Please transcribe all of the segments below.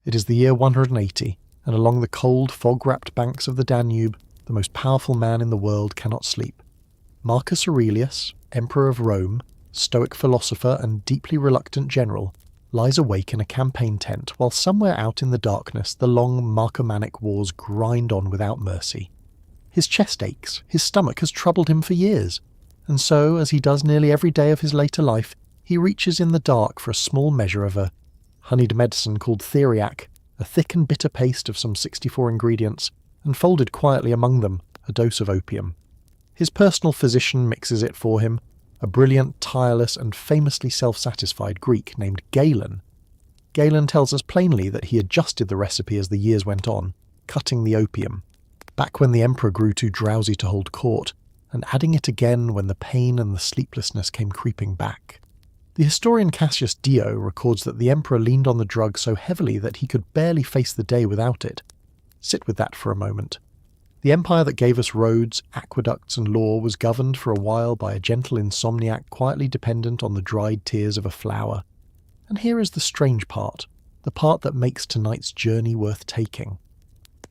It is the year 180, and along the cold, fog-wrapped banks of the Danube, the most powerful man in the world cannot sleep. Marcus Aurelius, Emperor of Rome, stoic philosopher and deeply reluctant general, lies awake in a campaign tent while somewhere out in the darkness the long Marcomannic wars grind on without mercy. His chest aches, his stomach has troubled him for years, and so, as he does nearly every day of his later life, he reaches in the dark for a small measure of a honeyed medicine called theriac, a thick and bitter paste of some 64 ingredients, and folded quietly among them, a dose of opium. His personal physician mixes it for him, a brilliant, tireless, and famously self-satisfied Greek named Galen. Galen tells us plainly that he adjusted the recipe as the years went on, cutting the opium, back when the emperor grew too drowsy to hold court, and adding it again when the pain and the sleeplessness came creeping back. The historian Cassius Dio records that the emperor leaned on the drug so heavily that he could barely face the day without it. Sit with that for a moment. The empire that gave us roads, aqueducts and law was governed for a while by a gentle insomniac quietly dependent on the dried tears of a flower. And here is the strange part, the part that makes tonight's journey worth taking.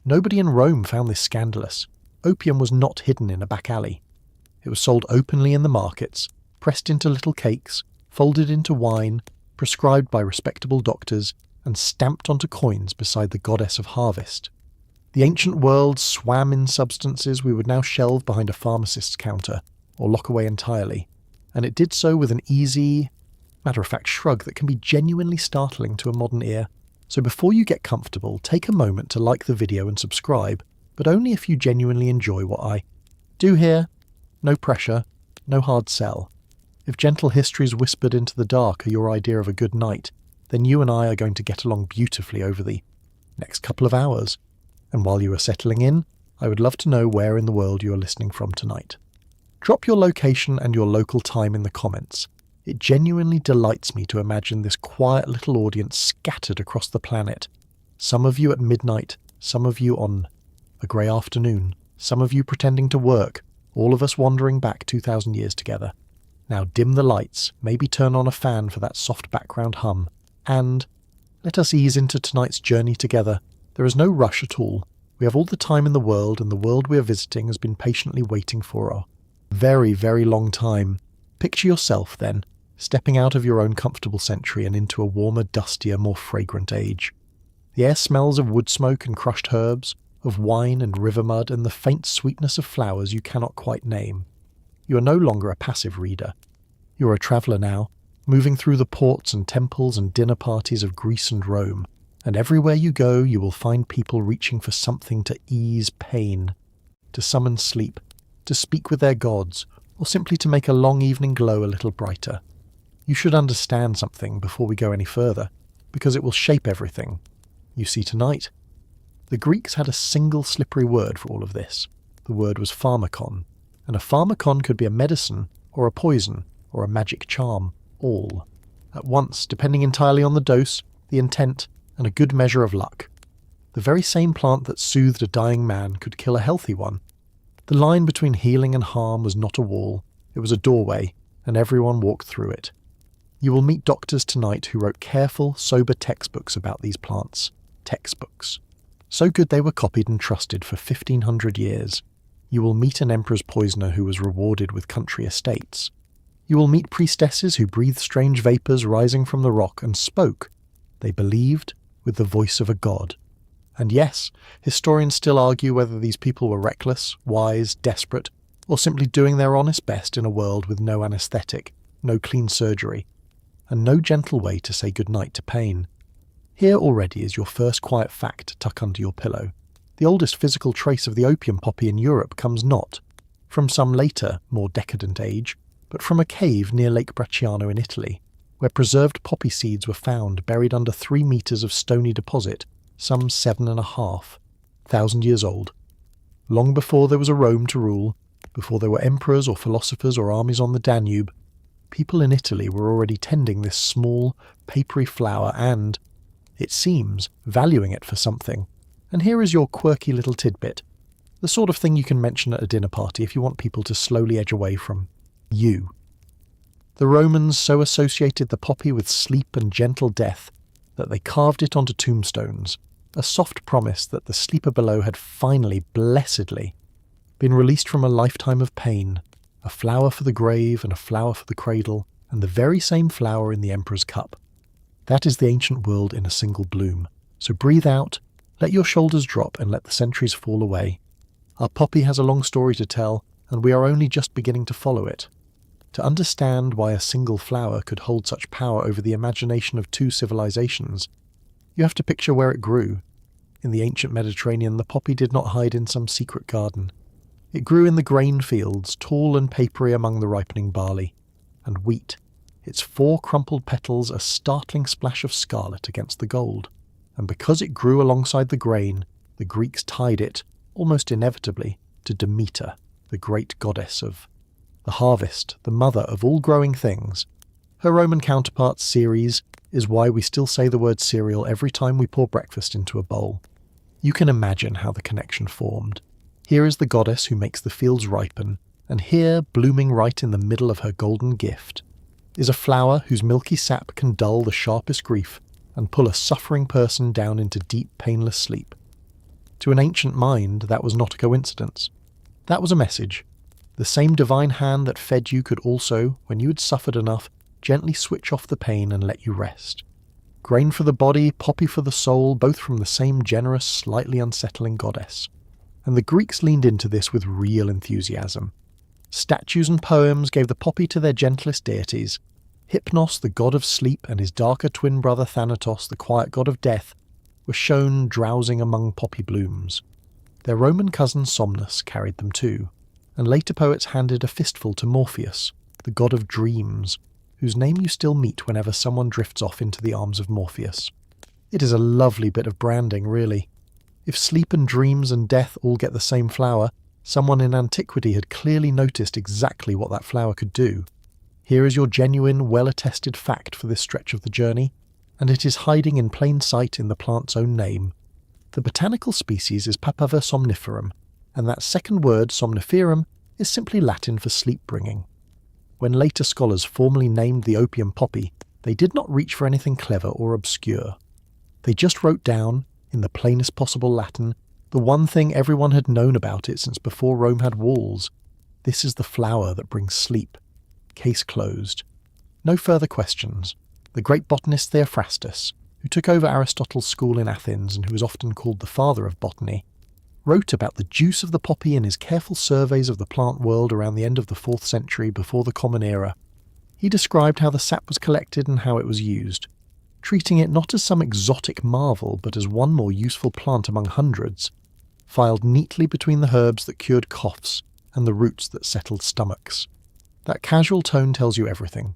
Nobody in Rome found this scandalous. Opium was not hidden in a back alley. It was sold openly in the markets, pressed into little cakes, folded into wine, prescribed by respectable doctors, and stamped onto coins beside the goddess of harvest. The ancient world swam in substances we would now shelve behind a pharmacist's counter, or lock away entirely, and it did so with an easy, matter-of-fact shrug that can be genuinely startling to a modern ear. So before you get comfortable, take a moment to like the video and subscribe, but only if you genuinely enjoy what I do here. No pressure, no hard sell. If gentle histories whispered into the dark are your idea of a good night, then you and I are going to get along beautifully over the next couple of hours. And while you are settling in, I would love to know where in the world you are listening from tonight. Drop your location and your local time in the comments. It genuinely delights me to imagine this quiet little audience scattered across the planet. Some of you at midnight, some of you on a grey afternoon, some of you pretending to work, all of us wandering back 2,000 years together. Now dim the lights, maybe turn on a fan for that soft background hum, and let us ease into tonight's journey together. There is no rush at all. We have all the time in the world, and the world we are visiting has been patiently waiting for a very, very long time. Picture yourself, then, stepping out of your own comfortable century and into a warmer, dustier, more fragrant age. The air smells of wood smoke and crushed herbs, of wine and river mud, and the faint sweetness of flowers you cannot quite name. You are no longer a passive reader. You are a traveller now, moving through the ports and temples and dinner parties of Greece and Rome, and everywhere you go you will find people reaching for something to ease pain, to summon sleep, to speak with their gods, or simply to make a long evening glow a little brighter. You should understand something before we go any further, because it will shape everything. You see tonight, the Greeks had a single slippery word for all of this. The word was pharmakon, and a pharmakon could be a medicine, or a poison, or a magic charm, all at once, depending entirely on the dose, the intent, and a good measure of luck. The very same plant that soothed a dying man could kill a healthy one. The line between healing and harm was not a wall, it was a doorway, and everyone walked through it. You will meet doctors tonight who wrote careful, sober textbooks about these plants. Textbooks. So good they were copied and trusted for 1,500 years. You will meet an emperor's poisoner who was rewarded with country estates. You will meet priestesses who breathed strange vapours rising from the rock and spoke, they believed, with the voice of a god. And yes, historians still argue whether these people were reckless, wise, desperate, or simply doing their honest best in a world with no anaesthetic, no clean surgery, and no gentle way to say goodnight to pain. Here already is your first quiet fact to tuck under your pillow. The oldest physical trace of the opium poppy in Europe comes not from some later, more decadent age, but from a cave near Lake Bracciano in Italy, where preserved poppy seeds were found buried under 3 meters of stony deposit, some 7,500 years old. Long before there was a Rome to rule, before there were emperors or philosophers or armies on the Danube, people in Italy were already tending this small, papery flower and, it seems, valuing it for something. And here is your quirky little tidbit, the sort of thing you can mention at a dinner party if you want people to slowly edge away from you. The Romans so associated the poppy with sleep and gentle death that they carved it onto tombstones, a soft promise that the sleeper below had finally, blessedly, been released from a lifetime of pain, a flower for the grave and a flower for the cradle, and the very same flower in the Emperor's cup. That is the ancient world in a single bloom. So breathe out, let your shoulders drop and let the centuries fall away. Our poppy has a long story to tell, and we are only just beginning to follow it. To understand why a single flower could hold such power over the imagination of two civilizations, you have to picture where it grew. In the ancient Mediterranean, the poppy did not hide in some secret garden. It grew in the grain fields, tall and papery among the ripening barley, and wheat, its 4 crumpled petals a startling splash of scarlet against the gold. And because it grew alongside the grain, the Greeks tied it, almost inevitably, to Demeter, the great goddess of the harvest, the mother of all growing things. Her Roman counterpart, Ceres, is why we still say the word cereal every time we pour breakfast into a bowl. You can imagine how the connection formed. Here is the goddess who makes the fields ripen, and here, blooming right in the middle of her golden gift, is a flower whose milky sap can dull the sharpest grief and pull a suffering person down into deep, painless sleep. To an ancient mind, that was not a coincidence. That was a message. The same divine hand that fed you could also, when you had suffered enough, gently switch off the pain and let you rest. Grain for the body, poppy for the soul, both from the same generous, slightly unsettling goddess. And the Greeks leaned into this with real enthusiasm. Statues and poems gave the poppy to their gentlest deities. Hypnos, the god of sleep, and his darker twin brother Thanatos, the quiet god of death, were shown drowsing among poppy blooms. Their Roman cousin Somnus carried them too, and later poets handed a fistful to Morpheus, the god of dreams, whose name you still meet whenever someone drifts off into the arms of Morpheus. It is a lovely bit of branding, really. If sleep and dreams and death all get the same flower, someone in antiquity had clearly noticed exactly what that flower could do. Here is your genuine, well-attested fact for this stretch of the journey, and it is hiding in plain sight in the plant's own name. The botanical species is Papaver somniferum, and that second word, somniferum, is simply Latin for sleep-bringing. When later scholars formally named the opium poppy, they did not reach for anything clever or obscure. They just wrote down, in the plainest possible Latin, the one thing everyone had known about it since before Rome had walls. This is the flower that brings sleep. Case closed. No further questions. The great botanist Theophrastus, who took over Aristotle's school in Athens and who is often called the father of botany, wrote about the juice of the poppy in his careful surveys of the plant world around the end of the 4th century before the Common Era. He described how the sap was collected and how it was used, treating it not as some exotic marvel but as one more useful plant among hundreds, filed neatly between the herbs that cured coughs and the roots that settled stomachs. That casual tone tells you everything.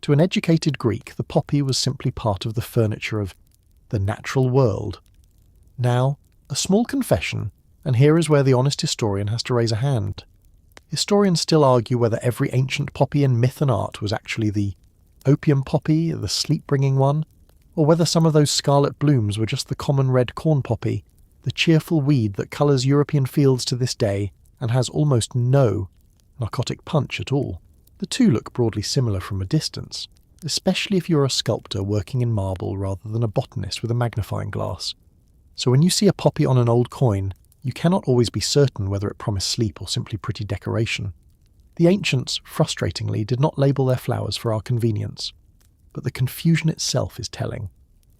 To an educated Greek, the poppy was simply part of the furniture of the natural world. Now, a small confession, and here is where the honest historian has to raise a hand. Historians still argue whether every ancient poppy in myth and art was actually the opium poppy, the sleep-bringing one, or whether some of those scarlet blooms were just the common red corn poppy, the cheerful weed that colours European fields to this day and has almost no narcotic punch at all. The two look broadly similar from a distance, especially if you're a sculptor working in marble rather than a botanist with a magnifying glass. So when you see a poppy on an old coin, you cannot always be certain whether it promised sleep or simply pretty decoration. The ancients, frustratingly, did not label their flowers for our convenience, but the confusion itself is telling,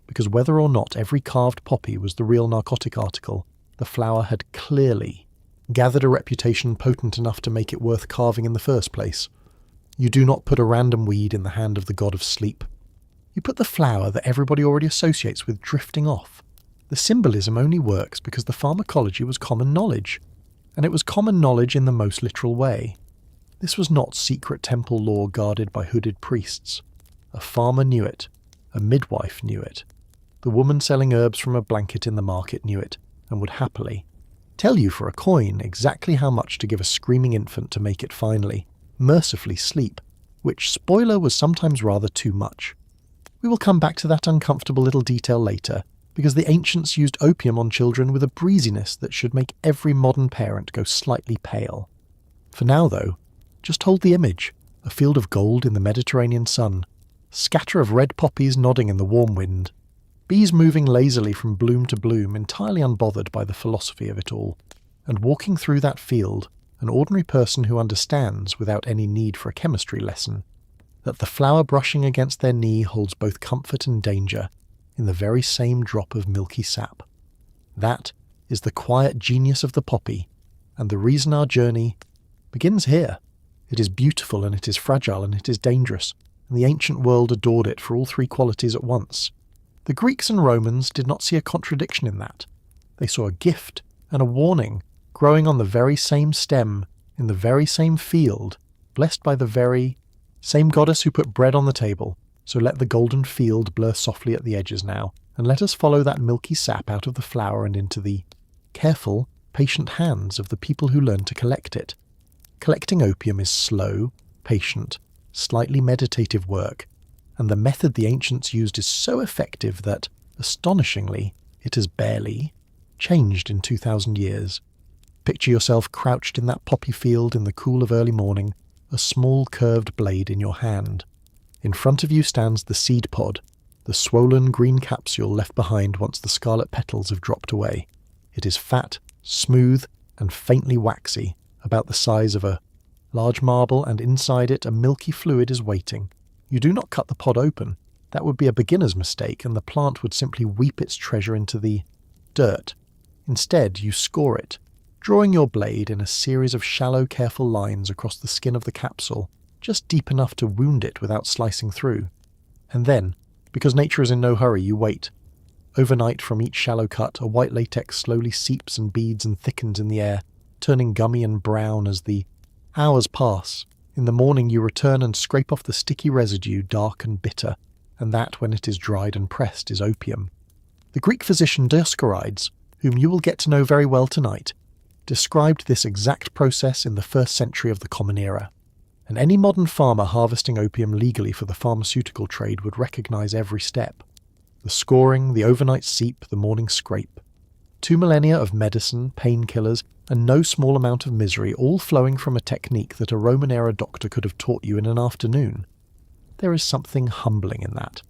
because whether or not every carved poppy was the real narcotic article, the flower had clearly gathered a reputation potent enough to make it worth carving in the first place. You do not put a random weed in the hand of the god of sleep. You put the flower that everybody already associates with drifting off. The symbolism only works because the pharmacology was common knowledge, and it was common knowledge in the most literal way. This was not secret temple lore guarded by hooded priests. A farmer knew it. A midwife knew it. The woman selling herbs from a blanket in the market knew it, and would happily tell you for a coin exactly how much to give a screaming infant to make it finally, mercifully sleep, which, spoiler, was sometimes rather too much. We will come back to that uncomfortable little detail later, because the ancients used opium on children with a breeziness that should make every modern parent go slightly pale. For now, though, just hold the image, a field of gold in the Mediterranean sun, scatter of red poppies nodding in the warm wind, bees moving lazily from bloom to bloom, entirely unbothered by the philosophy of it all. And walking through that field, an ordinary person who understands, without any need for a chemistry lesson, that the flower brushing against their knee holds both comfort and danger in the very same drop of milky sap. That is the quiet genius of the poppy, and the reason our journey begins here. It is beautiful, and it is fragile, and it is dangerous, and the ancient world adored it for all three qualities at once. The Greeks and Romans did not see a contradiction in that. They saw a gift and a warning growing on the very same stem, in the very same field, blessed by the very same goddess who put bread on the table. So let the golden field blur softly at the edges now, and let us follow that milky sap out of the flower and into the careful, patient hands of the people who learn to collect it. Collecting opium is slow, patient, slightly meditative work, and the method the ancients used is so effective that, astonishingly, it has barely changed in 2,000 years. Picture yourself crouched in that poppy field in the cool of early morning, a small curved blade in your hand. In front of you stands the seed pod, the swollen green capsule left behind once the scarlet petals have dropped away. It is fat, smooth, and faintly waxy, about the size of a large marble, and inside it a milky fluid is waiting. You do not cut the pod open. That would be a beginner's mistake, and the plant would simply weep its treasure into the dirt. Instead, you score it, drawing your blade in a series of shallow, careful lines across the skin of the capsule, just deep enough to wound it without slicing through. And then, because nature is in no hurry, you wait. Overnight, from each shallow cut, a white latex slowly seeps and beads and thickens in the air, turning gummy and brown as the hours pass. In the morning you return and scrape off the sticky residue, dark and bitter, and that, when it is dried and pressed, is opium. The Greek physician Dioscorides, whom you will get to know very well tonight, described this exact process in the 1st century of the Common Era, and any modern farmer harvesting opium legally for the pharmaceutical trade would recognize every step. The scoring, the overnight seep, the morning scrape. 2 millennia of medicine, painkillers, and no small amount of misery, all flowing from a technique that a Roman-era doctor could have taught you in an afternoon. There is something humbling in that.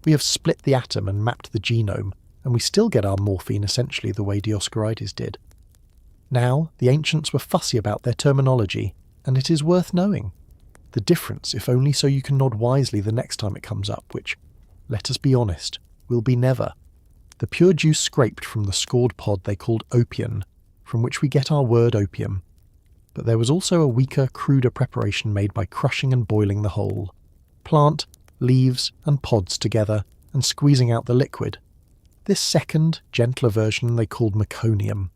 We have split the atom and mapped the genome, and we still get our morphine essentially the way Dioscorides did. Now, the ancients were fussy about their terminology, and it is worth knowing. The difference, if only so you can nod wisely the next time it comes up, which, let us be honest, will be never. The pure juice scraped from the scored pod they called opium, from which we get our word opium. But there was also a weaker, cruder preparation made by crushing and boiling the whole. Plant, leaves, and pods together, and squeezing out the liquid. This second, gentler version they called meconium.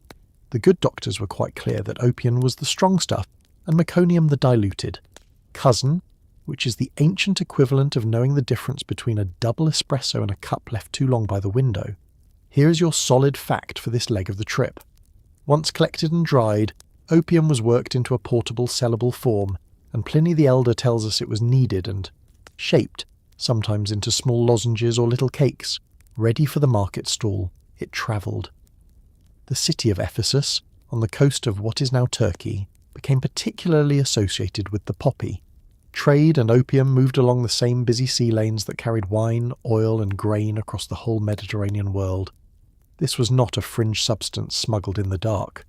The good doctors were quite clear that opium was the strong stuff, and meconium the diluted. Cousin, which is the ancient equivalent of knowing the difference between a double espresso and a cup left too long by the window. Here is your solid fact for this leg of the trip. Once collected and dried, opium was worked into a portable, sellable form, and Pliny the Elder tells us it was kneaded and shaped, sometimes into small lozenges or little cakes. Ready for the market stall, it travelled. The city of Ephesus, on the coast of what is now Turkey, became particularly associated with the poppy. Trade and opium moved along the same busy sea lanes that carried wine, oil, and grain across the whole Mediterranean world. This was not a fringe substance smuggled in the dark.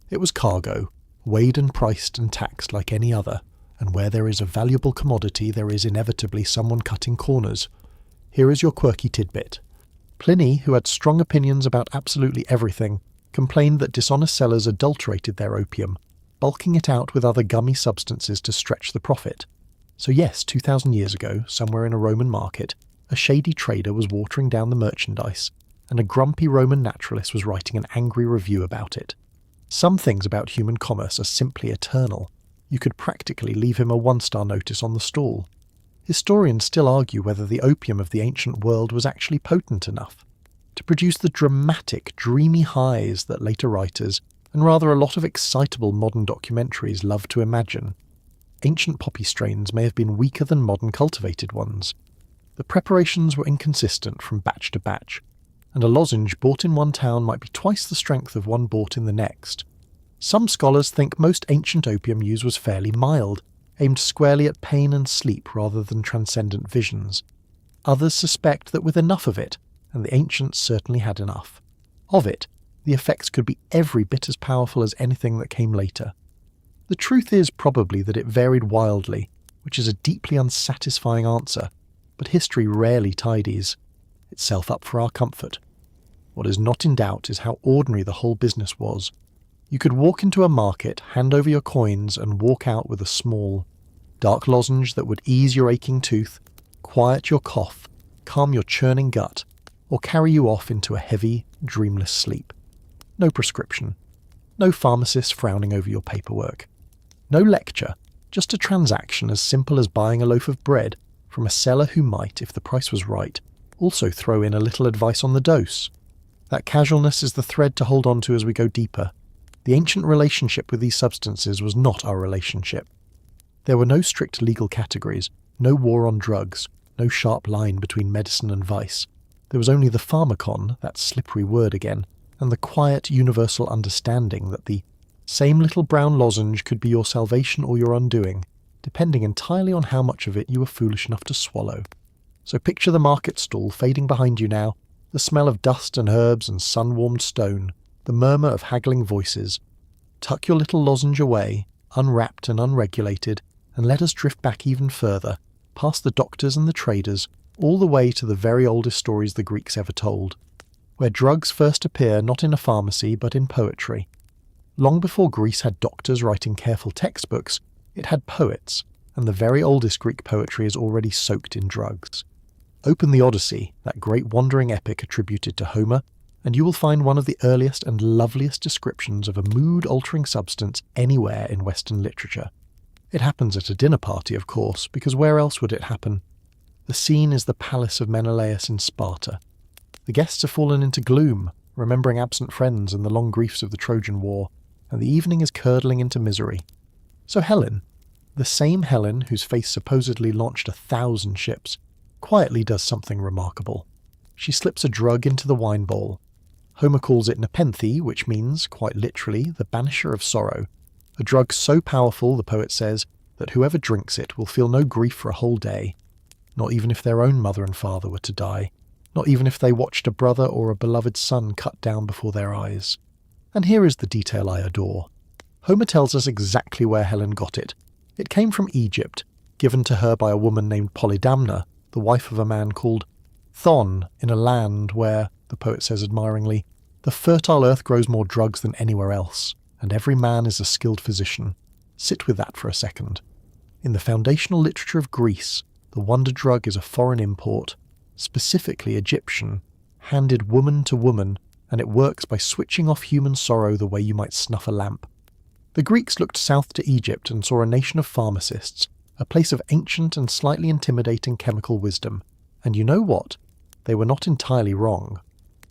It was cargo, weighed and priced and taxed like any other, and where there is a valuable commodity there is inevitably someone cutting corners. Here is your quirky tidbit. Pliny, who had strong opinions about absolutely everything, complained that dishonest sellers adulterated their opium, bulking it out with other gummy substances to stretch the profit. So yes, 2,000 years ago, somewhere in a Roman market, a shady trader was watering down the merchandise, and a grumpy Roman naturalist was writing an angry review about it. Some things about human commerce are simply eternal. You could practically leave him a 1-star notice on the stall. Historians still argue whether the opium of the ancient world was actually potent enough to produce the dramatic, dreamy highs that later writers, and rather a lot of excitable modern documentaries, love to imagine. Ancient poppy strains may have been weaker than modern cultivated ones. The preparations were inconsistent from batch to batch, and a lozenge bought in one town might be twice the strength of one bought in the next. Some scholars think most ancient opium use was fairly mild, aimed squarely at pain and sleep rather than transcendent visions. Others suspect that with enough of it, and the ancients certainly had enough. Of it, the effects could be every bit as powerful as anything that came later. The truth is probably that it varied wildly, which is a deeply unsatisfying answer, but history rarely tidies itself up for our comfort. What is not in doubt is how ordinary the whole business was. You could walk into a market, hand over your coins, and walk out with a small, dark lozenge that would ease your aching tooth, quiet your cough, calm your churning gut, or carry you off into a heavy, dreamless sleep. No prescription. No pharmacist frowning over your paperwork. No lecture, just a transaction as simple as buying a loaf of bread from a seller who might, if the price was right, also throw in a little advice on the dose. That casualness is the thread to hold on to as we go deeper. The ancient relationship with these substances was not our relationship. There were no strict legal categories, no war on drugs, no sharp line between medicine and vice. There was only the pharmakon, that slippery word again, and the quiet universal understanding that the same little brown lozenge could be your salvation or your undoing, depending entirely on how much of it you were foolish enough to swallow. So picture the market stall fading behind you now, the smell of dust and herbs and sun-warmed stone, the murmur of haggling voices. Tuck your little lozenge away, unwrapped and unregulated, and let us drift back even further, past the doctors and the traders, all the way to the very oldest stories the Greeks ever told, where drugs first appear not in a pharmacy but in poetry. Long before Greece had doctors writing careful textbooks, it had poets, and the very oldest Greek poetry is already soaked in drugs. Open the Odyssey, that great wandering epic attributed to Homer, and you will find one of the earliest and loveliest descriptions of a mood-altering substance anywhere in Western literature. It happens at a dinner party, of course, because where else would it happen? The scene is the palace of Menelaus in Sparta. The guests have fallen into gloom, remembering absent friends and the long griefs of the Trojan War, and the evening is curdling into misery. So Helen, the same Helen whose face supposedly launched 1,000 ships, quietly does something remarkable. She slips a drug into the wine bowl. Homer calls it nepenthe, which means, quite literally, the banisher of sorrow. A drug so powerful, the poet says, that whoever drinks it will feel no grief for a whole day, not even if their own mother and father were to die, not even if they watched a brother or a beloved son cut down before their eyes. And here is the detail I adore. Homer tells us exactly where Helen got it. It came from Egypt, given to her by a woman named Polydamna, the wife of a man called Thon, in a land where, the poet says admiringly, the fertile earth grows more drugs than anywhere else, and every man is a skilled physician. Sit with that for a second. In the foundational literature of Greece, the wonder drug is a foreign import, specifically Egyptian, handed woman to woman, and it works by switching off human sorrow the way you might snuff a lamp. The Greeks looked south to Egypt and saw a nation of pharmacists, a place of ancient and slightly intimidating chemical wisdom. And you know what? They were not entirely wrong.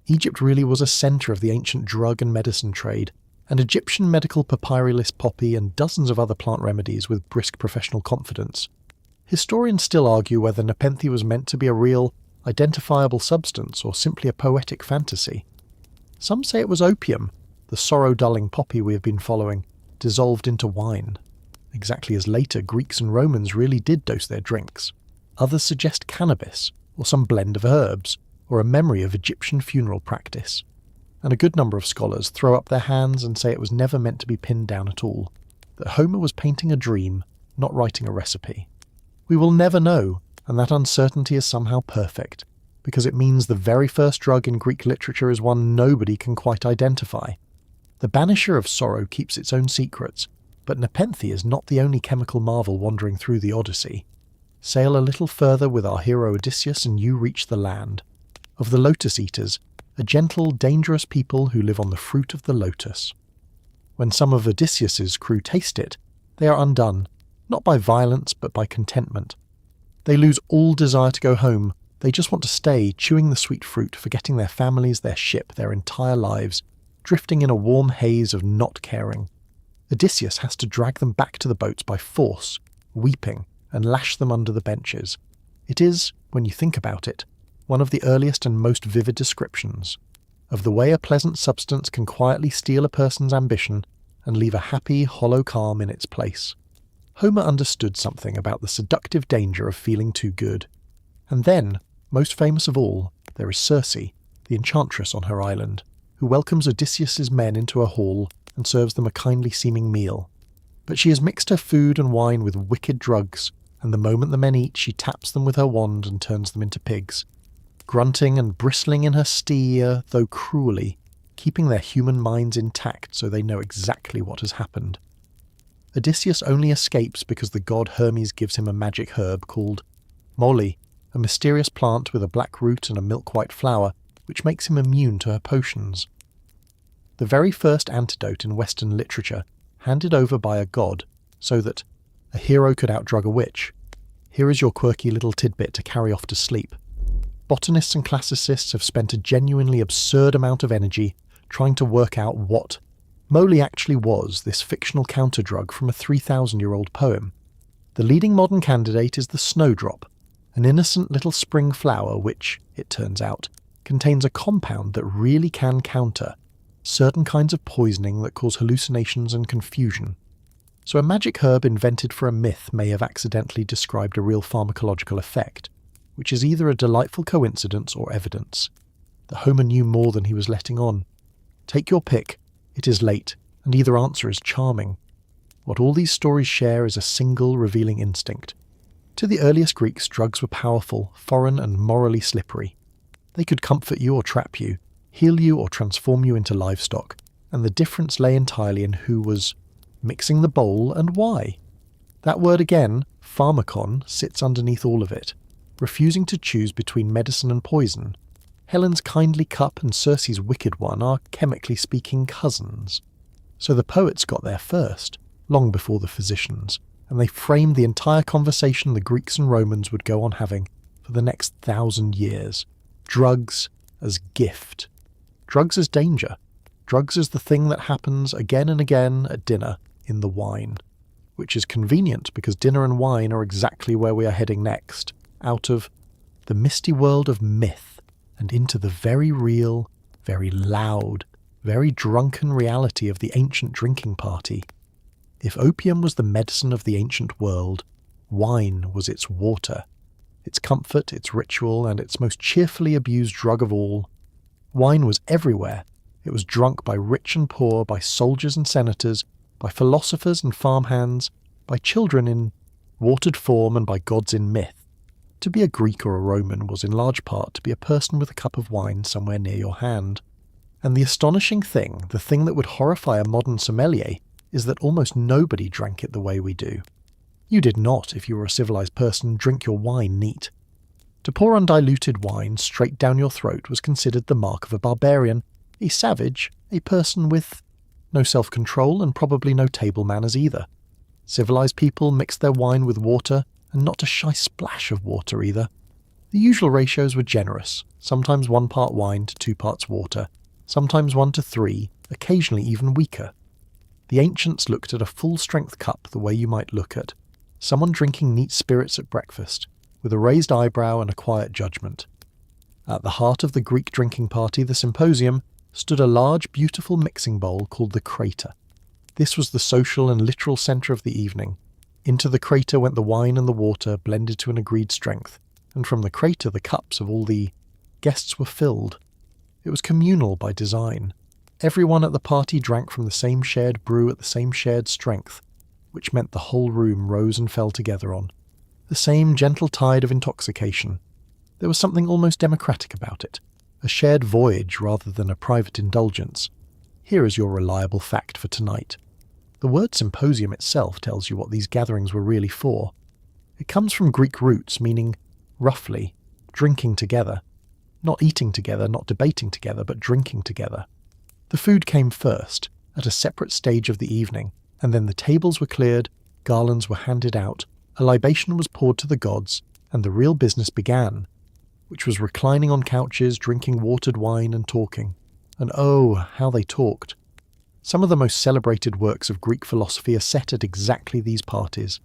Egypt really was a centre of the ancient drug and medicine trade, and Egyptian medical papyri list poppy and dozens of other plant remedies with brisk professional confidence. Historians still argue whether nepenthe was meant to be a real, identifiable substance or simply a poetic fantasy. Some say it was opium, the sorrow-dulling poppy we have been following, dissolved into wine, exactly as later Greeks and Romans really did dose their drinks. Others suggest cannabis, or some blend of herbs, or a memory of Egyptian funeral practice. And a good number of scholars throw up their hands and say it was never meant to be pinned down at all, that Homer was painting a dream, not writing a recipe. We will never know, and that uncertainty is somehow perfect, because it means the very first drug in Greek literature is one nobody can quite identify. The banisher of sorrow keeps its own secrets, but nepenthe is not the only chemical marvel wandering through the Odyssey. Sail a little further with our hero Odysseus and you reach the land of the lotus eaters, a gentle, dangerous people who live on the fruit of the lotus. When some of Odysseus's crew taste it, they are undone, not by violence but by contentment. They lose all desire to go home. They just want to stay, chewing the sweet fruit, forgetting their families, their ship, their entire lives, drifting in a warm haze of not caring. Odysseus has to drag them back to the boats by force, weeping, and lash them under the benches. It is, when you think about it, one of the earliest and most vivid descriptions of the way a pleasant substance can quietly steal a person's ambition and leave a happy, hollow calm in its place. Homer understood something about the seductive danger of feeling too good. And then, most famous of all, there is Circe, the enchantress on her island, who welcomes Odysseus's men into her hall and serves them a kindly-seeming meal. But she has mixed her food and wine with wicked drugs, and the moment the men eat, she taps them with her wand and turns them into pigs, grunting and bristling in her steer, though cruelly, keeping their human minds intact so they know exactly what has happened. Odysseus only escapes because the god Hermes gives him a magic herb called moly, a mysterious plant with a black root and a milk-white flower, which makes him immune to her potions. The very first antidote in Western literature, handed over by a god, so that a hero could outdrug a witch. Here is your quirky little tidbit to carry off to sleep. Botanists and classicists have spent a genuinely absurd amount of energy trying to work out what moly actually was, this fictional counter-drug from a 3,000-year-old poem. The leading modern candidate is the snowdrop, an innocent little spring flower which, it turns out, contains a compound that really can counter certain kinds of poisoning that cause hallucinations and confusion. So a magic herb invented for a myth may have accidentally described a real pharmacological effect, which is either a delightful coincidence or evidence that Homer knew more than he was letting on. Take your pick. It is late, and either answer is charming. What all these stories share is a single revealing instinct. To the earliest Greeks, drugs were powerful, foreign, and morally slippery. They could comfort you or trap you, heal you or transform you into livestock, and the difference lay entirely in who was mixing the bowl and why. That word again, pharmakon, sits underneath all of it, refusing to choose between medicine and poison. Helen's kindly cup and Circe's wicked one are, chemically speaking, cousins. So the poets got there first, long before the physicians, and they framed the entire conversation the Greeks and Romans would go on having for the next 1,000 years. Drugs as gift. Drugs as danger. Drugs as the thing that happens again and again at dinner in the wine. Which is convenient because dinner and wine are exactly where we are heading next, out of the misty world of myth and into the very real, very loud, very drunken reality of the ancient drinking party. If opium was the medicine of the ancient world, wine was its water, its comfort, its ritual, and its most cheerfully abused drug of all. Wine was everywhere. It was drunk by rich and poor, by soldiers and senators, by philosophers and farmhands, by children in watered form and by gods in myth. To be a Greek or a Roman was in large part to be a person with a cup of wine somewhere near your hand. And the astonishing thing, the thing that would horrify a modern sommelier, is that almost nobody drank it the way we do. You did not, if you were a civilised person, drink your wine neat. To pour undiluted wine straight down your throat was considered the mark of a barbarian, a savage, a person with no self-control and probably no table manners either. Civilised people mixed their wine with water, and not a shy splash of water either. The usual ratios were generous, sometimes 1 part wine to 2 parts water, sometimes 1 to 3, occasionally even weaker. The ancients looked at a full-strength cup the way you might look at someone drinking neat spirits at breakfast, with a raised eyebrow and a quiet judgment. At the heart of the Greek drinking party, the symposium, stood a large, beautiful mixing bowl called the crater. This was the social and literal centre of the evening. Into the crater went the wine and the water, blended to an agreed strength, and from the crater the cups of all the guests were filled. It was communal by design. Everyone at the party drank from the same shared brew at the same shared strength, which meant the whole room rose and fell together on the same gentle tide of intoxication. There was something almost democratic about it, a shared voyage rather than a private indulgence. Here is your reliable fact for tonight. The word symposium itself tells you what these gatherings were really for. It comes from Greek roots meaning, roughly, drinking together. Not eating together, not debating together, but drinking together. The food came first, at a separate stage of the evening, and then the tables were cleared, garlands were handed out, a libation was poured to the gods, and the real business began, which was reclining on couches, drinking watered wine and talking. And oh, how they talked. Some of the most celebrated works of Greek philosophy are set at exactly these parties.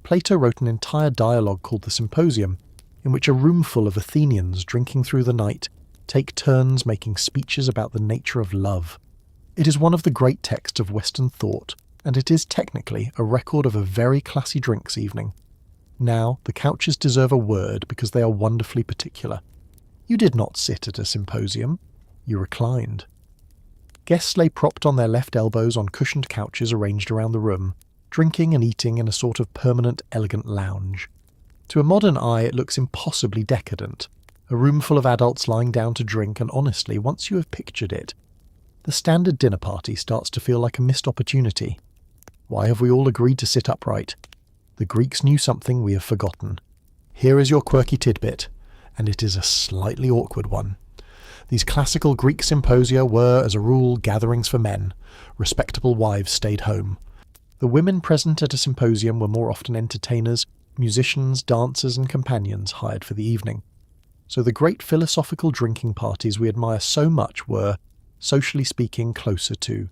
Plato wrote an entire dialogue called the Symposium, in which a roomful of Athenians drinking through the night take turns making speeches about the nature of love. It is one of the great texts of Western thought, and it is technically a record of a very classy drinks evening. Now, the couches deserve a word because they are wonderfully particular. You did not sit at a symposium. You reclined. Guests lay propped on their left elbows on cushioned couches arranged around the room, drinking and eating in a sort of permanent, elegant lounge. To a modern eye, it looks impossibly decadent. A room full of adults lying down to drink, and honestly, once you have pictured it, the standard dinner party starts to feel like a missed opportunity. Why have we all agreed to sit upright? The Greeks knew something we have forgotten. Here is your quirky tidbit, and it is a slightly awkward one. These classical Greek symposia were, as a rule, gatherings for men. Respectable wives stayed home. The women present at a symposium were more often entertainers, musicians, dancers, and companions hired for the evening. So the great philosophical drinking parties we admire so much were, socially speaking, closer to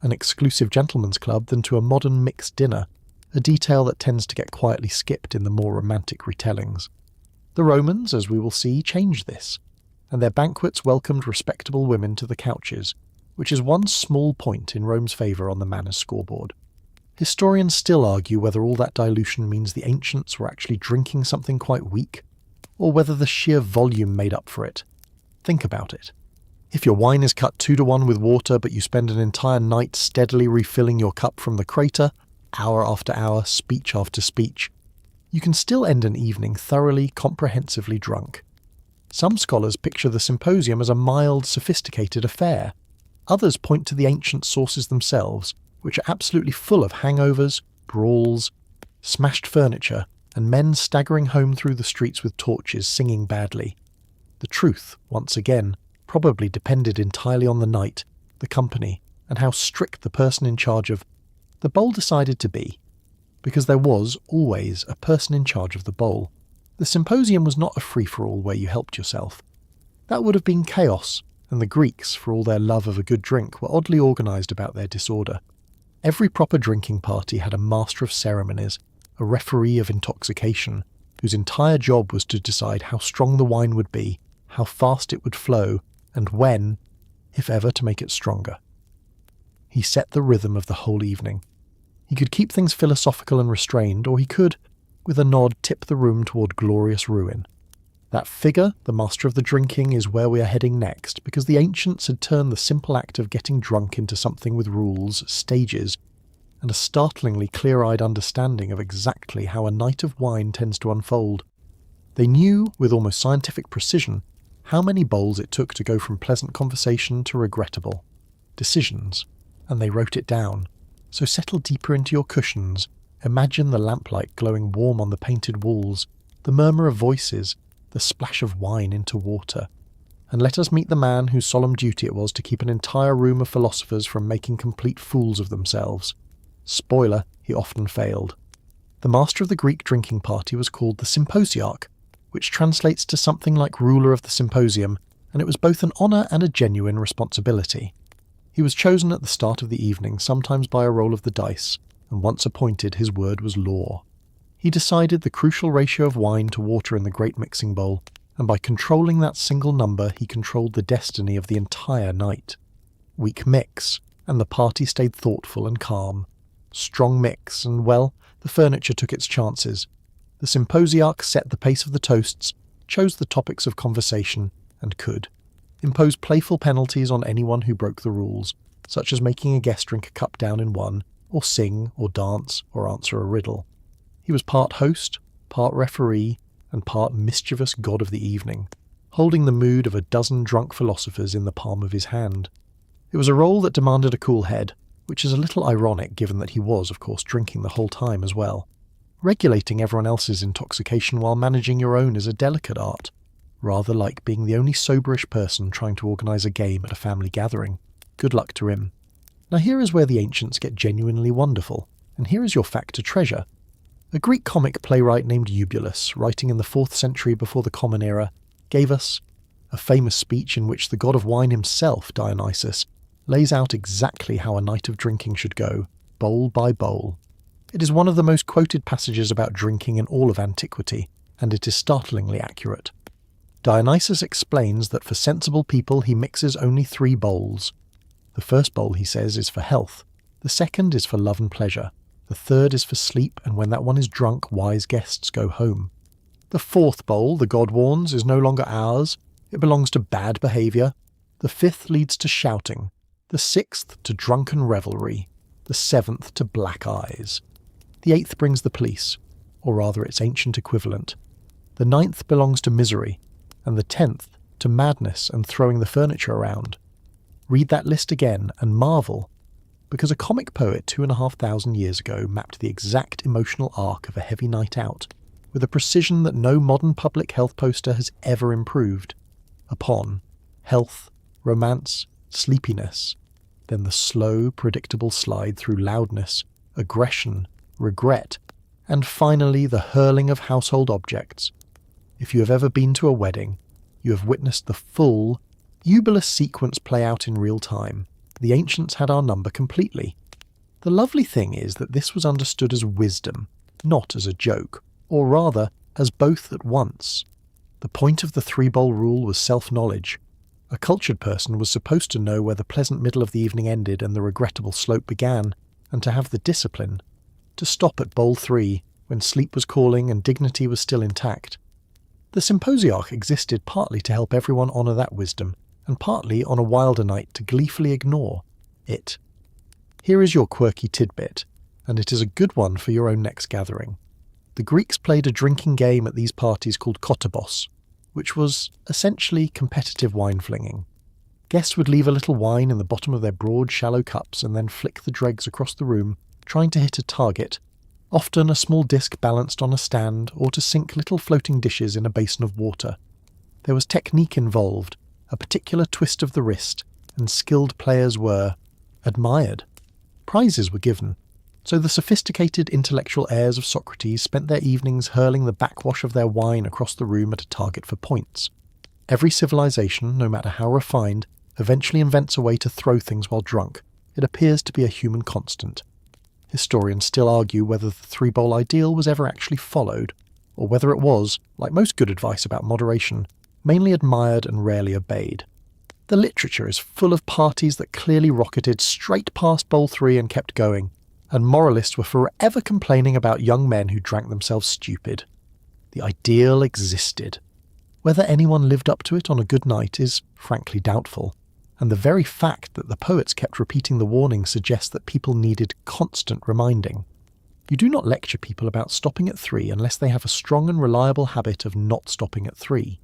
an exclusive gentleman's club than to a modern mixed dinner, a detail that tends to get quietly skipped in the more romantic retellings. The Romans, as we will see, changed this, and their banquets welcomed respectable women to the couches, which is one small point in Rome's favour on the manners scoreboard. Historians still argue whether all that dilution means the ancients were actually drinking something quite weak, or whether the sheer volume made up for it. Think about it. If your wine is cut 2-to-1 with water, but you spend an entire night steadily refilling your cup from the crater, hour after hour, speech after speech, you can still end an evening thoroughly, comprehensively drunk. Some scholars picture the symposium as a mild, sophisticated affair. Others point to the ancient sources themselves, which are absolutely full of hangovers, brawls, smashed furniture, and men staggering home through the streets with torches singing badly. The truth, once again, probably depended entirely on the night, the company, and how strict the person in charge of the bowl decided to be, because there was always a person in charge of the bowl. The symposium was not a free-for-all where you helped yourself. That would have been chaos, and the Greeks, for all their love of a good drink, were oddly organised about their disorder. Every proper drinking party had a master of ceremonies, a referee of intoxication, whose entire job was to decide how strong the wine would be, how fast it would flow, and when, if ever, to make it stronger. He set the rhythm of the whole evening. He could keep things philosophical and restrained, or he could, with a nod, tip the room toward glorious ruin. That figure, the master of the drinking, is where we are heading next, because the ancients had turned the simple act of getting drunk into something with rules, stages, and a startlingly clear-eyed understanding of exactly how a night of wine tends to unfold. They knew, with almost scientific precision, how many bowls it took to go from pleasant conversation to regrettable decisions, and they wrote it down. So settle deeper into your cushions, imagine the lamplight glowing warm on the painted walls, the murmur of voices, the splash of wine into water, and let us meet the man whose solemn duty it was to keep an entire room of philosophers from making complete fools of themselves. Spoiler, he often failed. The master of the Greek drinking party was called the symposiarch, which translates to something like ruler of the symposium, and it was both an honour and a genuine responsibility. He was chosen at the start of the evening, sometimes by a roll of the dice, and once appointed his word was law. He decided the crucial ratio of wine to water in the great mixing bowl, and by controlling that single number he controlled the destiny of the entire night. Weak mix, and the party stayed thoughtful and calm. Strong mix, and well, the furniture took its chances. The symposiarch set the pace of the toasts, chose the topics of conversation, and could impose playful penalties on anyone who broke the rules, such as making a guest drink a cup down in one, or sing, or dance, or answer a riddle. He was part host, part referee, and part mischievous god of the evening, holding the mood of a dozen drunk philosophers in the palm of his hand. It was a role that demanded a cool head, which is a little ironic given that he was, of course, drinking the whole time as well. Regulating everyone else's intoxication while managing your own is a delicate art, rather like being the only soberish person trying to organise a game at a family gathering. Good luck to him. Now here is where the ancients get genuinely wonderful, and here is your fact to treasure. A Greek comic playwright named Eubulus, writing in the 4th century before the Common Era, gave us a famous speech in which the god of wine himself, Dionysus, lays out exactly how a night of drinking should go, bowl by bowl. It is one of the most quoted passages about drinking in all of antiquity, and it is startlingly accurate. Dionysus explains that for sensible people he mixes only 3 bowls. The first bowl, he says, is for health. The second is for love and pleasure. The third is for sleep, and when that one is drunk, wise guests go home. The 4th bowl, the god warns, is no longer ours, it belongs to bad behaviour. The 5th leads to shouting, the 6th to drunken revelry, the 7th to black eyes. The 8th brings the police, or rather its ancient equivalent. The 9th belongs to misery, and the 10th to madness and throwing the furniture around. Read that list again and marvel, because a comic poet 2,500 years ago mapped the exact emotional arc of a heavy night out with a precision that no modern public health poster has ever improved upon health, romance, sleepiness, then the slow, predictable slide through loudness, aggression, regret, and finally the hurling of household objects. If you have ever been to a wedding, you have witnessed the full, Eubulus sequence play out in real time. The ancients had our number completely. The lovely thing is that this was understood as wisdom, not as a joke, or rather, as both at once. The point of the 3-bowl rule was self-knowledge. A cultured person was supposed to know where the pleasant middle of the evening ended and the regrettable slope began, and to have the discipline to stop at bowl 3 when sleep was calling and dignity was still intact. The symposiarch existed partly to help everyone honour that wisdom, and partly on a wilder night to gleefully ignore it. Here is your quirky tidbit, and it is a good one for your own next gathering. The Greeks played a drinking game at these parties called kottabos, which was essentially competitive wine flinging. Guests would leave a little wine in the bottom of their broad, shallow cups and then flick the dregs across the room, trying to hit a target, often a small disc balanced on a stand, or to sink little floating dishes in a basin of water. There was technique involved, a particular twist of the wrist, and skilled players were admired. Prizes were given, so the sophisticated intellectual heirs of Socrates spent their evenings hurling the backwash of their wine across the room at a target for points. Every civilization, no matter how refined, eventually invents a way to throw things while drunk. It appears to be a human constant. Historians still argue whether the 3-bowl ideal was ever actually followed, or whether it was, like most good advice about moderation, mainly admired and rarely obeyed. The literature is full of parties that clearly rocketed straight past bowl 3 and kept going, and moralists were forever complaining about young men who drank themselves stupid. The ideal existed. Whether anyone lived up to it on a good night is frankly doubtful, and the very fact that the poets kept repeating the warning suggests that people needed constant reminding. You do not lecture people about stopping at 3 unless they have a strong and reliable habit of not stopping at 3.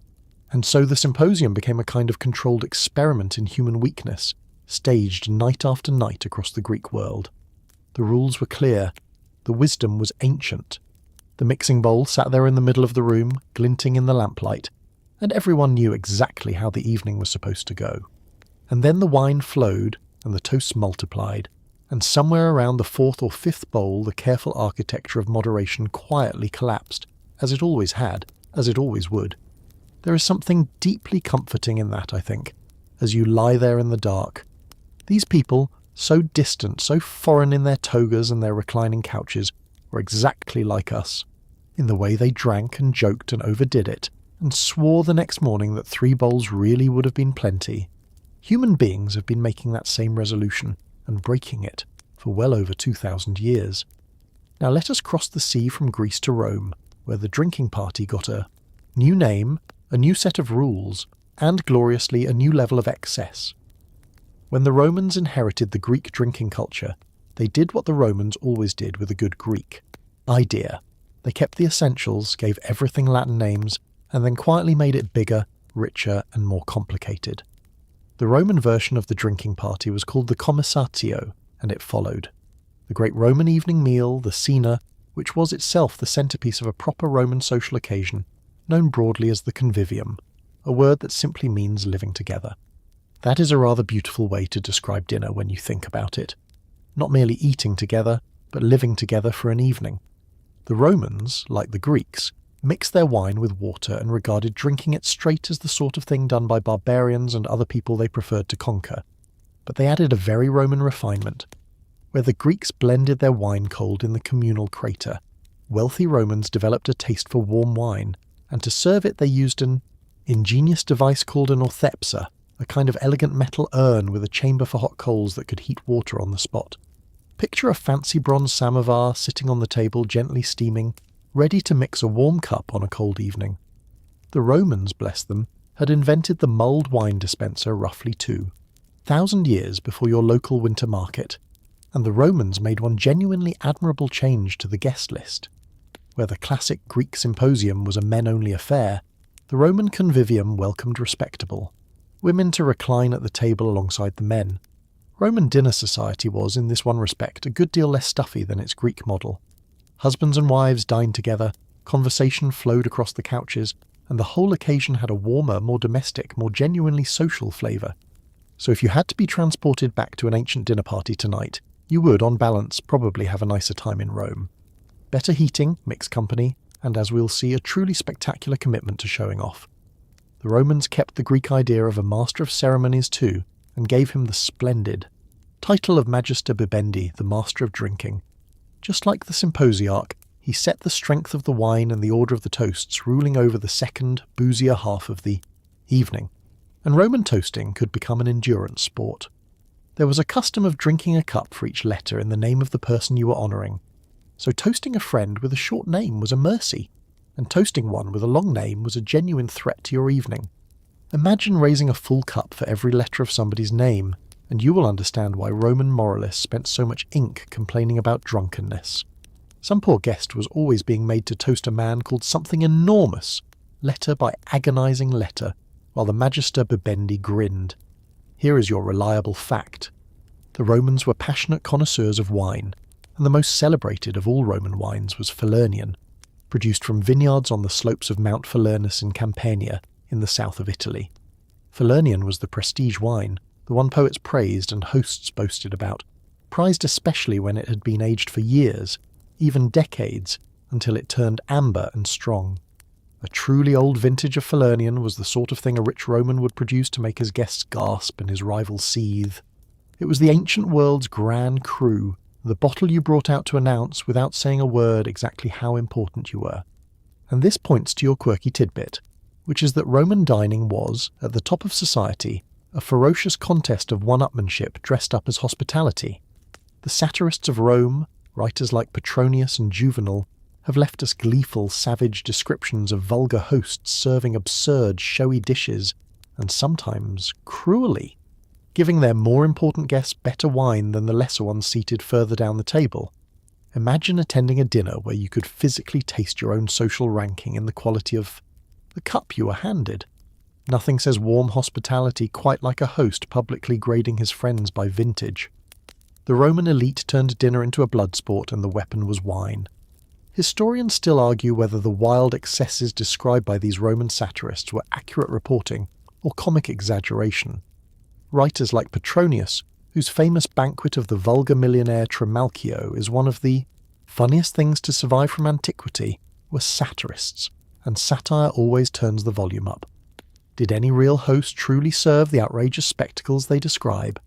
And so the symposium became a kind of controlled experiment in human weakness, staged night after night across the Greek world. The rules were clear. The wisdom was ancient. The mixing bowl sat there in the middle of the room, glinting in the lamplight, and everyone knew exactly how the evening was supposed to go. And then the wine flowed, and the toasts multiplied, and somewhere around the 4th or 5th bowl the careful architecture of moderation quietly collapsed, as it always had, as it always would. There is something deeply comforting in that, I think, as you lie there in the dark. These people, so distant, so foreign in their togas and their reclining couches, were exactly like us, in the way they drank and joked and overdid it, and swore the next morning that 3 bowls really would have been plenty. Human beings have been making that same resolution, and breaking it, for well over 2,000 years. Now let us cross the sea from Greece to Rome, where the drinking party got a new name, a new set of rules, and gloriously a new level of excess. When the Romans inherited the Greek drinking culture, they did what the Romans always did with a good Greek idea. They kept the essentials, gave everything Latin names, and then quietly made it bigger, richer, and more complicated. The Roman version of the drinking party was called the commissatio, and it followed. The great Roman evening meal, the cena, which was itself the centrepiece of a proper Roman social occasion, known broadly as the convivium, a word that simply means living together. That is a rather beautiful way to describe dinner when you think about it. Not merely eating together, but living together for an evening. The Romans, like the Greeks, mixed their wine with water and regarded drinking it straight as the sort of thing done by barbarians and other people they preferred to conquer. But they added a very Roman refinement. Where the Greeks blended their wine cold in the communal crater, wealthy Romans developed a taste for warm wine, and to serve it they used an ingenious device called an orthepsa, a kind of elegant metal urn with a chamber for hot coals that could heat water on the spot. Picture a fancy bronze samovar sitting on the table gently steaming, ready to mix a warm cup on a cold evening. The Romans, bless them, had invented the mulled wine dispenser roughly 2,000 years before your local winter market, and the Romans made one genuinely admirable change to the guest list. Where the classic Greek symposium was a men-only affair, the Roman convivium welcomed respectable women to recline at the table alongside the men. Roman dinner society was, in this one respect, a good deal less stuffy than its Greek model. Husbands and wives dined together, conversation flowed across the couches, and the whole occasion had a warmer, more domestic, more genuinely social flavour. So if you had to be transported back to an ancient dinner party tonight, you would, on balance, probably have a nicer time in Rome. Better heating, mixed company, and as we'll see, a truly spectacular commitment to showing off. The Romans kept the Greek idea of a master of ceremonies too, and gave him the splendid title of Magister Bibendi, the master of drinking. Just like the symposiarch, he set the strength of the wine and the order of the toasts, ruling over the second, boozier half of the evening. And Roman toasting could become an endurance sport. There was a custom of drinking a cup for each letter in the name of the person you were honouring. So toasting a friend with a short name was a mercy, and toasting one with a long name was a genuine threat to your evening. Imagine raising a full cup for every letter of somebody's name, and you will understand why Roman moralists spent so much ink complaining about drunkenness. Some poor guest was always being made to toast a man called something enormous, letter by agonising letter, while the Magister Bibendi grinned. Here is your reliable fact. The Romans were passionate connoisseurs of wine, and the most celebrated of all Roman wines was Falernian, produced from vineyards on the slopes of Mount Falernus in Campania, in the south of Italy. Falernian was the prestige wine, the one poets praised and hosts boasted about, prized especially when it had been aged for years, even decades, until it turned amber and strong. A truly old vintage of Falernian was the sort of thing a rich Roman would produce to make his guests gasp and his rivals seethe. It was the ancient world's grand cru, the bottle you brought out to announce, without saying a word, exactly how important you were. And this points to your quirky tidbit, which is that Roman dining was, at the top of society, a ferocious contest of one-upmanship dressed up as hospitality. The satirists of Rome, writers like Petronius and Juvenal, have left us gleeful, savage descriptions of vulgar hosts serving absurd, showy dishes, and sometimes cruelly, giving their more important guests better wine than the lesser ones seated further down the table. Imagine attending a dinner where you could physically taste your own social ranking in the quality of the cup you were handed. Nothing says warm hospitality quite like a host publicly grading his friends by vintage. The Roman elite turned dinner into a blood sport, and the weapon was wine. Historians still argue whether the wild excesses described by these Roman satirists were accurate reporting or comic exaggeration. Writers like Petronius, whose famous banquet of the vulgar millionaire Trimalchio is one of the funniest things to survive from antiquity, were satirists, and satire always turns the volume up. Did any real host truly serve the outrageous spectacles they describe?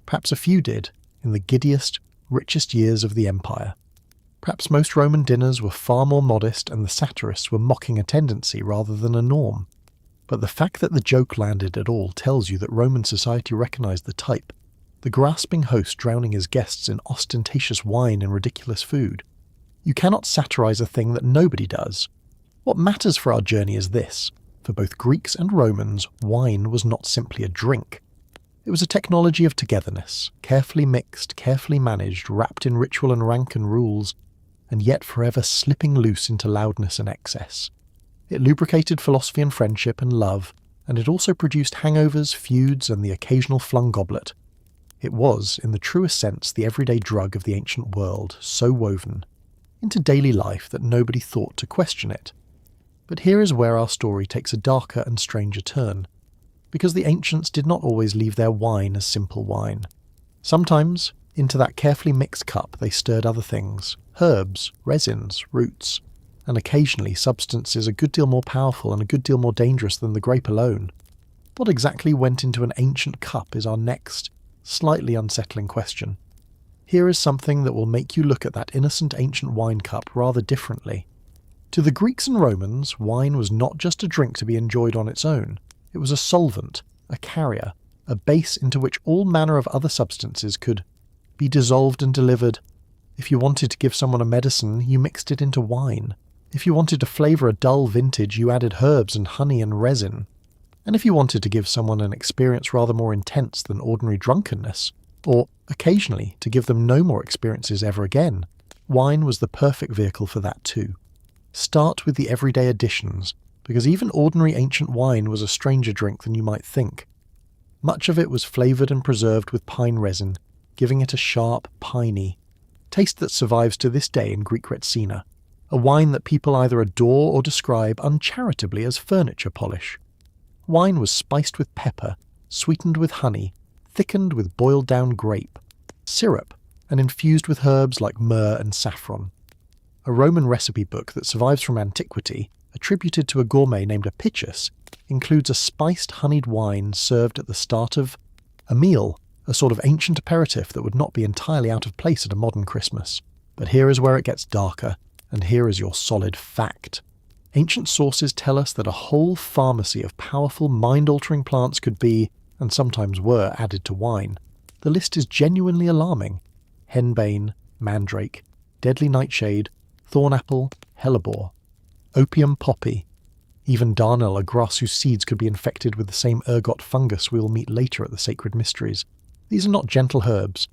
Perhaps a few did, in the giddiest, richest years of the empire. Perhaps most Roman dinners were far more modest and the satirists were mocking a tendency rather than a norm. But the fact that the joke landed at all tells you that Roman society recognized the type, the grasping host drowning his guests in ostentatious wine and ridiculous food. You cannot satirize a thing that nobody does. What matters for our journey is this. For both Greeks and Romans, wine was not simply a drink. It was a technology of togetherness, carefully mixed, carefully managed, wrapped in ritual and rank and rules, and yet forever slipping loose into loudness and excess. It lubricated philosophy and friendship and love, and it also produced hangovers, feuds, and the occasional flung goblet. It was, in the truest sense, the everyday drug of the ancient world, so woven into daily life that nobody thought to question it. But here is where our story takes a darker and stranger turn, because the ancients did not always leave their wine as simple wine. Sometimes, into that carefully mixed cup they stirred other things, herbs, resins, roots, and occasionally substances a good deal more powerful and a good deal more dangerous than the grape alone. What exactly went into an ancient cup is our next, slightly unsettling question. Here is something that will make you look at that innocent ancient wine cup rather differently. To the Greeks and Romans, wine was not just a drink to be enjoyed on its own. It was a solvent, a carrier, a base into which all manner of other substances could be dissolved and delivered. If you wanted to give someone a medicine, you mixed it into wine. If you wanted to flavour a dull vintage, you added herbs and honey and resin. And if you wanted to give someone an experience rather more intense than ordinary drunkenness, or occasionally to give them no more experiences ever again, wine was the perfect vehicle for that too. Start with the everyday additions, because even ordinary ancient wine was a stranger drink than you might think. Much of it was flavoured and preserved with pine resin, giving it a sharp, piney taste that survives to this day in Greek Retsina, a wine that people either adore or describe uncharitably as furniture polish. Wine was spiced with pepper, sweetened with honey, thickened with boiled-down grape, syrup, and infused with herbs like myrrh and saffron. A Roman recipe book that survives from antiquity, attributed to a gourmet named Apicius, includes a spiced honeyed wine served at the start of a meal, a sort of ancient aperitif that would not be entirely out of place at a modern Christmas. But here is where it gets darker, and here is your solid fact. Ancient sources tell us that a whole pharmacy of powerful mind-altering plants could be, and sometimes were, added to wine. The list is genuinely alarming. Henbane, mandrake, deadly nightshade, thornapple, hellebore, opium poppy, even darnel, a grass whose seeds could be infected with the same ergot fungus we will meet later at the Sacred Mysteries. These are not gentle herbs.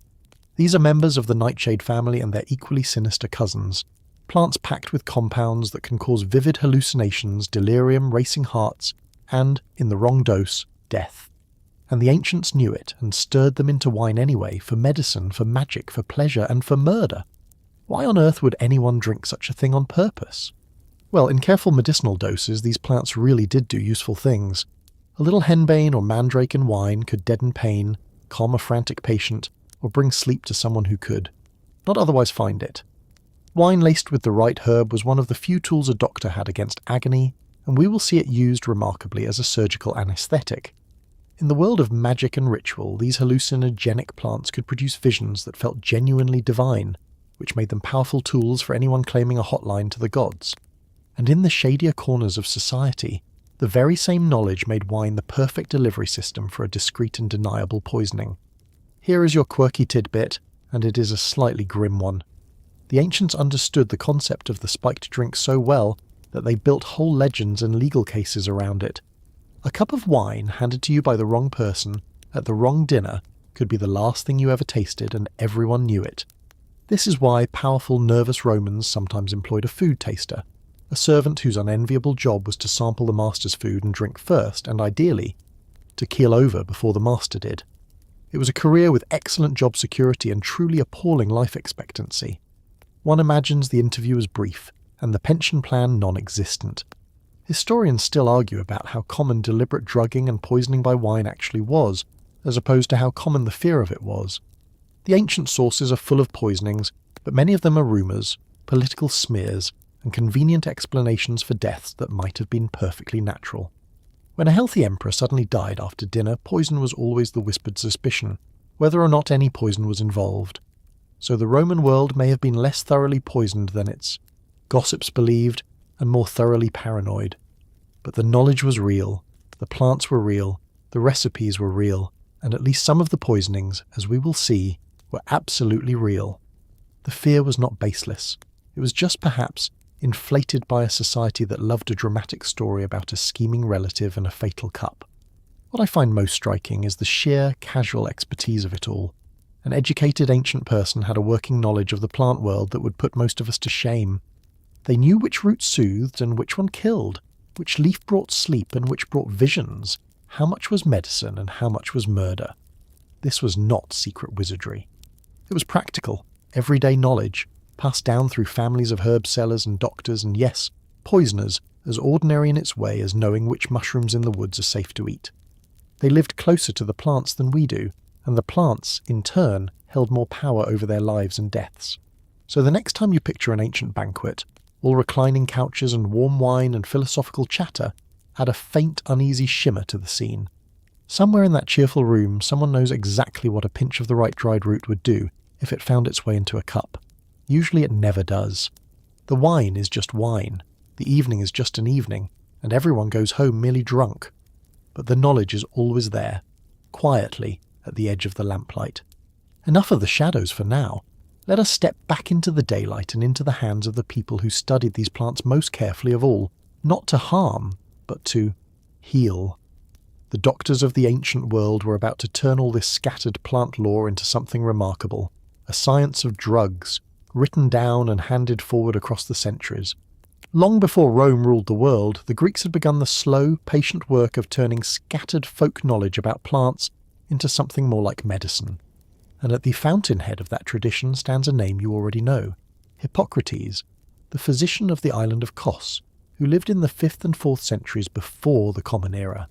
These are members of the nightshade family and their equally sinister cousins. Plants packed with compounds that can cause vivid hallucinations, delirium, racing hearts, and, in the wrong dose, death. And the ancients knew it and stirred them into wine anyway, for medicine, for magic, for pleasure, and for murder. Why on earth would anyone drink such a thing on purpose? Well, in careful medicinal doses, these plants really did do useful things. A little henbane or mandrake in wine could deaden pain, calm a frantic patient, or bring sleep to someone who could not otherwise find it. Wine laced with the right herb was one of the few tools a doctor had against agony, and we will see it used remarkably as a surgical anaesthetic. In the world of magic and ritual, these hallucinogenic plants could produce visions that felt genuinely divine, which made them powerful tools for anyone claiming a hotline to the gods. And in the shadier corners of society, the very same knowledge made wine the perfect delivery system for a discreet and deniable poisoning. Here is your quirky tidbit, and it is a slightly grim one. The ancients understood the concept of the spiked drink so well that they built whole legends and legal cases around it. A cup of wine handed to you by the wrong person at the wrong dinner could be the last thing you ever tasted, and everyone knew it. This is why powerful, nervous Romans sometimes employed a food taster, a servant whose unenviable job was to sample the master's food and drink first, and ideally, to keel over before the master did. It was a career with excellent job security and truly appalling life expectancy. One imagines the interview as brief, and the pension plan non-existent. Historians still argue about how common deliberate drugging and poisoning by wine actually was, as opposed to how common the fear of it was. The ancient sources are full of poisonings, but many of them are rumours, political smears, and convenient explanations for deaths that might have been perfectly natural. When a healthy emperor suddenly died after dinner, poison was always the whispered suspicion, whether or not any poison was involved. So the Roman world may have been less thoroughly poisoned than its gossips believed, and more thoroughly paranoid. But the knowledge was real, the plants were real, the recipes were real, and at least some of the poisonings, as we will see, were absolutely real. The fear was not baseless. It was just perhaps inflated by a society that loved a dramatic story about a scheming relative and a fatal cup. What I find most striking is the sheer, casual expertise of it all. An educated ancient person had a working knowledge of the plant world that would put most of us to shame. They knew which root soothed and which one killed, which leaf brought sleep and which brought visions, how much was medicine and how much was murder. This was not secret wizardry. It was practical, everyday knowledge, passed down through families of herb sellers and doctors and, yes, poisoners, as ordinary in its way as knowing which mushrooms in the woods are safe to eat. They lived closer to the plants than we do, and the plants, in turn, held more power over their lives and deaths. So the next time you picture an ancient banquet, all reclining couches and warm wine and philosophical chatter, add a faint, uneasy shimmer to the scene. Somewhere in that cheerful room, someone knows exactly what a pinch of the right dried root would do if it found its way into a cup. Usually it never does. The wine is just wine, the evening is just an evening, and everyone goes home merely drunk. But the knowledge is always there, quietly, at the edge of the lamplight. Enough of the shadows for now. Let us step back into the daylight and into the hands of the people who studied these plants most carefully of all, not to harm, but to heal. The doctors of the ancient world were about to turn all this scattered plant lore into something remarkable, a science of drugs, written down and handed forward across the centuries. Long before Rome ruled the world, the Greeks had begun the slow, patient work of turning scattered folk knowledge about plants into something more like medicine. And at the fountainhead of that tradition stands a name you already know, Hippocrates, the physician of the island of Kos, who lived in the 5th and 4th centuries before the Common Era,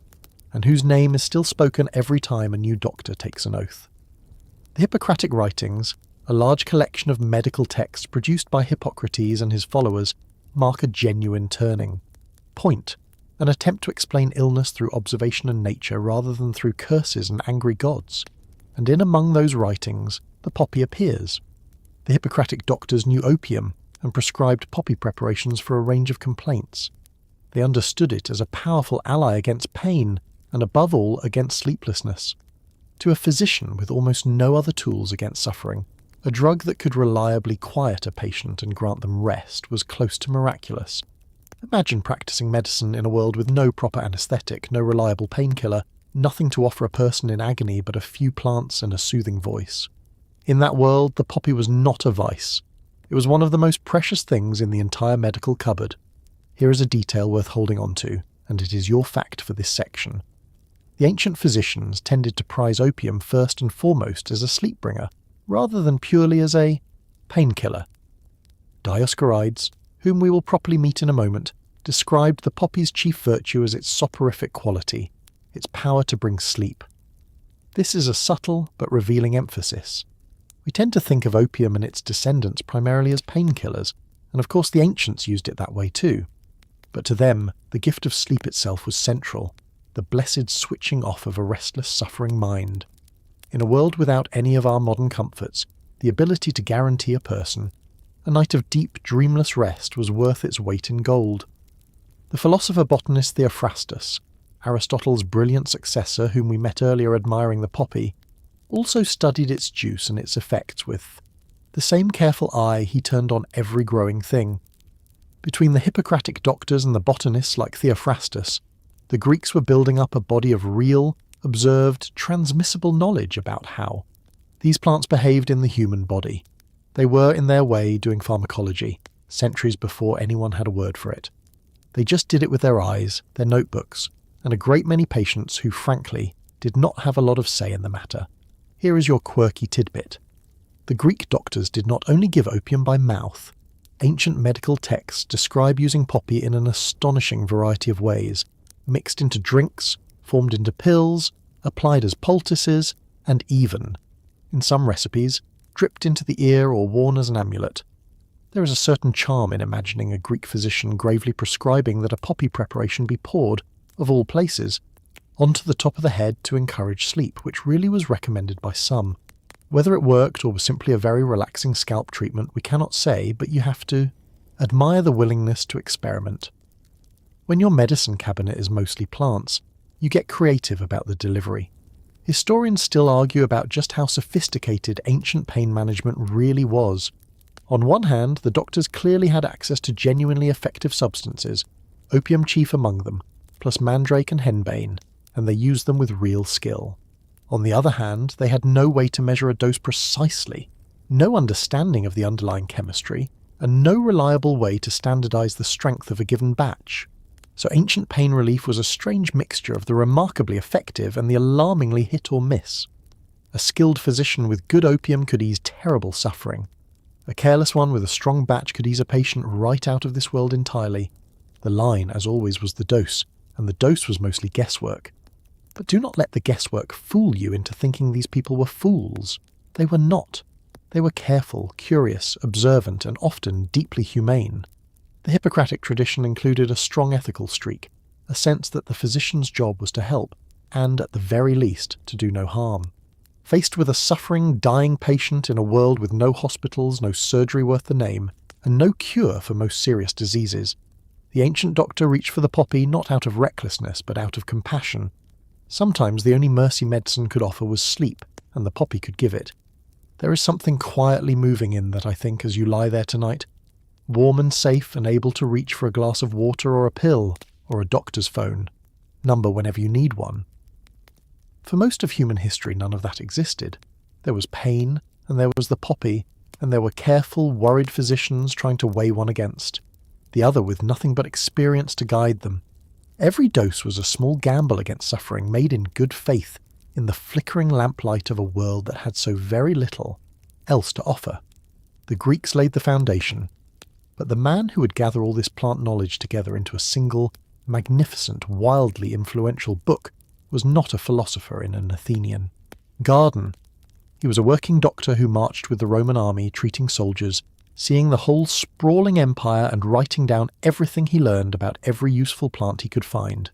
and whose name is still spoken every time a new doctor takes an oath. The Hippocratic writings, a large collection of medical texts produced by Hippocrates and his followers, mark a genuine turning point, an attempt to explain illness through observation and nature rather than through curses and angry gods. And in among those writings, the poppy appears. The Hippocratic doctors knew opium and prescribed poppy preparations for a range of complaints. They understood it as a powerful ally against pain, and above all against sleeplessness. To a physician with almost no other tools against suffering, a drug that could reliably quiet a patient and grant them rest was close to miraculous. Imagine practicing medicine in a world with no proper anaesthetic, no reliable painkiller, nothing to offer a person in agony but a few plants and a soothing voice. In that world, the poppy was not a vice. It was one of the most precious things in the entire medical cupboard. Here is a detail worth holding on to, and it is your fact for this section. The ancient physicians tended to prize opium first and foremost as a sleep bringer, rather than purely as a painkiller. Dioscorides, whom we will properly meet in a moment, described the poppy's chief virtue as its soporific quality, its power to bring sleep. This is a subtle but revealing emphasis. We tend to think of opium and its descendants primarily as painkillers, and of course the ancients used it that way too. But to them, the gift of sleep itself was central, the blessed switching off of a restless, suffering mind. In a world without any of our modern comforts, the ability to guarantee a person a night of deep, dreamless rest was worth its weight in gold. The philosopher-botanist Theophrastus, Aristotle's brilliant successor whom we met earlier admiring the poppy, also studied its juice and its effects with the same careful eye he turned on every growing thing. Between the Hippocratic doctors and the botanists like Theophrastus, the Greeks were building up a body of real, observed, transmissible knowledge about how these plants behaved in the human body. They were, in their way, doing pharmacology, centuries before anyone had a word for it. They just did it with their eyes, their notebooks, and a great many patients who, frankly, did not have a lot of say in the matter. Here is your quirky tidbit. The Greek doctors did not only give opium by mouth. Ancient medical texts describe using poppy in an astonishing variety of ways, mixed into drinks, formed into pills, applied as poultices, and even, in some recipes, dripped into the ear or worn as an amulet. There is a certain charm in imagining a Greek physician gravely prescribing that a poppy preparation be poured, of all places, onto the top of the head to encourage sleep, which really was recommended by some. Whether it worked or was simply a very relaxing scalp treatment, we cannot say, but you have to admire the willingness to experiment. When your medicine cabinet is mostly plants, you get creative about the delivery. Historians still argue about just how sophisticated ancient pain management really was. On one hand, the doctors clearly had access to genuinely effective substances, opium chief among them, plus mandrake and henbane, and they used them with real skill. On the other hand, they had no way to measure a dose precisely, no understanding of the underlying chemistry, and no reliable way to standardize the strength of a given batch. So ancient pain relief was a strange mixture of the remarkably effective and the alarmingly hit or miss. A skilled physician with good opium could ease terrible suffering. A careless one with a strong batch could ease a patient right out of this world entirely. The line, as always, was the dose, and the dose was mostly guesswork. But do not let the guesswork fool you into thinking these people were fools. They were not. They were careful, curious, observant, and often deeply humane. The Hippocratic tradition included a strong ethical streak, a sense that the physician's job was to help, and, at the very least, to do no harm. Faced with a suffering, dying patient in a world with no hospitals, no surgery worth the name, and no cure for most serious diseases, the ancient doctor reached for the poppy not out of recklessness, but out of compassion. Sometimes the only mercy medicine could offer was sleep, and the poppy could give it. There is something quietly moving in that, I think, as you lie there tonight, warm and safe and able to reach for a glass of water or a pill, or a doctor's phone, number whenever you need one. For most of human history, none of that existed. There was pain, and there was the poppy, and there were careful, worried physicians trying to weigh one against, the other with nothing but experience to guide them. Every dose was a small gamble against suffering, made in good faith, in the flickering lamplight of a world that had so very little else to offer. The Greeks laid the foundation, but the man who would gather all this plant knowledge together into a single, magnificent, wildly influential book was not a philosopher in an Athenian garden. He was a working doctor who marched with the Roman army, treating soldiers, seeing the whole sprawling empire and writing down everything he learned about every useful plant he could find.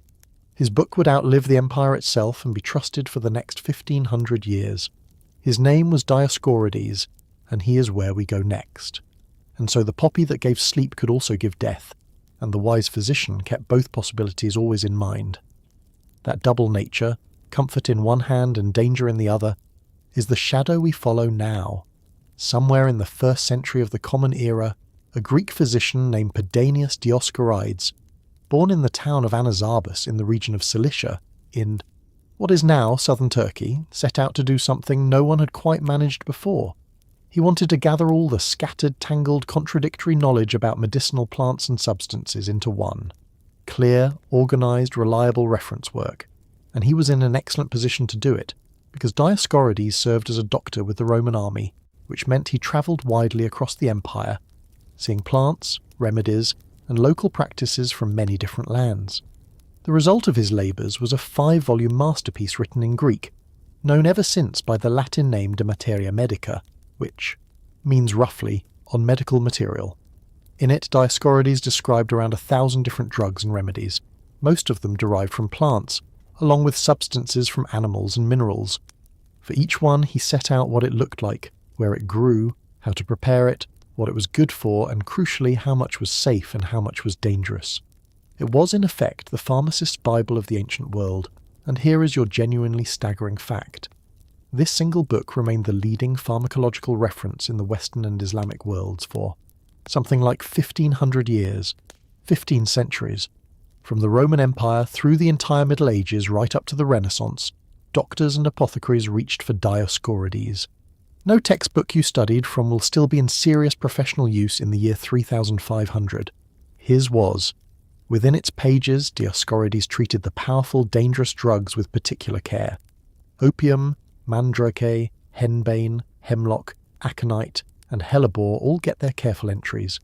His book would outlive the empire itself and be trusted for the next 1,500 years. His name was Dioscorides, and he is where we go next. And so the poppy that gave sleep could also give death, and the wise physician kept both possibilities always in mind. That double nature, comfort in one hand and danger in the other, is the shadow we follow now. Somewhere in the 1st century of the Common Era, a Greek physician named Pedanius Dioscorides, born in the town of Anazarbus in the region of Cilicia, in what is now southern Turkey, set out to do something no one had quite managed before. He wanted to gather all the scattered, tangled, contradictory knowledge about medicinal plants and substances into one clear, organised, reliable reference work, and he was in an excellent position to do it, because Dioscorides served as a doctor with the Roman army, which meant he travelled widely across the empire, seeing plants, remedies, and local practices from many different lands. The result of his labours was a 5-volume masterpiece written in Greek, known ever since by the Latin name De Materia Medica, which means roughly on medical material. In it, Dioscorides described around 1,000 different drugs and remedies, most of them derived from plants, along with substances from animals and minerals. For each one, he set out what it looked like, where it grew, how to prepare it, what it was good for, and crucially how much was safe and how much was dangerous. It was in effect the pharmacist's Bible of the ancient world, and here is your genuinely staggering fact. This single book remained the leading pharmacological reference in the Western and Islamic worlds for something like 1,500 years, 15 centuries. From the Roman Empire through the entire Middle Ages right up to the Renaissance, doctors and apothecaries reached for Dioscorides. No textbook you studied from will still be in serious professional use in the year 3500. His was. Within its pages, Dioscorides treated the powerful, dangerous drugs with particular care. Opium, mandrake, henbane, hemlock, aconite, and hellebore all get their careful entries.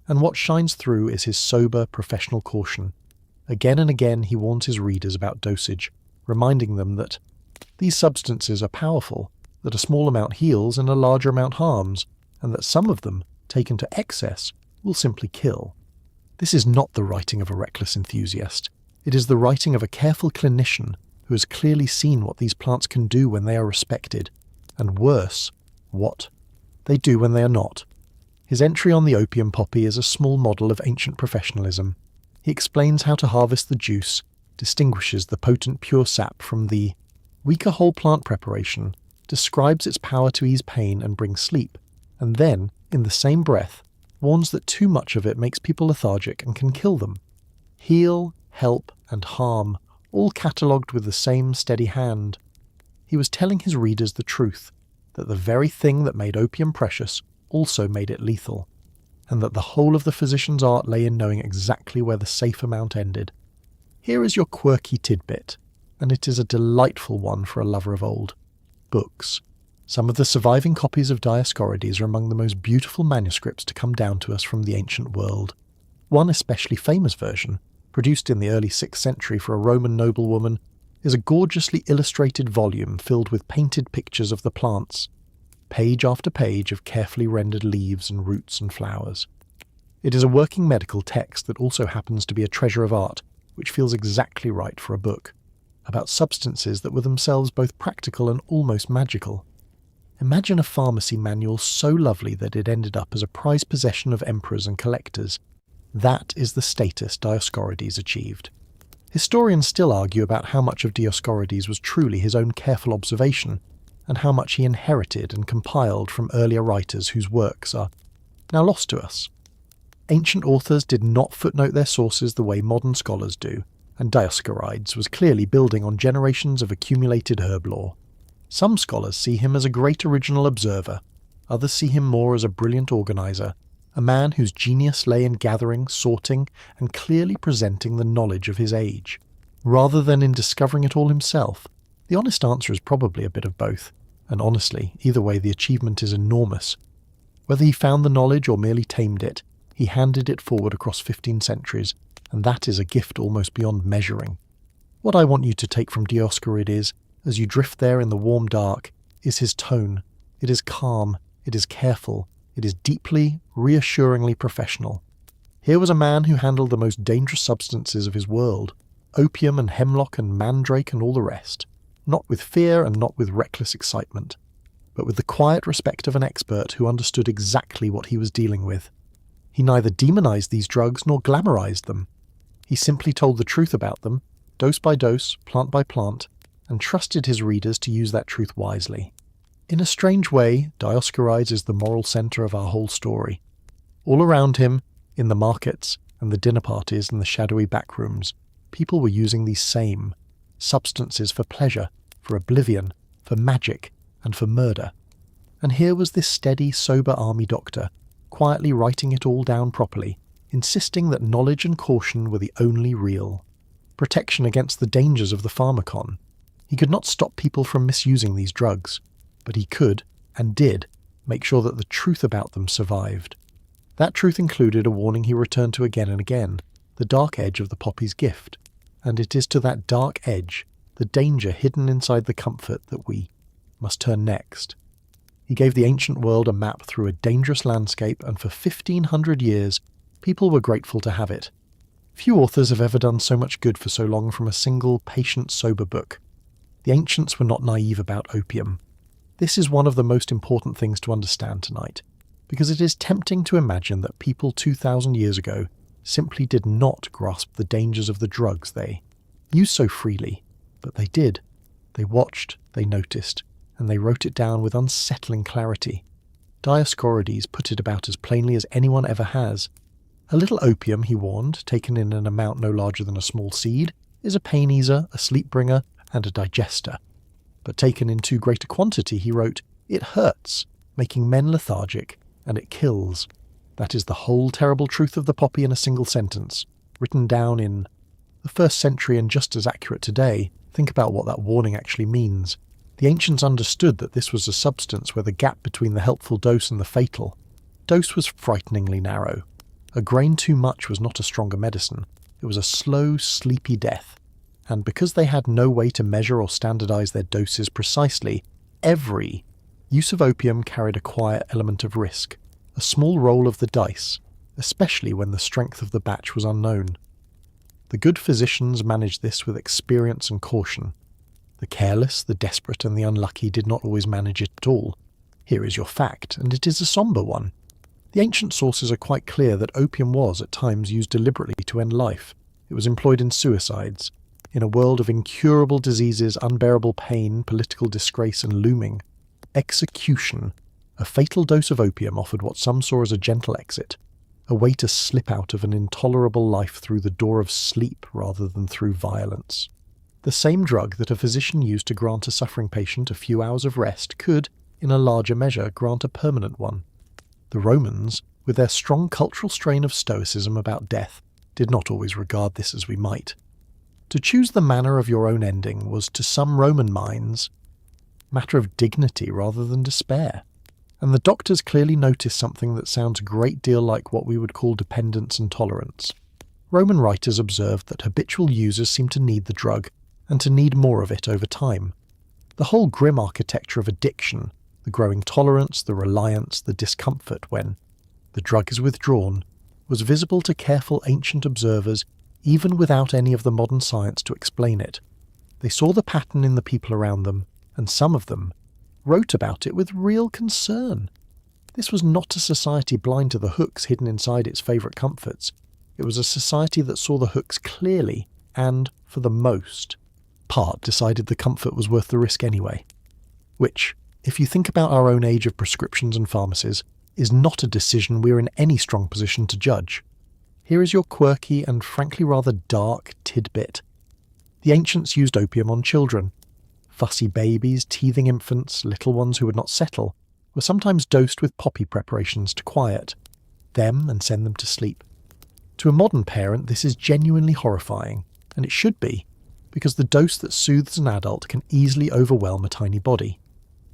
And what shines through is his sober, professional caution. Again and again he warns his readers about dosage, reminding them that these substances are powerful, that a small amount heals and a larger amount harms, and that some of them, taken to excess, will simply kill. This is not the writing of a reckless enthusiast. It is the writing of a careful clinician who has clearly seen what these plants can do when they are respected, and worse, what they do when they are not. His entry on the opium poppy is a small model of ancient professionalism. He explains how to harvest the juice, distinguishes the potent pure sap from the weaker whole plant preparation, describes its power to ease pain and bring sleep, and then, in the same breath, warns that too much of it makes people lethargic and can kill them. Heal, help, and harm, all catalogued with the same steady hand. He was telling his readers the truth, that the very thing that made opium precious also made it lethal, and that the whole of the physician's art lay in knowing exactly where the safe amount ended. Here is your quirky tidbit, and it is a delightful one for a lover of old books. Some of the surviving copies of Dioscorides are among the most beautiful manuscripts to come down to us from the ancient world. One especially famous version, produced in the early 6th century for a Roman noblewoman, is a gorgeously illustrated volume filled with painted pictures of the plants, page after page of carefully rendered leaves and roots and flowers. It is a working medical text that also happens to be a treasure of art, which feels exactly right for a book, about substances that were themselves both practical and almost magical. Imagine a pharmacy manual so lovely that it ended up as a prized possession of emperors and collectors. That is the status Dioscorides achieved. Historians still argue about how much of Dioscorides was truly his own careful observation, and how much he inherited and compiled from earlier writers whose works are now lost to us. Ancient authors did not footnote their sources the way modern scholars do, and Dioscorides was clearly building on generations of accumulated herb lore. Some scholars see him as a great original observer, others see him more as a brilliant organizer, a man whose genius lay in gathering, sorting, and clearly presenting the knowledge of his age. Rather than in discovering it all himself, the honest answer is probably a bit of both, and honestly, either way the achievement is enormous. Whether he found the knowledge or merely tamed it, he handed it forward across 15 centuries, and that is a gift almost beyond measuring. What I want you to take from Dioscorides, as you drift there in the warm dark, is his tone. It is calm, it is careful, it is deeply, reassuringly professional. Here was a man who handled the most dangerous substances of his world, opium and hemlock and mandrake and all the rest, not with fear and not with reckless excitement, but with the quiet respect of an expert who understood exactly what he was dealing with. He neither demonized these drugs nor glamorized them. He simply told the truth about them, dose by dose, plant by plant, and trusted his readers to use that truth wisely. In a strange way, Dioscorides is the moral centre of our whole story. All around him, in the markets and the dinner parties and the shadowy back rooms, people were using these same substances for pleasure, for oblivion, for magic, and for murder. And here was this steady, sober army doctor, quietly writing it all down properly, insisting that knowledge and caution were the only real protection against the dangers of the pharmacon. He could not stop people from misusing these drugs, but he could, and did, make sure that the truth about them survived. That truth included a warning he returned to again and again, the dark edge of the poppy's gift, and it is to that dark edge, the danger hidden inside the comfort, that we must turn next. He gave the ancient world a map through a dangerous landscape, and for 1,500 years, people were grateful to have it. Few authors have ever done so much good for so long from a single, patient, sober book. The ancients were not naive about opium. This is one of the most important things to understand tonight, because it is tempting to imagine that people 2,000 years ago simply did not grasp the dangers of the drugs they used so freely, but they did. They watched, they noticed, and they wrote it down with unsettling clarity. Dioscorides put it about as plainly as anyone ever has. A little opium, he warned, taken in an amount no larger than a small seed, is a pain easer, a sleep bringer, and a digester. But taken in too great a quantity, he wrote, it hurts, making men lethargic, and it kills. That is the whole terrible truth of the poppy in a single sentence, written down in the 1st century and just as accurate today. Think about what that warning actually means. The ancients understood that this was a substance where the gap between the helpful dose and the fatal dose was frighteningly narrow. A grain too much was not a stronger medicine. It was a slow, sleepy death. And because they had no way to measure or standardize their doses precisely, every use of opium carried a quiet element of risk, a small roll of the dice, especially when the strength of the batch was unknown. The good physicians managed this with experience and caution. The careless, the desperate, and the unlucky did not always manage it at all. Here is your fact, and it is a sombre one. The ancient sources are quite clear that opium was, at times, used deliberately to end life. It was employed in suicides. In a world of incurable diseases, unbearable pain, political disgrace, and looming execution, a fatal dose of opium offered what some saw as a gentle exit, a way to slip out of an intolerable life through the door of sleep rather than through violence. The same drug that a physician used to grant a suffering patient a few hours of rest could, in a larger measure, grant a permanent one. The Romans, with their strong cultural strain of stoicism about death, did not always regard this as we might. To choose the manner of your own ending was, to some Roman minds, matter of dignity rather than despair. And the doctors clearly noticed something that sounds a great deal like what we would call dependence and tolerance. Roman writers observed that habitual users seemed to need the drug, and to need more of it over time. The whole grim architecture of addiction, the growing tolerance, the reliance, the discomfort when the drug is withdrawn, was visible to careful ancient observers even without any of the modern science to explain it. They saw the pattern in the people around them, and some of them wrote about it with real concern. This was not a society blind to the hooks hidden inside its favourite comforts. It was a society that saw the hooks clearly and, for the most part, decided the comfort was worth the risk anyway. Which, if you think about our own age of prescriptions and pharmacies, is not a decision we're in any strong position to judge. Here is your quirky and frankly rather dark tidbit The ancients used opium on children. Fussy babies, teething infants, little ones who would not settle, were sometimes dosed with poppy preparations to quiet them and send them to sleep. To a modern parent, this is genuinely horrifying, and it should be, because the dose that soothes an adult can easily overwhelm a tiny body.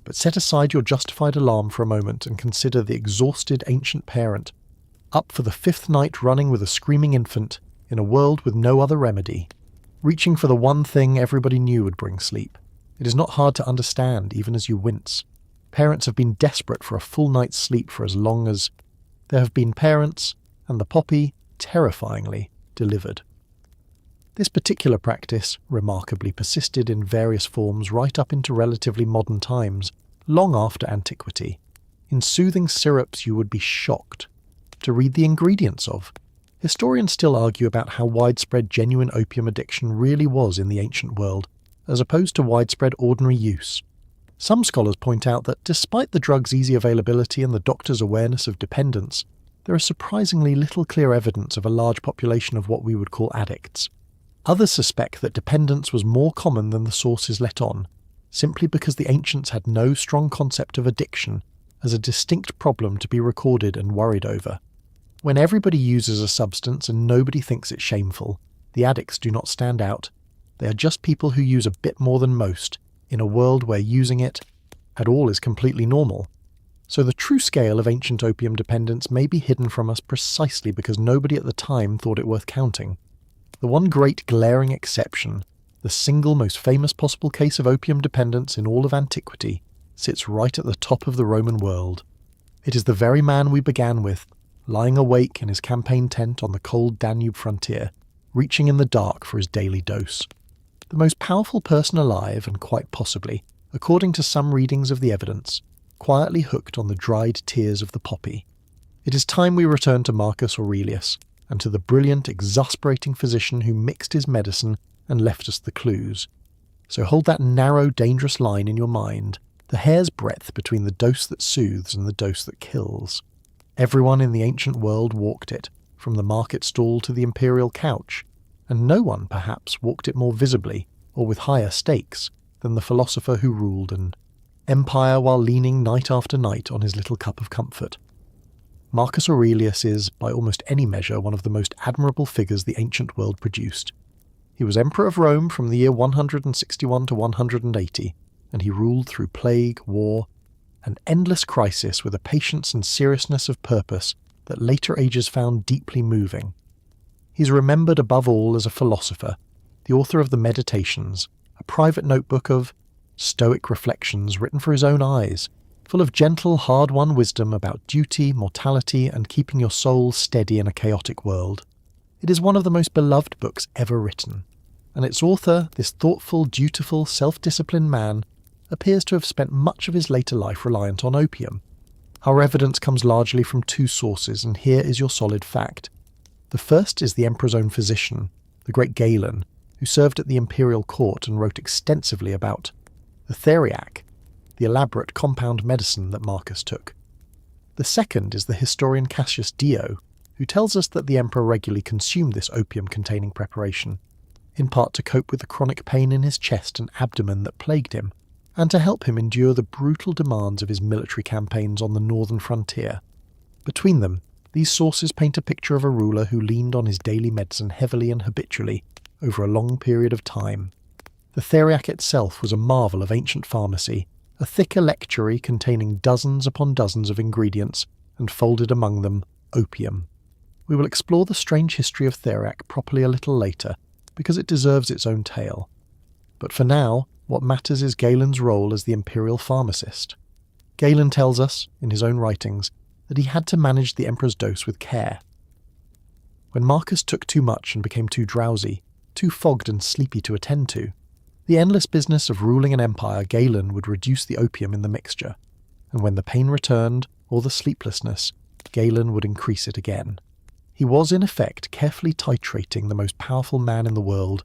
But set aside your justified alarm for a moment and consider the exhausted ancient parent, up for the 5th night running with a screaming infant, in a world with no other remedy, reaching for the one thing everybody knew would bring sleep. It is not hard to understand, even as you wince. Parents have been desperate for a full night's sleep for as long as there have been parents, and the poppy, terrifyingly, delivered. This particular practice remarkably persisted in various forms right up into relatively modern times, long after antiquity. In soothing syrups you would be shocked to read the ingredients of. Historians still argue about how widespread genuine opium addiction really was in the ancient world, as opposed to widespread ordinary use. Some scholars point out that despite the drug's easy availability and the doctor's awareness of dependence, there is surprisingly little clear evidence of a large population of what we would call addicts. Others suspect that dependence was more common than the sources let on, simply because the ancients had no strong concept of addiction as a distinct problem to be recorded and worried over. When everybody uses a substance and nobody thinks it shameful, the addicts do not stand out. They are just people who use a bit more than most, in a world where using it at all is completely normal. So the true scale of ancient opium dependence may be hidden from us precisely because nobody at the time thought it worth counting. The one great glaring exception, the single most famous possible case of opium dependence in all of antiquity, sits right at the top of the Roman world. It is the very man we began with, lying awake in his campaign tent on the cold Danube frontier, reaching in the dark for his daily dose. The most powerful person alive, and quite possibly, according to some readings of the evidence, quietly hooked on the dried tears of the poppy. It is time we return to Marcus Aurelius, and to the brilliant, exasperating physician who mixed his medicine and left us the clues. So hold that narrow, dangerous line in your mind, the hair's breadth between the dose that soothes and the dose that kills. Everyone in the ancient world walked it, from the market stall to the imperial couch, and no one, perhaps, walked it more visibly, or with higher stakes, than the philosopher who ruled an empire while leaning night after night on his little cup of comfort. Marcus Aurelius is, by almost any measure, one of the most admirable figures the ancient world produced. He was Emperor of Rome from the year 161 to 180, and he ruled through plague, war, and endless crisis with a patience and seriousness of purpose that later ages found deeply moving. He's remembered above all as a philosopher, the author of the Meditations, a private notebook of stoic reflections written for his own eyes, full of gentle, hard-won wisdom about duty, mortality, and keeping your soul steady in a chaotic world. It is one of the most beloved books ever written, and its author, this thoughtful, dutiful, self-disciplined man, appears to have spent much of his later life reliant on opium. Our evidence comes largely from two sources, and here is your solid fact. The first is the emperor's own physician, the great Galen, who served at the imperial court and wrote extensively about the theriac, the elaborate compound medicine that Marcus took. The second is the historian Cassius Dio, who tells us that the emperor regularly consumed this opium-containing preparation, in part to cope with the chronic pain in his chest and abdomen that plagued him, and to help him endure the brutal demands of his military campaigns on the northern frontier. Between them, these sources paint a picture of a ruler who leaned on his daily medicine heavily and habitually over a long period of time. The theriac itself was a marvel of ancient pharmacy, a thick electuary containing dozens upon dozens of ingredients, and folded among them opium. We will explore the strange history of theriac properly a little later, because it deserves its own tale. But for now, what matters is Galen's role as the imperial pharmacist. Galen tells us, in his own writings, that he had to manage the emperor's dose with care. When Marcus took too much and became too drowsy, too fogged and sleepy to attend to, the endless business of ruling an empire, Galen would reduce the opium in the mixture, and when the pain returned, or the sleeplessness, Galen would increase it again. He was, in effect, carefully titrating the most powerful man in the world,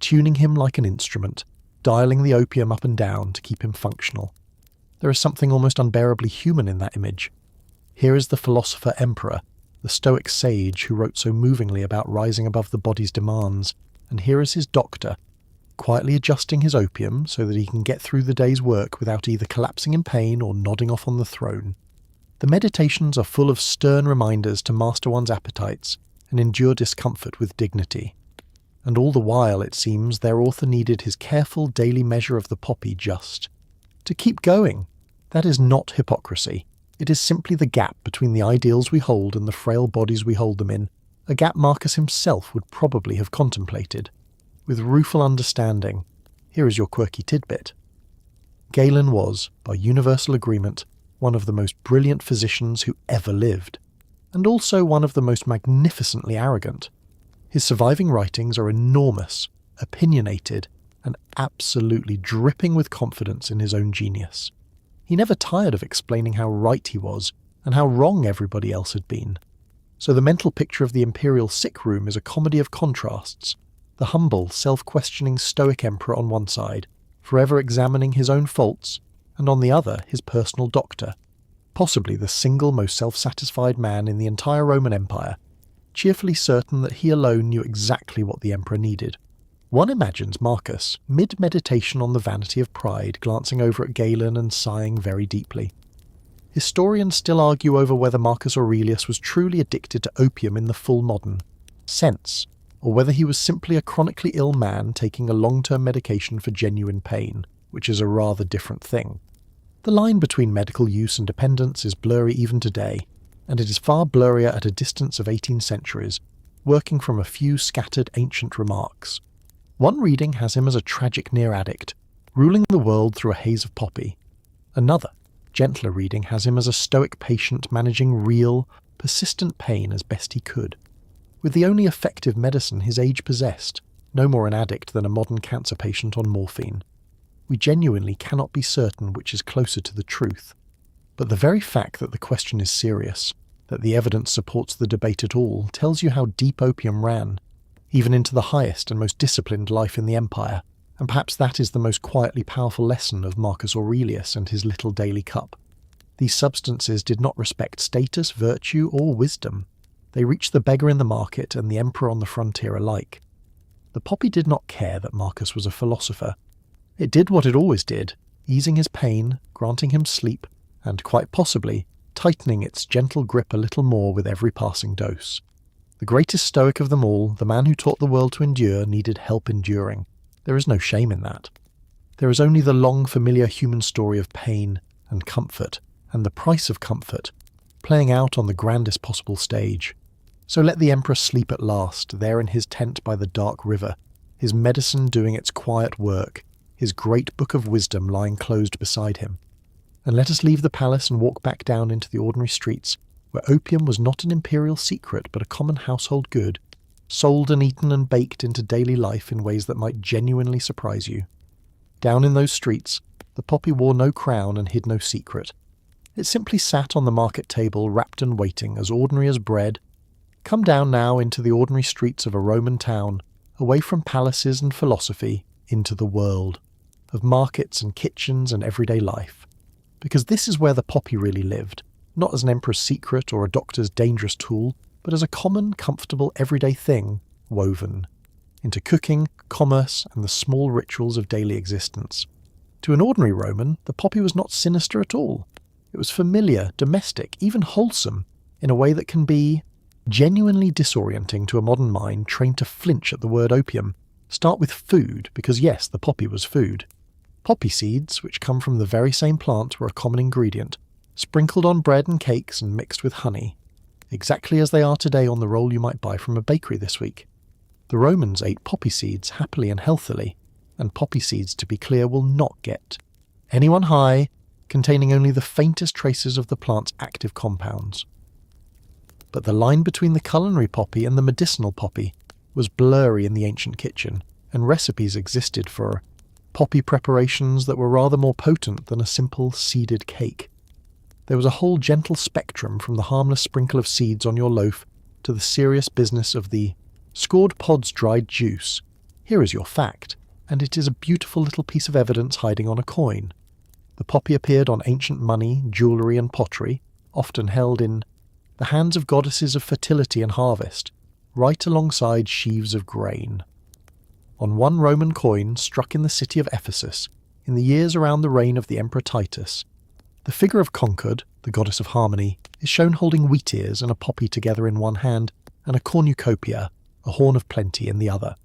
tuning him like an instrument, dialing the opium up and down to keep him functional. There is something almost unbearably human in that image. Here is the philosopher-emperor, the stoic sage who wrote so movingly about rising above the body's demands, and here is his doctor, quietly adjusting his opium so that he can get through the day's work without either collapsing in pain or nodding off on the throne. The meditations are full of stern reminders to master one's appetites and endure discomfort with dignity. And all the while, it seems, their author needed his careful daily measure of the poppy just to keep going. That is not hypocrisy. It is simply the gap between the ideals we hold and the frail bodies we hold them in, a gap Marcus himself would probably have contemplated. With rueful understanding, here is your quirky tidbit. Galen was, by universal agreement, one of the most brilliant physicians who ever lived, and also one of the most magnificently arrogant. His surviving writings are enormous, opinionated, and absolutely dripping with confidence in his own genius. He never tired of explaining how right he was and how wrong everybody else had been. So the mental picture of the imperial sick room is a comedy of contrasts. The humble, self-questioning Stoic emperor on one side, forever examining his own faults, and on the other his personal doctor, possibly the single most self-satisfied man in the entire Roman Empire, cheerfully certain that he alone knew exactly what the emperor needed. One imagines Marcus, mid-meditation on the vanity of pride, glancing over at Galen and sighing very deeply. Historians still argue over whether Marcus Aurelius was truly addicted to opium in the full modern sense, or whether he was simply a chronically ill man taking a long-term medication for genuine pain, which is a rather different thing. The line between medical use and dependence is blurry even today, and it is far blurrier at a distance of 18 centuries, working from a few scattered ancient remarks. One reading has him as a tragic near addict, ruling the world through a haze of poppy. Another, gentler reading has him as a stoic patient managing real, persistent pain as best he could, with the only effective medicine his age possessed, no more an addict than a modern cancer patient on morphine. We genuinely cannot be certain which is closer to the truth. But the very fact that the question is serious, that the evidence supports the debate at all, tells you how deep opium ran, even into the highest and most disciplined life in the empire, and perhaps that is the most quietly powerful lesson of Marcus Aurelius and his little daily cup. These substances did not respect status, virtue, or wisdom. They reached the beggar in the market and the emperor on the frontier alike. The poppy did not care that Marcus was a philosopher. It did what it always did, easing his pain, granting him sleep, and quite possibly tightening its gentle grip a little more with every passing dose. The greatest Stoic of them all, the man who taught the world to endure, needed help enduring. There is no shame in that. There is only the long familiar human story of pain and comfort, and the price of comfort, playing out on the grandest possible stage. So let the emperor sleep at last, there in his tent by the dark river, his medicine doing its quiet work, his great book of wisdom lying closed beside him. And let us leave the palace and walk back down into the ordinary streets, where opium was not an imperial secret but a common household good, sold and eaten and baked into daily life in ways that might genuinely surprise you. Down in those streets, the poppy wore no crown and hid no secret. It simply sat on the market table, wrapped and waiting, as ordinary as bread. Come down now into the ordinary streets of a Roman town, away from palaces and philosophy, into the world, of markets and kitchens and everyday life. Because this is where the poppy really lived, not as an emperor's secret or a doctor's dangerous tool, but as a common, comfortable, everyday thing, woven into cooking, commerce, and the small rituals of daily existence. To an ordinary Roman, the poppy was not sinister at all. It was familiar, domestic, even wholesome, in a way that can be genuinely disorienting to a modern mind trained to flinch at the word opium. Start with food, because yes, the poppy was food. Poppy seeds, which come from the very same plant, were a common ingredient, sprinkled on bread and cakes and mixed with honey, exactly as they are today on the roll you might buy from a bakery this week. The Romans ate poppy seeds happily and healthily, and poppy seeds, to be clear, will not get anyone high, containing only the faintest traces of the plant's active compounds. But the line between the culinary poppy and the medicinal poppy was blurry in the ancient kitchen, and recipes existed for poppy preparations that were rather more potent than a simple seeded cake. There was a whole gentle spectrum from the harmless sprinkle of seeds on your loaf to the serious business of the scored pods dried juice. Here is your fact, and it is a beautiful little piece of evidence hiding on a coin. The poppy appeared on ancient money, jewellery and pottery, often held in the hands of goddesses of fertility and harvest, right alongside sheaves of grain. on one Roman coin struck in the city of Ephesus in the years around the reign of the Emperor Titus. The figure of Concord, the goddess of harmony, is shown holding wheat ears and a poppy together in one hand and a cornucopia, a horn of plenty, in the other.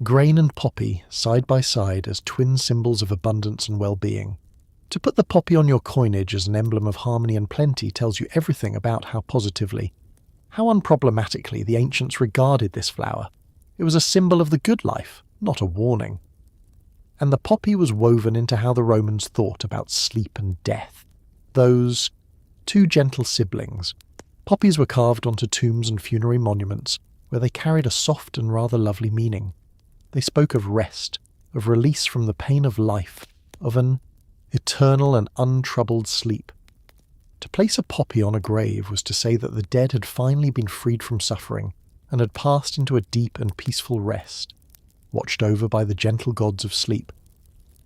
Grain and poppy side by side as twin symbols of abundance and well-being. To put the poppy on your coinage as an emblem of harmony and plenty tells you everything about how unproblematically the ancients regarded this flower. It was a symbol of the good life, not a warning. And the poppy was woven into how the Romans thought about sleep and death. Those two gentle siblings. Poppies were carved onto tombs and funerary monuments, where they carried a soft and rather lovely meaning. They spoke of rest, of release from the pain of life, of an eternal and untroubled sleep. To place a poppy on a grave was to say that the dead had finally been freed from suffering and had passed into a deep and peaceful rest, watched over by the gentle gods of sleep.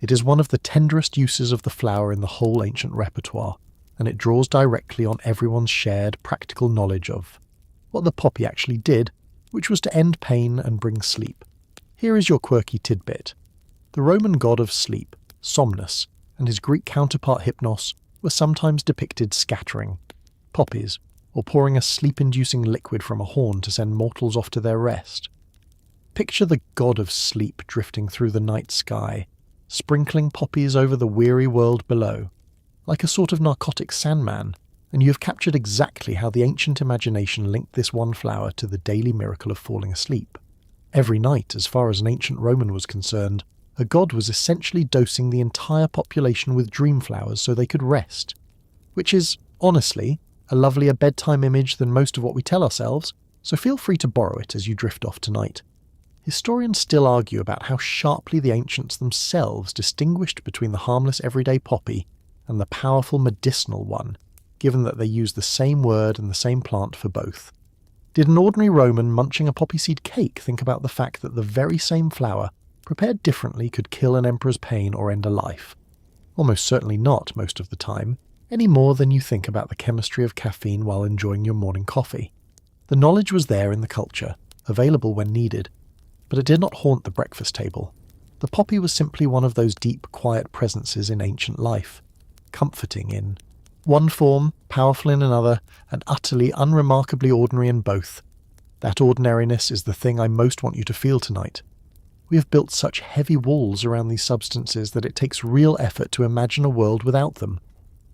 It is one of the tenderest uses of the flower in the whole ancient repertoire, and it draws directly on everyone's shared practical knowledge of what the poppy actually did, which was to end pain and bring sleep. Here is your quirky tidbit. The Roman god of sleep, Somnus, and his Greek counterpart Hypnos were sometimes depicted scattering poppies, or pouring a sleep-inducing liquid from a horn to send mortals off to their rest. Picture the god of sleep drifting through the night sky, sprinkling poppies over the weary world below, like a sort of narcotic sandman, and you have captured exactly how the ancient imagination linked this one flower to the daily miracle of falling asleep. Every night, as far as an ancient Roman was concerned, a god was essentially dosing the entire population with dream flowers so they could rest, which is, honestly, a lovelier bedtime image than most of what we tell ourselves, so feel free to borrow it as you drift off tonight. Historians still argue about how sharply the ancients themselves distinguished between the harmless everyday poppy and the powerful medicinal one, given that they use the same word and the same plant for both. Did an ordinary Roman munching a poppy seed cake think about the fact that the very same flower, prepared differently, could kill an emperor's pain or end a life? Almost certainly not most of the time, any more than you think about the chemistry of caffeine while enjoying your morning coffee. The knowledge was there in the culture, available when needed, but it did not haunt the breakfast table. The poppy was simply one of those deep, quiet presences in ancient life, comforting in one form, powerful in another, and utterly unremarkably ordinary in both. That ordinariness is the thing I most want you to feel tonight. We have built such heavy walls around these substances that it takes real effort to imagine a world without them.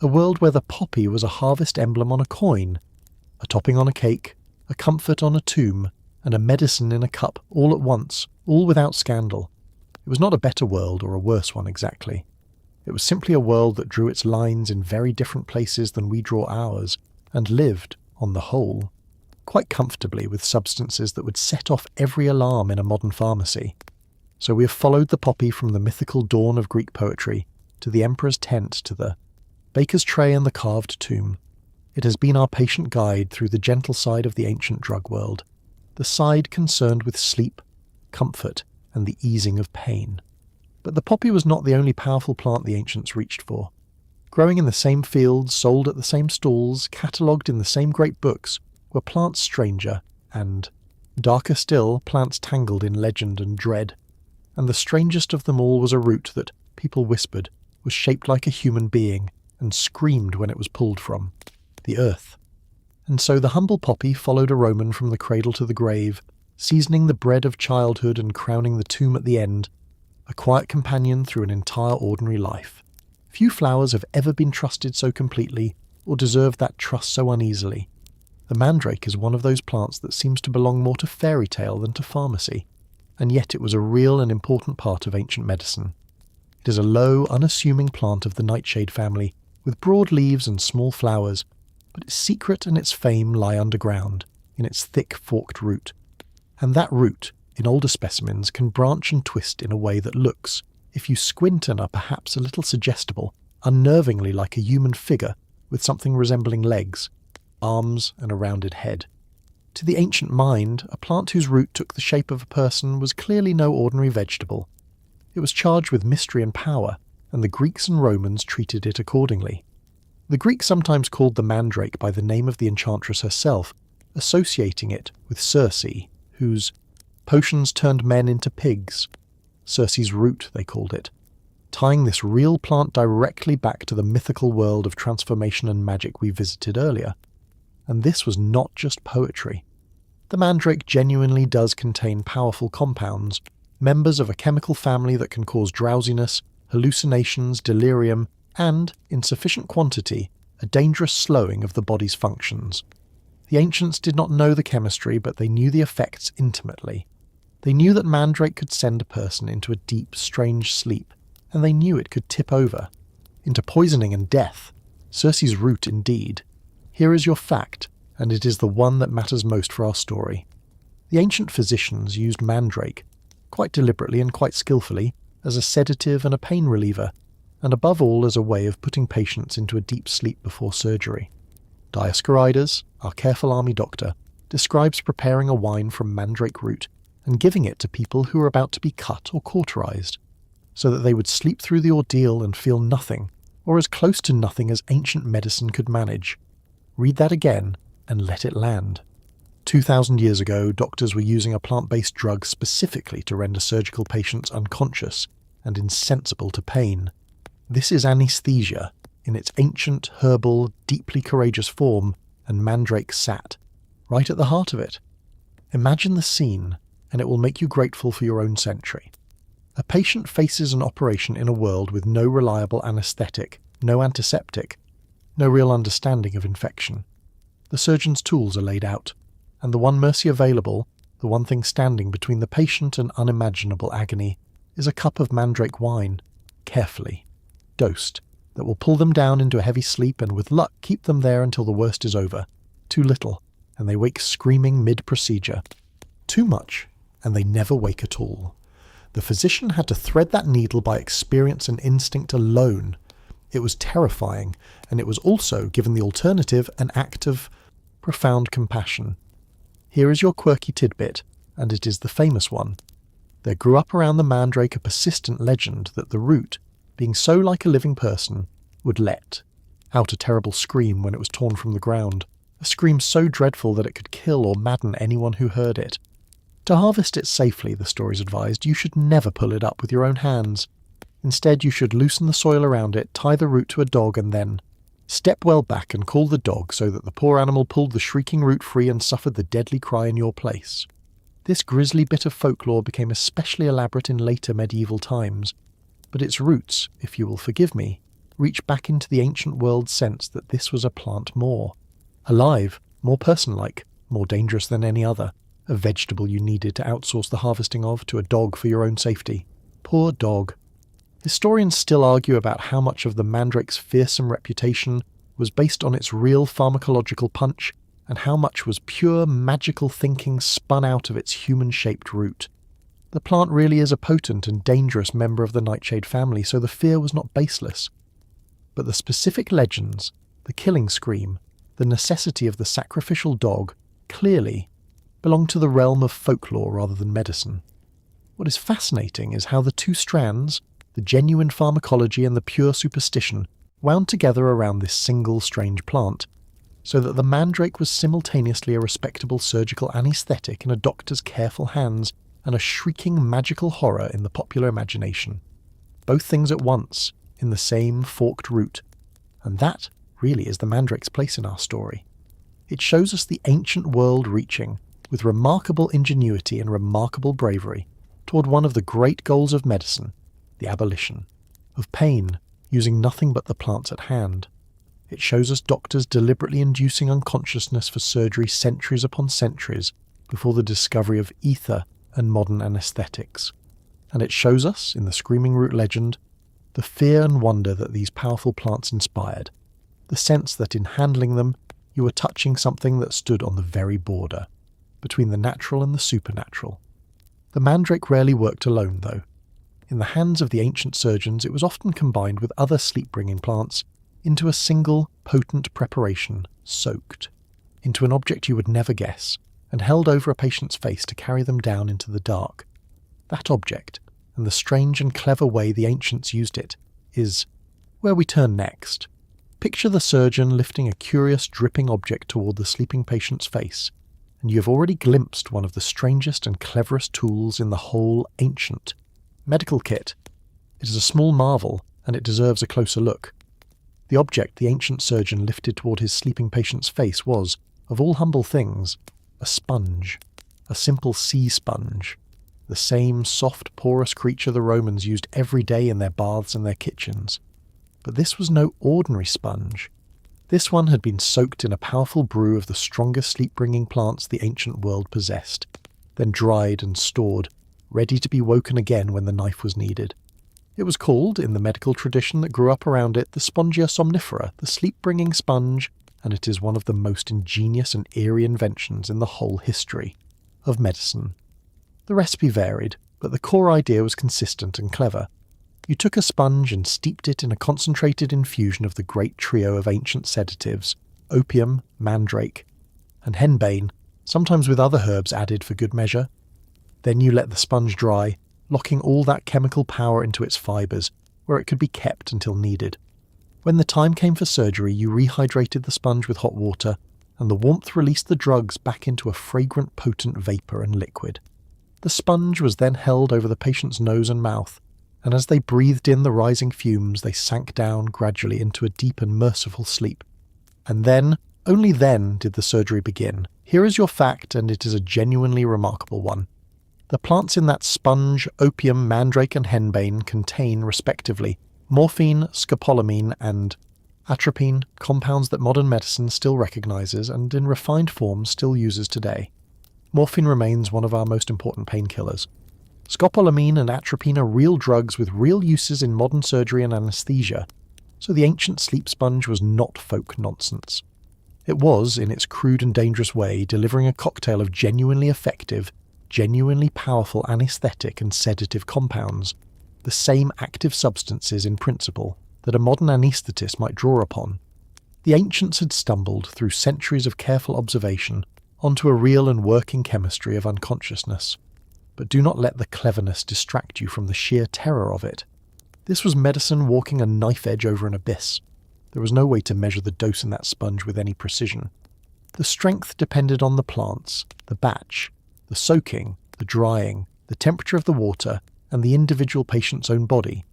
A world where the poppy was a harvest emblem on a coin, a topping on a cake, a comfort on a tomb, and a medicine in a cup all at once, all without scandal. It was not a better world or a worse one exactly. It was simply a world that drew its lines in very different places than we draw ours, and lived, on the whole, quite comfortably with substances that would set off every alarm in a modern pharmacy. So we have followed the poppy from the mythical dawn of Greek poetry, to the emperor's tent, to the baker's tray and the carved tomb. It has been our patient guide through the gentle side of the ancient drug world, the side concerned with sleep, comfort, and the easing of pain. But the poppy was not the only powerful plant the ancients reached for. Growing in the same fields, sold at the same stalls, catalogued in the same great books, were plants stranger, and, darker still, plants tangled in legend and dread. And the strangest of them all was a root that, people whispered, was shaped like a human being, and screamed when it was pulled from the earth. And so the humble poppy followed a Roman from the cradle to the grave, seasoning the bread of childhood and crowning the tomb at the end, a quiet companion through an entire ordinary life. Few flowers have ever been trusted so completely, or deserved that trust so uneasily. The mandrake is one of those plants that seems to belong more to fairy tale than to pharmacy, and yet it was a real and important part of ancient medicine. It is a low, unassuming plant of the nightshade family, with broad leaves and small flowers, but its secret and its fame lie underground, in its thick, forked root. And that root, in older specimens, can branch and twist in a way that looks, if you squint and are perhaps a little suggestible, unnervingly like a human figure with something resembling legs, arms, and a rounded head. To the ancient mind, a plant whose root took the shape of a person was clearly no ordinary vegetable. It was charged with mystery and power, and the Greeks and Romans treated it accordingly. The Greeks sometimes called the mandrake by the name of the enchantress herself, associating it with Circe, whose potions turned men into pigs, Circe's root, they called it, tying this real plant directly back to the mythical world of transformation and magic we visited earlier. And this was not just poetry. The mandrake genuinely does contain powerful compounds, members of a chemical family that can cause drowsiness, hallucinations, delirium, and, in sufficient quantity, a dangerous slowing of the body's functions. The ancients did not know the chemistry, but they knew the effects intimately. They knew that mandrake could send a person into a deep, strange sleep, and they knew it could tip over into poisoning and death. Circe's root, indeed. Here is your fact, and it is the one that matters most for our story. The ancient physicians used mandrake, quite deliberately and quite skillfully, as a sedative and a pain reliever, and above all as a way of putting patients into a deep sleep before surgery. Dioscorides, our careful army doctor, describes preparing a wine from mandrake root and giving it to people who were about to be cut or cauterized, so that they would sleep through the ordeal and feel nothing, or as close to nothing as ancient medicine could manage. Read that again and let it land. 2,000 years ago, doctors were using a plant-based drug specifically to render surgical patients unconscious and insensible to pain. This is anesthesia in its ancient, herbal, deeply courageous form, and mandrake sat right at the heart of it. Imagine the scene, and it will make you grateful for your own century. A patient faces an operation in a world with no reliable anesthetic, no antiseptic, no real understanding of infection. The surgeon's tools are laid out, and the one mercy available, the one thing standing between the patient and unimaginable agony, is a cup of mandrake wine, carefully dosed, that will pull them down into a heavy sleep and with luck keep them there until the worst is over. Too little, and they wake screaming mid-procedure. Too much, and they never wake at all. The physician had to thread that needle by experience and instinct alone. It was terrifying, and it was also, given the alternative, an act of profound compassion. Here is your quirky tidbit, and it is the famous one. There grew up around the mandrake a persistent legend that the root, being so like a living person, would let out a terrible scream when it was torn from the ground, a scream so dreadful that it could kill or madden anyone who heard it. To harvest it safely, the stories advised, you should never pull it up with your own hands. Instead, you should loosen the soil around it, tie the root to a dog, and then step well back and call the dog so that the poor animal pulled the shrieking root free and suffered the deadly cry in your place. This grisly bit of folklore became especially elaborate in later medieval times, but its roots, if you will forgive me, reach back into the ancient world's sense that this was a plant more alive, more person-like, more dangerous than any other, a vegetable you needed to outsource the harvesting of to a dog for your own safety. Poor dog. Historians still argue about how much of the mandrake's fearsome reputation was based on its real pharmacological punch and how much was pure magical thinking spun out of its human-shaped root. The plant really is a potent and dangerous member of the nightshade family, so the fear was not baseless. But the specific legends, the killing scream, the necessity of the sacrificial dog, clearly belong to the realm of folklore rather than medicine. What is fascinating is how the two strands, the genuine pharmacology and the pure superstition, wound together around this single strange plant, so that the mandrake was simultaneously a respectable surgical anaesthetic in a doctor's careful hands and a shrieking magical horror in the popular imagination. Both things at once, in the same forked root. And that really is the mandrake's place in our story. It shows us the ancient world reaching, with remarkable ingenuity and remarkable bravery, toward one of the great goals of medicine, the abolition of pain, using nothing but the plants at hand. It shows us doctors deliberately inducing unconsciousness for surgery centuries upon centuries before the discovery of ether and modern anaesthetics. And it shows us, in the Screaming Root legend, the fear and wonder that these powerful plants inspired, the sense that in handling them you were touching something that stood on the very border, between the natural and the supernatural. The mandrake rarely worked alone, though. In the hands of the ancient surgeons, it was often combined with other sleep-bringing plants into a single, potent preparation, soaked into an object you would never guess, and held over a patient's face to carry them down into the dark. That object, and the strange and clever way the ancients used it, is where we turn next. Picture the surgeon lifting a curious, dripping object toward the sleeping patient's face, and you have already glimpsed one of the strangest and cleverest tools in the whole ancient, medical kit. It is a small marvel, and it deserves a closer look. The object the ancient surgeon lifted toward his sleeping patient's face was, of all humble things, a sponge. A simple sea sponge. The same soft, porous creature the Romans used every day in their baths and their kitchens. But this was no ordinary sponge. This one had been soaked in a powerful brew of the strongest sleep-bringing plants the ancient world possessed, then dried and stored, ready to be woken again when the knife was needed. It was called, in the medical tradition that grew up around it, the spongia somnifera, the sleep-bringing sponge, and it is one of the most ingenious and eerie inventions in the whole history of medicine. The recipe varied, but the core idea was consistent and clever. You took a sponge and steeped it in a concentrated infusion of the great trio of ancient sedatives, opium, mandrake, and henbane, sometimes with other herbs added for good measure. Then you let the sponge dry, locking all that chemical power into its fibres, where it could be kept until needed. When the time came for surgery, you rehydrated the sponge with hot water, and the warmth released the drugs back into a fragrant, potent vapour and liquid. The sponge was then held over the patient's nose and mouth, and as they breathed in the rising fumes, they sank down gradually into a deep and merciful sleep. And then, only then, did the surgery begin. Here is your fact, and it is a genuinely remarkable one. The plants in that sponge, opium, mandrake and henbane contain, respectively, morphine, scopolamine and atropine, compounds that modern medicine still recognizes and in refined form still uses today. Morphine remains one of our most important painkillers. Scopolamine and atropine are real drugs with real uses in modern surgery and anesthesia, so the ancient sleep sponge was not folk nonsense. It was, in its crude and dangerous way, delivering a cocktail of genuinely effective, genuinely powerful anesthetic and sedative compounds, the same active substances in principle that a modern anaesthetist might draw upon. The ancients had stumbled, through centuries of careful observation, onto a real and working chemistry of unconsciousness. But do not let the cleverness distract you from the sheer terror of it. This was medicine walking a knife edge over an abyss. There was no way to measure the dose in that sponge with any precision. The strength depended on the plants, the batch, the soaking, the drying, the temperature of the water, and the individual patient's own body.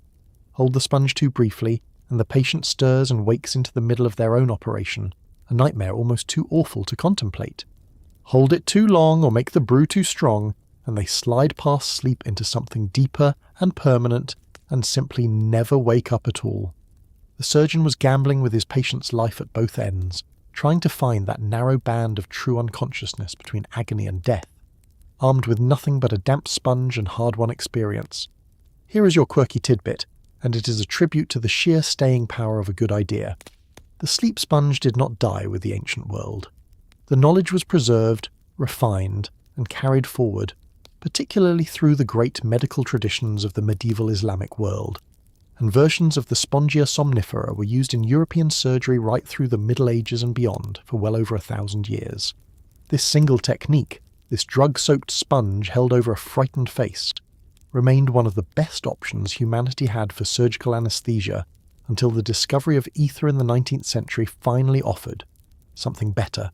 Hold the sponge too briefly, and the patient stirs and wakes into the middle of their own operation, a nightmare almost too awful to contemplate. Hold it too long or make the brew too strong, and they slide past sleep into something deeper and permanent and simply never wake up at all. The surgeon was gambling with his patient's life at both ends, trying to find that narrow band of true unconsciousness between agony and death, armed with nothing but a damp sponge and hard-won experience. Here is your quirky tidbit, and it is a tribute to the sheer staying power of a good idea. The sleep sponge did not die with the ancient world. The knowledge was preserved, refined, and carried forward, particularly through the great medical traditions of the medieval Islamic world, and versions of the spongia somnifera were used in European surgery right through the Middle Ages and beyond for well over 1,000 years. This single technique, this drug-soaked sponge held over a frightened face, remained one of the best options humanity had for surgical anesthesia until the discovery of ether in the 19th century finally offered something better.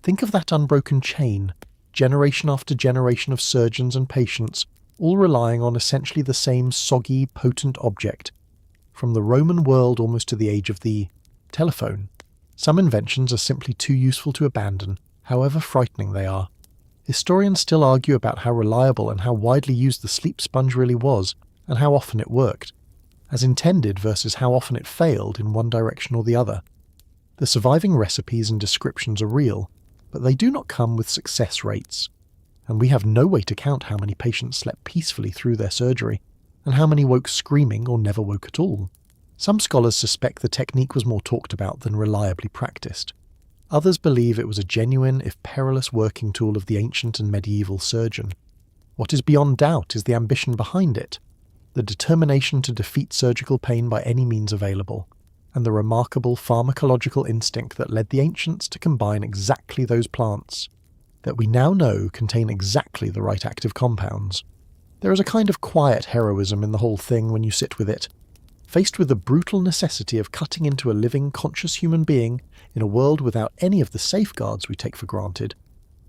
Think of that unbroken chain, generation after generation of surgeons and patients, all relying on essentially the same soggy, potent object, from the Roman world almost to the age of the telephone. Some inventions are simply too useful to abandon, however frightening they are. Historians still argue about how reliable and how widely used the sleep sponge really was, and how often it worked, as intended versus how often it failed in one direction or the other. The surviving recipes and descriptions are real, but they do not come with success rates, and we have no way to count how many patients slept peacefully through their surgery, and how many woke screaming or never woke at all. Some scholars suspect the technique was more talked about than reliably practiced. Others believe it was a genuine, if perilous, working tool of the ancient and medieval surgeon. What is beyond doubt is the ambition behind it, the determination to defeat surgical pain by any means available, and the remarkable pharmacological instinct that led the ancients to combine exactly those plants that we now know contain exactly the right active compounds. There is a kind of quiet heroism in the whole thing when you sit with it. Faced with the brutal necessity of cutting into a living, conscious human being in a world without any of the safeguards we take for granted,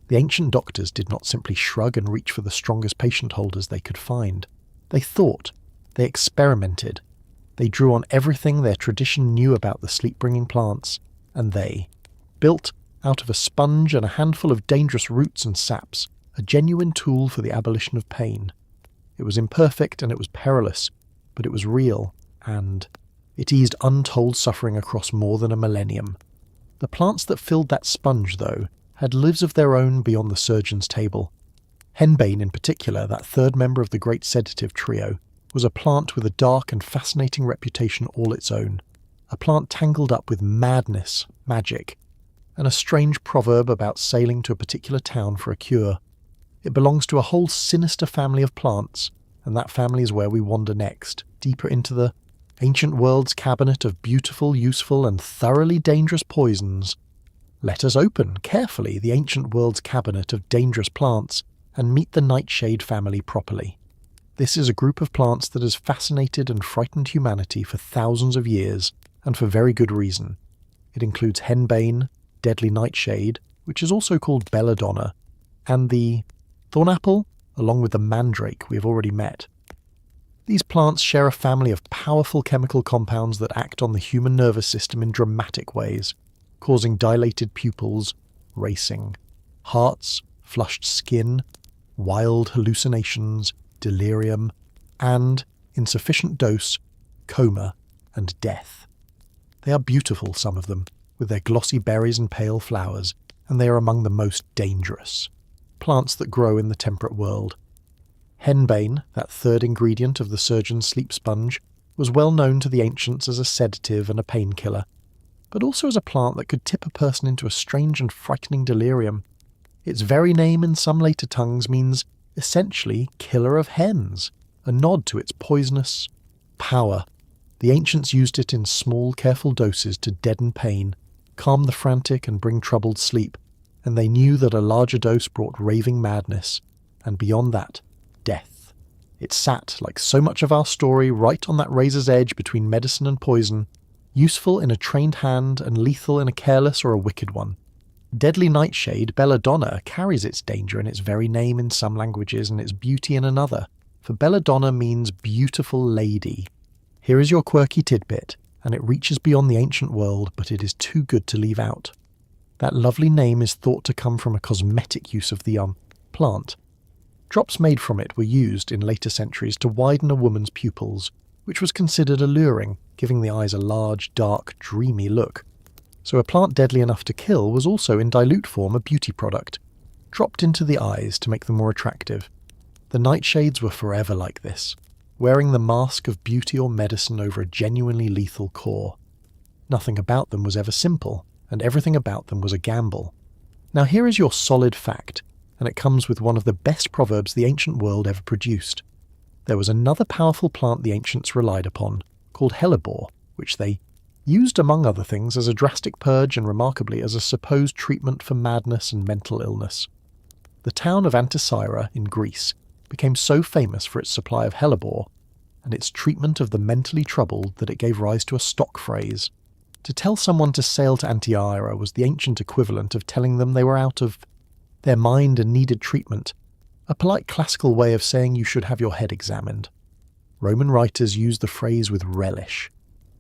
the ancient doctors did not simply shrug and reach for the strongest patient holders they could find. They thought, they experimented, they drew on everything their tradition knew about the sleep-bringing plants, and they built, out of a sponge and a handful of dangerous roots and saps, a genuine tool for the abolition of pain. It was imperfect and it was perilous, but it was real, and it eased untold suffering across more than a millennium. The plants that filled that sponge, though, had lives of their own beyond the surgeon's table. Henbane, in particular, that third member of the great sedative trio, was a plant with a dark and fascinating reputation all its own. A plant tangled up with madness, magic, and a strange proverb about sailing to a particular town for a cure. It belongs to a whole sinister family of plants, and that family is where we wander next, deeper into the ancient world's cabinet of beautiful, useful, and thoroughly dangerous poisons. Let us open, carefully, the ancient world's cabinet of dangerous plants, and meet the nightshade family properly. This is a group of plants that has fascinated and frightened humanity for thousands of years, and for very good reason. It includes henbane, deadly nightshade, which is also called belladonna, and the thornapple, along with the mandrake we have already met. These plants share a family of powerful chemical compounds that act on the human nervous system in dramatic ways, causing dilated pupils, racing, hearts, flushed skin, wild hallucinations, delirium, and, in sufficient dose, coma and death. They are beautiful, some of them, with their glossy berries and pale flowers, and they are among the most dangerous. Plants that grow in the temperate world. Henbane, that third ingredient of the surgeon's sleep sponge, was well known to the ancients as a sedative and a painkiller, but also as a plant that could tip a person into a strange and frightening delirium. Its very name in some later tongues means, essentially, killer of hens, a nod to its poisonous power. The ancients used it in small, careful doses to deaden pain, calm the frantic and bring troubled sleep, and they knew that a larger dose brought raving madness, and beyond that, death. It sat, like so much of our story, right on that razor's edge between medicine and poison, useful in a trained hand and lethal in a careless or a wicked one. Deadly nightshade, belladonna, carries its danger in its very name in some languages and its beauty in another, for belladonna means beautiful lady. Here is your quirky tidbit, and it reaches beyond the ancient world, but it is too good to leave out. That lovely name is thought to come from a cosmetic use of the plant. Drops made from it were used in later centuries to widen a woman's pupils, which was considered alluring, giving the eyes a large, dark, dreamy look. So a plant deadly enough to kill was also in dilute form a beauty product, dropped into the eyes to make them more attractive. The nightshades were forever like this, wearing the mask of beauty or medicine over a genuinely lethal core. Nothing about them was ever simple, and everything about them was a gamble. Now here is your solid fact, and it comes with one of the best proverbs the ancient world ever produced. There was another powerful plant the ancients relied upon, called hellebore, which they used among other things as a drastic purge and remarkably as a supposed treatment for madness and mental illness. The town of Anticyra in Greece became so famous for its supply of hellebore and its treatment of the mentally troubled that it gave rise to a stock phrase. To tell someone to sail to Anticyra was the ancient equivalent of telling them they were out of their mind and needed treatment, a polite classical way of saying you should have your head examined. Roman writers used the phrase with relish.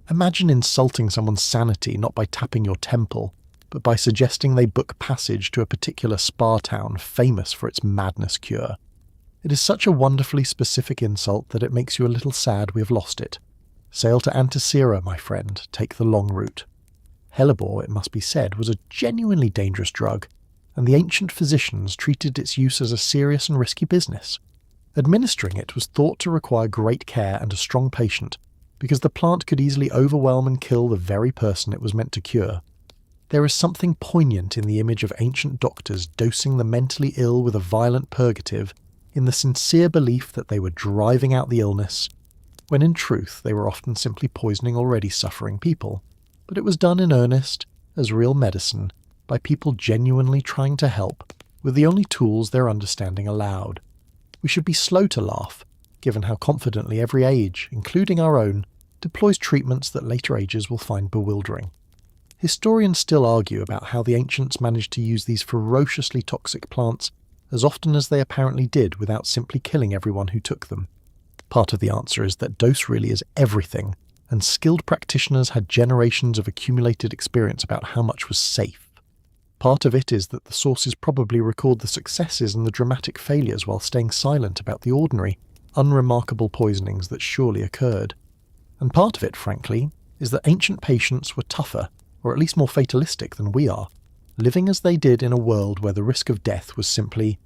Imagine insulting someone's sanity not by tapping your temple, but by suggesting they book passage to a particular spa town famous for its madness cure. It is such a wonderfully specific insult that it makes you a little sad we have lost it. Sail to Anticyra, my friend, take the long route. Hellebore, it must be said, was a genuinely dangerous drug, and the ancient physicians treated its use as a serious and risky business. Administering it was thought to require great care and a strong patient, because the plant could easily overwhelm and kill the very person it was meant to cure. There is something poignant in the image of ancient doctors dosing the mentally ill with a violent purgative in the sincere belief that they were driving out the illness, when in truth they were often simply poisoning already suffering people. But it was done in earnest, as real medicine, by people genuinely trying to help, with the only tools their understanding allowed. We should be slow to laugh, given how confidently every age, including our own, deploys treatments that later ages will find bewildering. Historians still argue about how the ancients managed to use these ferociously toxic plants as often as they apparently did without simply killing everyone who took them. Part of the answer is that dose really is everything, and skilled practitioners had generations of accumulated experience about how much was safe. Part of it is that the sources probably record the successes and the dramatic failures while staying silent about the ordinary, unremarkable poisonings that surely occurred. And part of it, frankly, is that ancient patients were tougher, or at least more fatalistic than we are, living as they did in a world where the risk of death was simply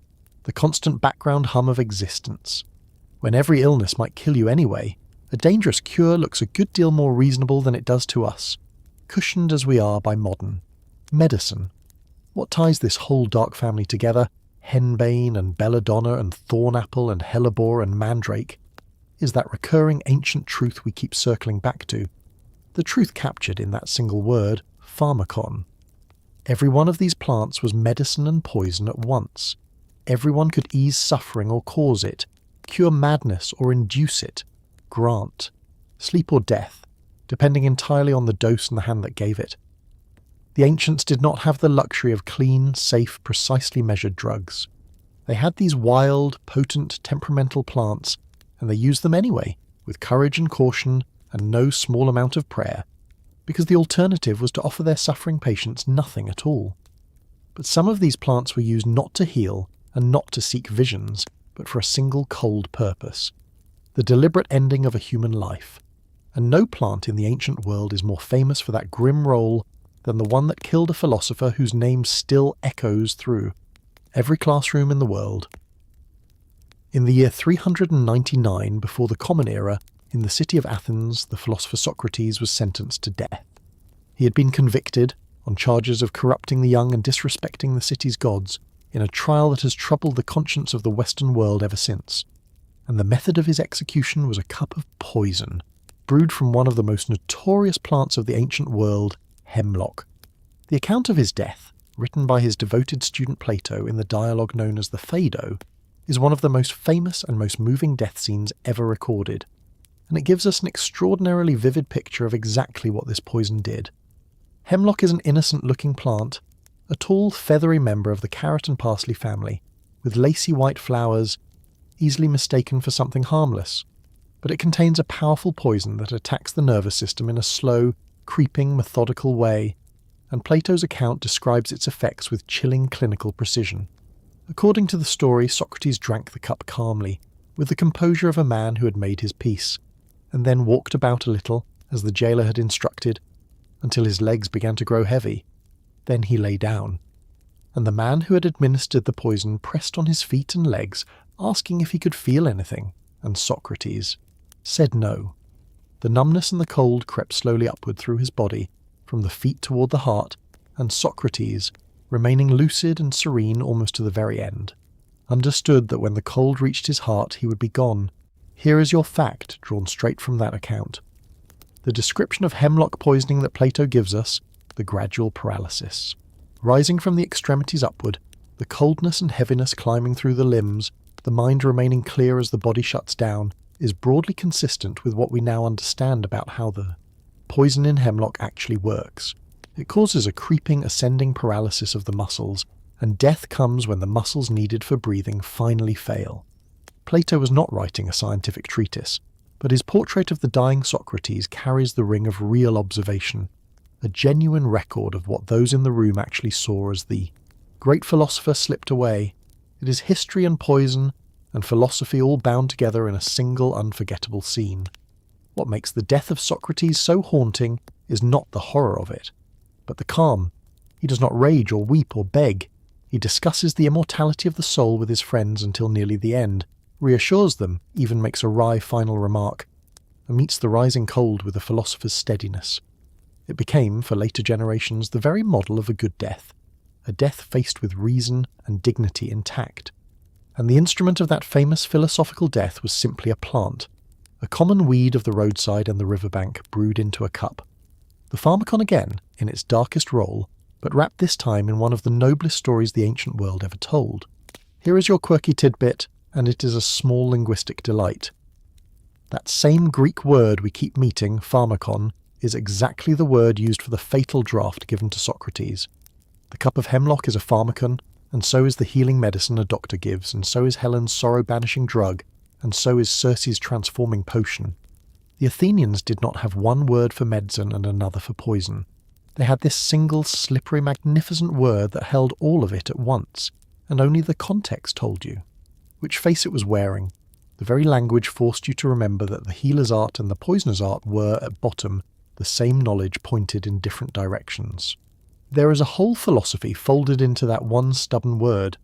the constant background hum of existence. When every illness might kill you anyway, a dangerous cure looks a good deal more reasonable than it does to us, cushioned as we are by modern medicine. What ties this whole dark family together, henbane and belladonna and thornapple and hellebore and mandrake, is that recurring ancient truth we keep circling back to, the truth captured in that single word, pharmakon. Every one of these plants was medicine and poison at once. Everyone could ease suffering or cause it, cure madness or induce it, grant, sleep or death, depending entirely on the dose and the hand that gave it. The ancients did not have the luxury of clean, safe, precisely measured drugs. They had these wild, potent, temperamental plants, and they used them anyway, with courage and caution and no small amount of prayer, because the alternative was to offer their suffering patients nothing at all. But some of these plants were used not to heal and not to seek visions, but for a single cold purpose, the deliberate ending of a human life. And no plant in the ancient world is more famous for that grim role than the one that killed a philosopher whose name still echoes through every classroom in the world. In the year 399 before the Common Era, in the city of Athens, the philosopher Socrates was sentenced to death. He had been convicted on charges of corrupting the young and disrespecting the city's gods in a trial that has troubled the conscience of the Western world ever since. And the method of his execution was a cup of poison, brewed from one of the most notorious plants of the ancient world, hemlock. The account of his death, written by his devoted student Plato in the dialogue known as the Phaedo, is one of the most famous and most moving death scenes ever recorded, and it gives us an extraordinarily vivid picture of exactly what this poison did. Hemlock is an innocent-looking plant, a tall, feathery member of the carrot and parsley family, with lacy white flowers, easily mistaken for something harmless, but it contains a powerful poison that attacks the nervous system in a slow, creeping, methodical way, and Plato's account describes its effects with chilling clinical precision. According to the story, Socrates drank the cup calmly, with the composure of a man who had made his peace, and then walked about a little, as the jailer had instructed, until his legs began to grow heavy. Then he lay down, and the man who had administered the poison pressed on his feet and legs, asking if he could feel anything, and Socrates said no. The numbness and the cold crept slowly upward through his body, from the feet toward the heart, and Socrates, remaining lucid and serene almost to the very end, understood that when the cold reached his heart he would be gone. Here is your fact, drawn straight from that account. The description of hemlock poisoning that Plato gives us, the gradual paralysis. Rising from the extremities upward, the coldness and heaviness climbing through the limbs, the mind remaining clear as the body shuts down, is broadly consistent with what we now understand about how the poison in hemlock actually works. It causes a creeping, ascending paralysis of the muscles, and death comes when the muscles needed for breathing finally fail. Plato was not writing a scientific treatise, but his portrait of the dying Socrates carries the ring of real observation, a genuine record of what those in the room actually saw as the great philosopher slipped away. It is history and poison and philosophy all bound together in a single unforgettable scene. What makes the death of Socrates so haunting is not the horror of it, but the calm. He does not rage or weep or beg. He discusses the immortality of the soul with his friends until nearly the end, reassures them, even makes a wry final remark, and meets the rising cold with a philosopher's steadiness. It became, for later generations, the very model of a good death, a death faced with reason and dignity intact. And the instrument of that famous philosophical death was simply a plant, a common weed of the roadside and the riverbank brewed into a cup. The pharmakon again, in its darkest role, but wrapped this time in one of the noblest stories the ancient world ever told. Here is your quirky tidbit, and it is a small linguistic delight. That same Greek word we keep meeting, pharmakon, is exactly the word used for the fatal draught given to Socrates. The cup of hemlock is a pharmakon, and so is the healing medicine a doctor gives, and so is Helen's sorrow-banishing drug, and so is Circe's transforming potion. The Athenians did not have one word for medicine and another for poison. They had this single, slippery, magnificent word that held all of it at once, and only the context told you. Which face it was wearing. The very language forced you to remember that the healer's art and the poisoner's art were, at bottom, the same knowledge pointed in different directions. There is a whole philosophy folded into that one stubborn word.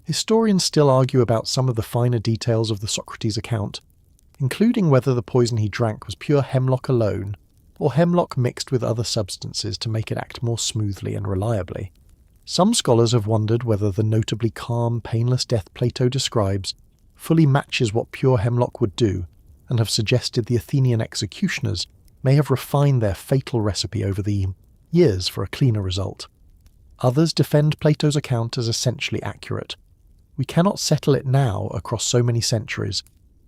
Historians still argue about some of the finer details of the Socrates account, including whether the poison he drank was pure hemlock alone, or hemlock mixed with other substances to make it act more smoothly and reliably. Some scholars have wondered whether the notably calm, painless death Plato describes fully matches what pure hemlock would do, and have suggested the Athenian executioners may have refined their fatal recipe over the years for a cleaner result. Others defend Plato's account as essentially accurate. We cannot settle it now across so many centuries,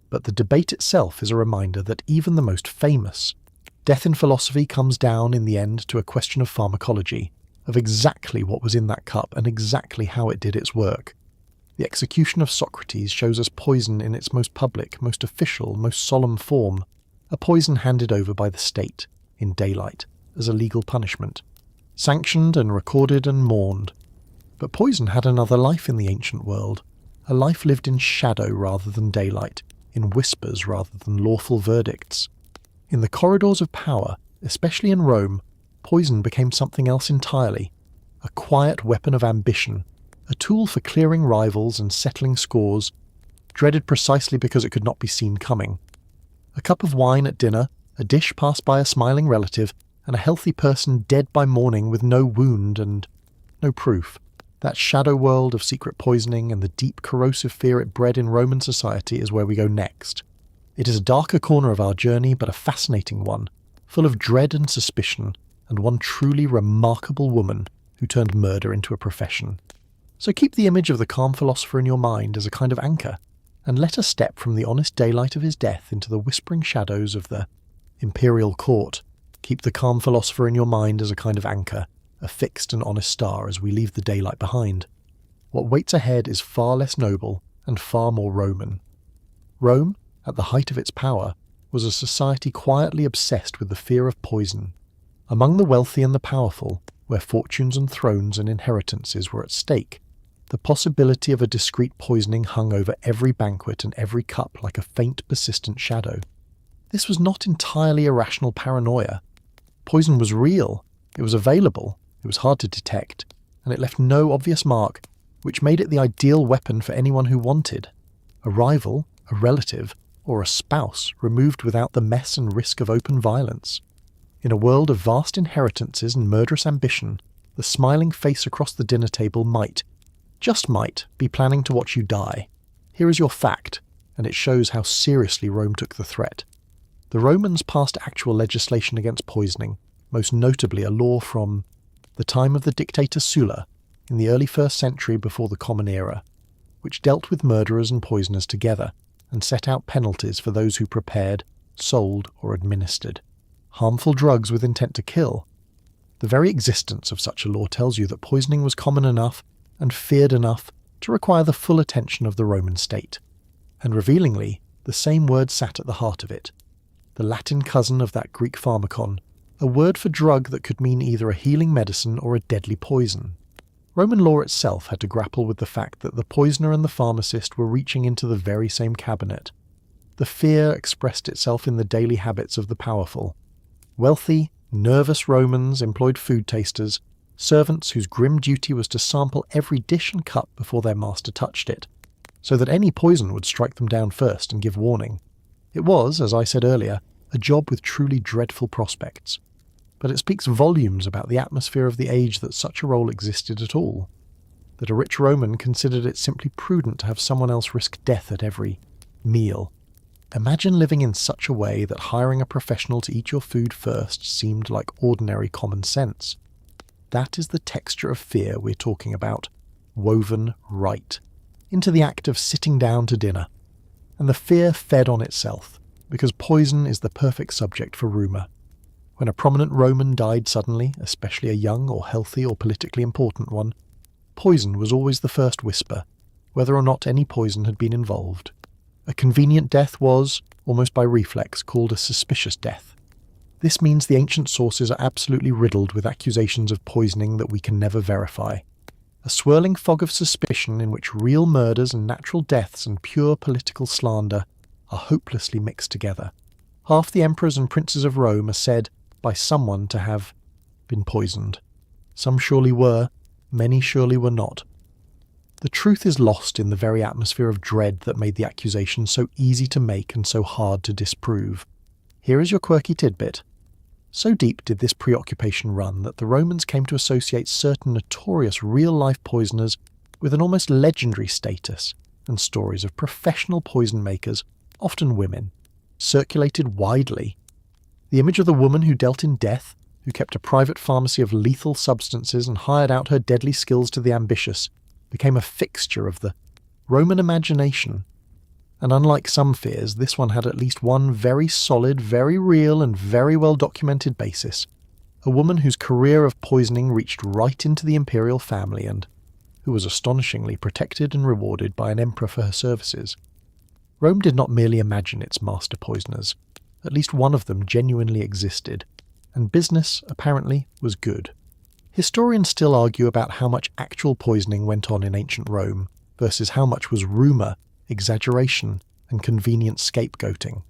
but the debate itself is a reminder that even the most famous death in philosophy comes down in the end to a question of pharmacology, of exactly what was in that cup and exactly how it did its work. The execution of Socrates shows us poison in its most public, most official, most solemn form, a poison handed over by the state, in daylight, as a legal punishment, sanctioned and recorded and mourned. But poison had another life in the ancient world, a life lived in shadow rather than daylight, in whispers rather than lawful verdicts. In the corridors of power, especially in Rome, poison became something else entirely, a quiet weapon of ambition, a tool for clearing rivals and settling scores, dreaded precisely because it could not be seen coming. A cup of wine at dinner, a dish passed by a smiling relative, and a healthy person dead by morning with no wound and no proof. That shadow world of secret poisoning and the deep corrosive fear it bred in Roman society is where we go next. It is a darker corner of our journey, but a fascinating one, full of dread and suspicion, and one truly remarkable woman who turned murder into a profession. So keep the image of the calm philosopher in your mind as a kind of anchor, and let us step from the honest daylight of his death into the whispering shadows of the imperial court. Keep the calm philosopher in your mind as a kind of anchor, a fixed and honest star as we leave the daylight behind. What waits ahead is far less noble and far more Roman. Rome, at the height of its power, was a society quietly obsessed with the fear of poison. Among the wealthy and the powerful, where fortunes and thrones and inheritances were at stake, the possibility of a discreet poisoning hung over every banquet and every cup like a faint, persistent shadow. This was not entirely irrational paranoia. Poison was real, it was available, it was hard to detect, and it left no obvious mark, which made it the ideal weapon for anyone who wanted. A rival, a relative, or a spouse removed without the mess and risk of open violence. In a world of vast inheritances and murderous ambition, the smiling face across the dinner table might, just might, be planning to watch you die. Here is your fact, and it shows how seriously Rome took the threat. The Romans passed actual legislation against poisoning, most notably a law from the time of the dictator Sulla, in the early 1st century before the Common Era, which dealt with murderers and poisoners together, and set out penalties for those who prepared, sold, or administered harmful drugs with intent to kill. The very existence of such a law tells you that poisoning was common enough and feared enough to require the full attention of the Roman state. And revealingly, the same word sat at the heart of it, the Latin cousin of that Greek pharmakon, a word for drug that could mean either a healing medicine or a deadly poison. Roman law itself had to grapple with the fact that the poisoner and the pharmacist were reaching into the very same cabinet. The fear expressed itself in the daily habits of the powerful. Wealthy, nervous Romans employed food tasters, servants whose grim duty was to sample every dish and cup before their master touched it, so that any poison would strike them down first and give warning. It was, as I said earlier, a job with truly dreadful prospects. But it speaks volumes about the atmosphere of the age that such a role existed at all, that a rich Roman considered it simply prudent to have someone else risk death at every meal. Imagine living in such a way that hiring a professional to eat your food first seemed like ordinary common sense. That is the texture of fear we're talking about, woven right into the act of sitting down to dinner. And the fear fed on itself, because poison is the perfect subject for rumour. When a prominent Roman died suddenly, especially a young or healthy or politically important one, poison was always the first whisper, whether or not any poison had been involved. A convenient death was, almost by reflex, called a suspicious death. This means the ancient sources are absolutely riddled with accusations of poisoning that we can never verify. A swirling fog of suspicion in which real murders and natural deaths and pure political slander are hopelessly mixed together. Half the emperors and princes of Rome are said by someone to have been poisoned. Some surely were, many surely were not. The truth is lost in the very atmosphere of dread that made the accusation so easy to make and so hard to disprove. Here is your quirky tidbit. So deep did this preoccupation run that the Romans came to associate certain notorious real-life poisoners with an almost legendary status, and stories of professional poison makers, often women, circulated widely. The image of the woman who dealt in death, who kept a private pharmacy of lethal substances and hired out her deadly skills to the ambitious, became a fixture of the Roman imagination. And unlike some fears, this one had at least one very solid, very real, and very well documented basis. A woman whose career of poisoning reached right into the imperial family and who was astonishingly protected and rewarded by an emperor for her services. Rome did not merely imagine its master poisoners. At least one of them genuinely existed, and business, apparently, was good. Historians still argue about how much actual poisoning went on in ancient Rome versus how much was rumour, exaggeration, and convenient scapegoating.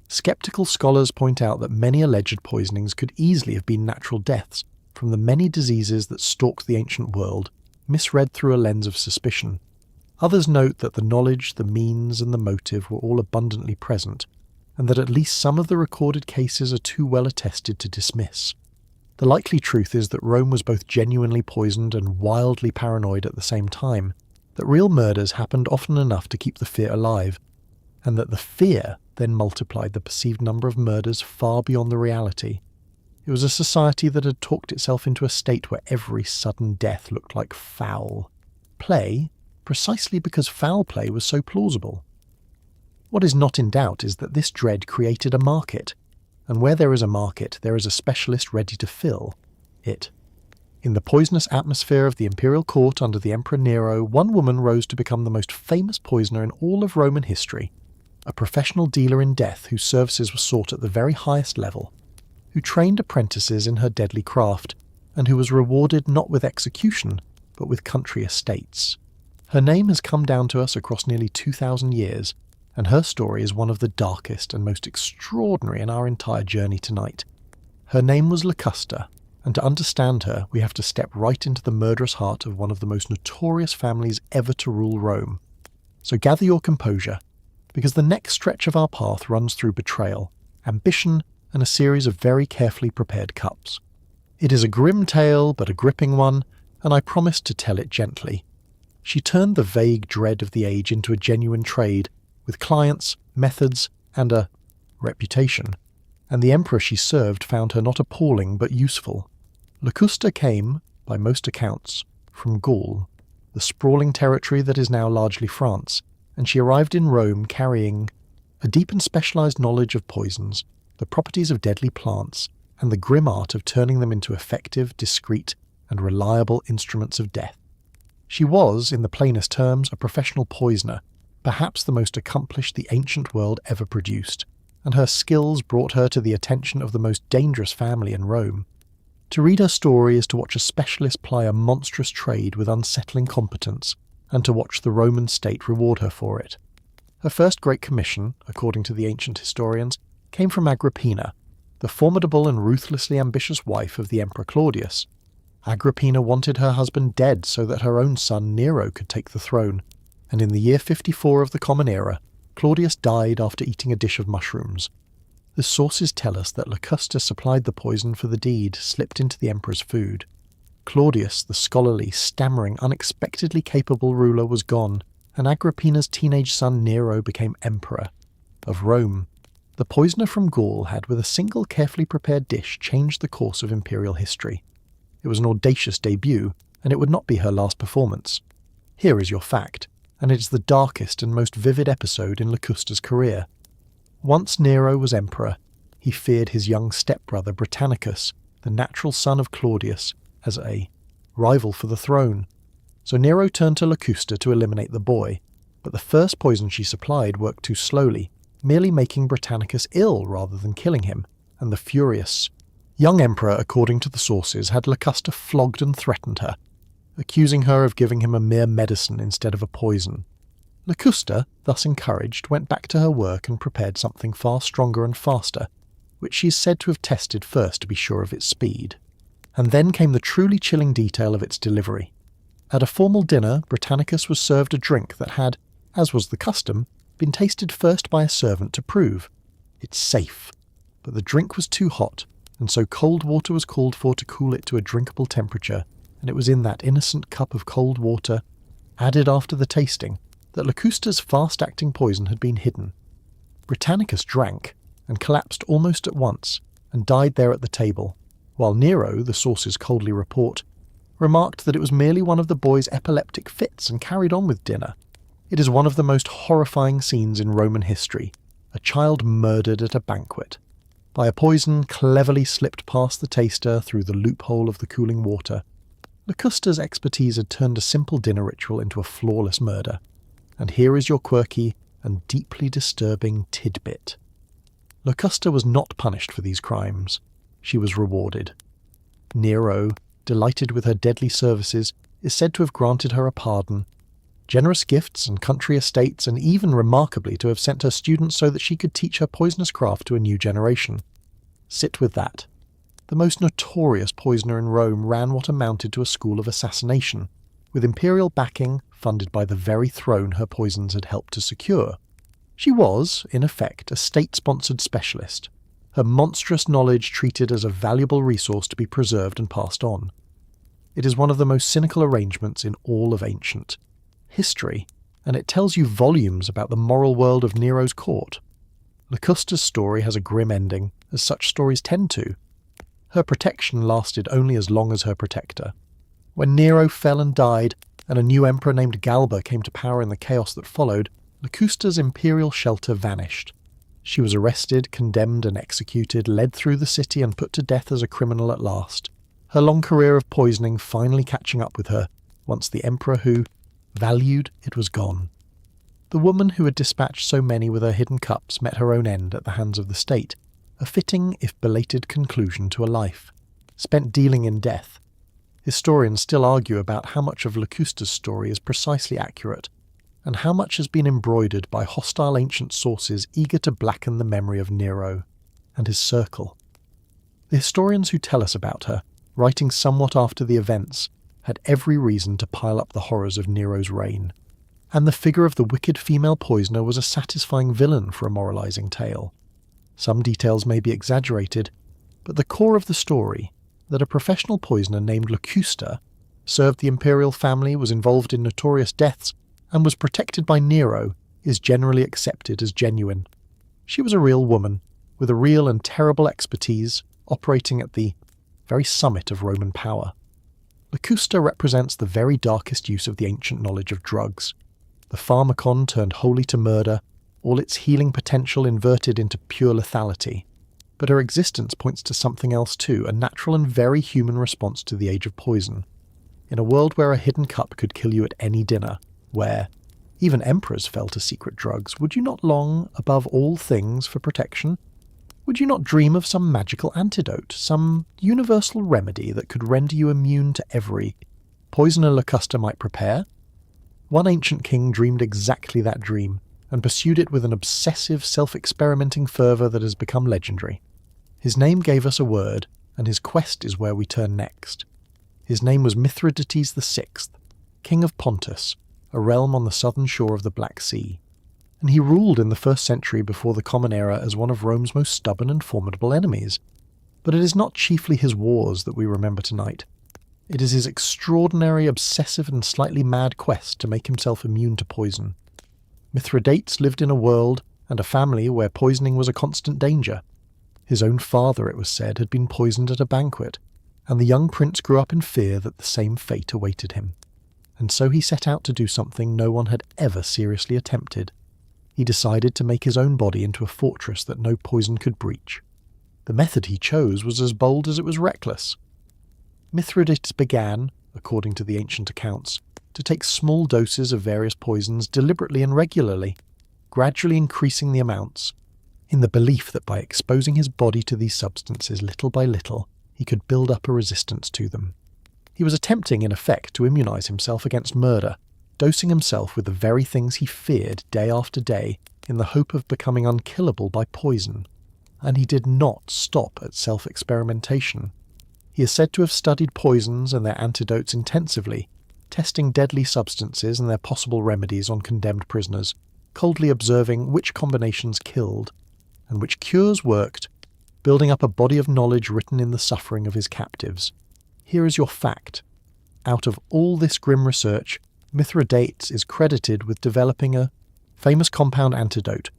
Skeptical scholars point out that many alleged poisonings could easily have been natural deaths from the many diseases that stalked the ancient world, misread through a lens of suspicion. Others note that the knowledge, the means, and the motive were all abundantly present, and that at least some of the recorded cases are too well attested to dismiss. The likely truth is that Rome was both genuinely poisoned and wildly paranoid at the same time, that real murders happened often enough to keep the fear alive, and that the fear then multiplied the perceived number of murders far beyond the reality. It was a society that had talked itself into a state where every sudden death looked like foul play, precisely because foul play was so plausible. What is not in doubt is that this dread created a market, and where there is a market, there is a specialist ready to fill it. In the poisonous atmosphere of the imperial court under the Emperor Nero, one woman rose to become the most famous poisoner in all of Roman history, a professional dealer in death whose services were sought at the very highest level, who trained apprentices in her deadly craft, and who was rewarded not with execution, but with country estates. Her name has come down to us across nearly 2,000 years, and her story is one of the darkest and most extraordinary in our entire journey tonight. Her name was Locusta, and to understand her, we have to step right into the murderous heart of one of the most notorious families ever to rule Rome. So gather your composure, because the next stretch of our path runs through betrayal, ambition, and a series of very carefully prepared cups. It is a grim tale, but a gripping one, and I promise to tell it gently. She turned the vague dread of the age into a genuine trade, with clients, methods, and a reputation, and the emperor she served found her not appalling but useful. Locusta came, by most accounts, from Gaul, the sprawling territory that is now largely France, and she arrived in Rome carrying a deep and specialized knowledge of poisons, the properties of deadly plants, and the grim art of turning them into effective, discreet, and reliable instruments of death. She was, in the plainest terms, a professional poisoner, perhaps the most accomplished the ancient world ever produced, and her skills brought her to the attention of the most dangerous family in Rome. To read her story is to watch a specialist ply a monstrous trade with unsettling competence, and to watch the Roman state reward her for it. Her first great commission, according to the ancient historians, came from Agrippina, the formidable and ruthlessly ambitious wife of the Emperor Claudius. Agrippina wanted her husband dead so that her own son Nero could take the throne, and in the year 54 of the Common Era, Claudius died after eating a dish of mushrooms. The sources tell us that Locusta supplied the poison for the deed slipped into the emperor's food. Claudius, the scholarly, stammering, unexpectedly capable ruler, was gone, and Agrippina's teenage son Nero became emperor of Rome. The poisoner from Gaul had, with a single carefully prepared dish, changed the course of imperial history. It was an audacious debut, and it would not be her last performance. Here is your fact, and it is the darkest and most vivid episode in Locusta's career. Once Nero was emperor, he feared his young stepbrother Britannicus, the natural son of Claudius, as a rival for the throne. So Nero turned to Locusta to eliminate the boy, but the first poison she supplied worked too slowly, merely making Britannicus ill rather than killing him, and the furious young emperor, according to the sources, had Locusta flogged and threatened her, accusing her of giving him a mere medicine instead of a poison. Locusta, thus encouraged, went back to her work and prepared something far stronger and faster, which she is said to have tested first to be sure of its speed. And then came the truly chilling detail of its delivery. At a formal dinner, Britannicus was served a drink that had, as was the custom, been tasted first by a servant to prove it's safe. But the drink was too hot, and so cold water was called for to cool it to a drinkable temperature, and it was in that innocent cup of cold water, added after the tasting, that Locusta's fast-acting poison had been hidden. Britannicus drank, and collapsed almost at once, and died there at the table, while Nero, the sources coldly report, remarked that it was merely one of the boy's epileptic fits and carried on with dinner. It is one of the most horrifying scenes in Roman history, a child murdered at a banquet, by a poison cleverly slipped past the taster through the loophole of the cooling water. Locusta's expertise had turned a simple dinner ritual into a flawless murder, and here is your quirky and deeply disturbing tidbit. Locusta was not punished for these crimes. She was rewarded. Nero, delighted with her deadly services, is said to have granted her a pardon, generous gifts and country estates, and even, remarkably, to have sent her students so that she could teach her poisonous craft to a new generation. Sit with that. The most notorious poisoner in Rome ran what amounted to a school of assassination, with imperial backing funded by the very throne her poisons had helped to secure. She was, in effect, a state-sponsored specialist, her monstrous knowledge treated as a valuable resource to be preserved and passed on. It is one of the most cynical arrangements in all of ancient history, and it tells you volumes about the moral world of Nero's court. Locusta's story has a grim ending, as such stories tend to. Her protection lasted only as long as her protector. When Nero fell and died, and a new emperor named Galba came to power in the chaos that followed, Locusta's imperial shelter vanished. She was arrested, condemned and executed, led through the city and put to death as a criminal at last, her long career of poisoning finally catching up with her, once the emperor who valued it was gone. The woman who had dispatched so many with her hidden cups met her own end at the hands of the state, a fitting, if belated, conclusion to a life, spent dealing in death. Historians still argue about how much of Locusta's story is precisely accurate, and how much has been embroidered by hostile ancient sources eager to blacken the memory of Nero and his circle. The historians who tell us about her, writing somewhat after the events, had every reason to pile up the horrors of Nero's reign, and the figure of the wicked female poisoner was a satisfying villain for a moralizing tale. Some details may be exaggerated, but the core of the story, that a professional poisoner named Locusta served the imperial family, was involved in notorious deaths, and was protected by Nero, is generally accepted as genuine. She was a real woman, with a real and terrible expertise, operating at the very summit of Roman power. Locusta represents the very darkest use of the ancient knowledge of drugs. The pharmacon turned wholly to murder, all its healing potential inverted into pure lethality. But her existence points to something else too, a natural and very human response to the age of poison. In a world where a hidden cup could kill you at any dinner, where even emperors fell to secret drugs, would you not long, above all things, for protection? Would you not dream of some magical antidote, some universal remedy that could render you immune to every poisoner Locusta might prepare? One ancient king dreamed exactly that dream, and pursued it with an obsessive, self-experimenting fervour that has become legendary. His name gave us a word, and his quest is where we turn next. His name was Mithridates VI, king of Pontus, a realm on the southern shore of the Black Sea, and he ruled in the 1st century before the Common Era as one of Rome's most stubborn and formidable enemies. But it is not chiefly his wars that we remember tonight. It is his extraordinary, obsessive and slightly mad quest to make himself immune to poison. Mithridates lived in a world and a family where poisoning was a constant danger. His own father, it was said, had been poisoned at a banquet, and the young prince grew up in fear that the same fate awaited him. And so he set out to do something no one had ever seriously attempted. He decided to make his own body into a fortress that no poison could breach. The method he chose was as bold as it was reckless. Mithridates began, according to the ancient accounts, to take small doses of various poisons deliberately and regularly, gradually increasing the amounts, in the belief that by exposing his body to these substances little by little, he could build up a resistance to them. He was attempting, in effect, to immunize himself against murder, dosing himself with the very things he feared day after day in the hope of becoming unkillable by poison. And he did not stop at self-experimentation. He is said to have studied poisons and their antidotes intensively, testing deadly substances and their possible remedies on condemned prisoners, coldly observing which combinations killed and which cures worked, building up a body of knowledge written in the suffering of his captives. Here is your fact. Out of all this grim research, Mithridates is credited with developing a famous compound antidote,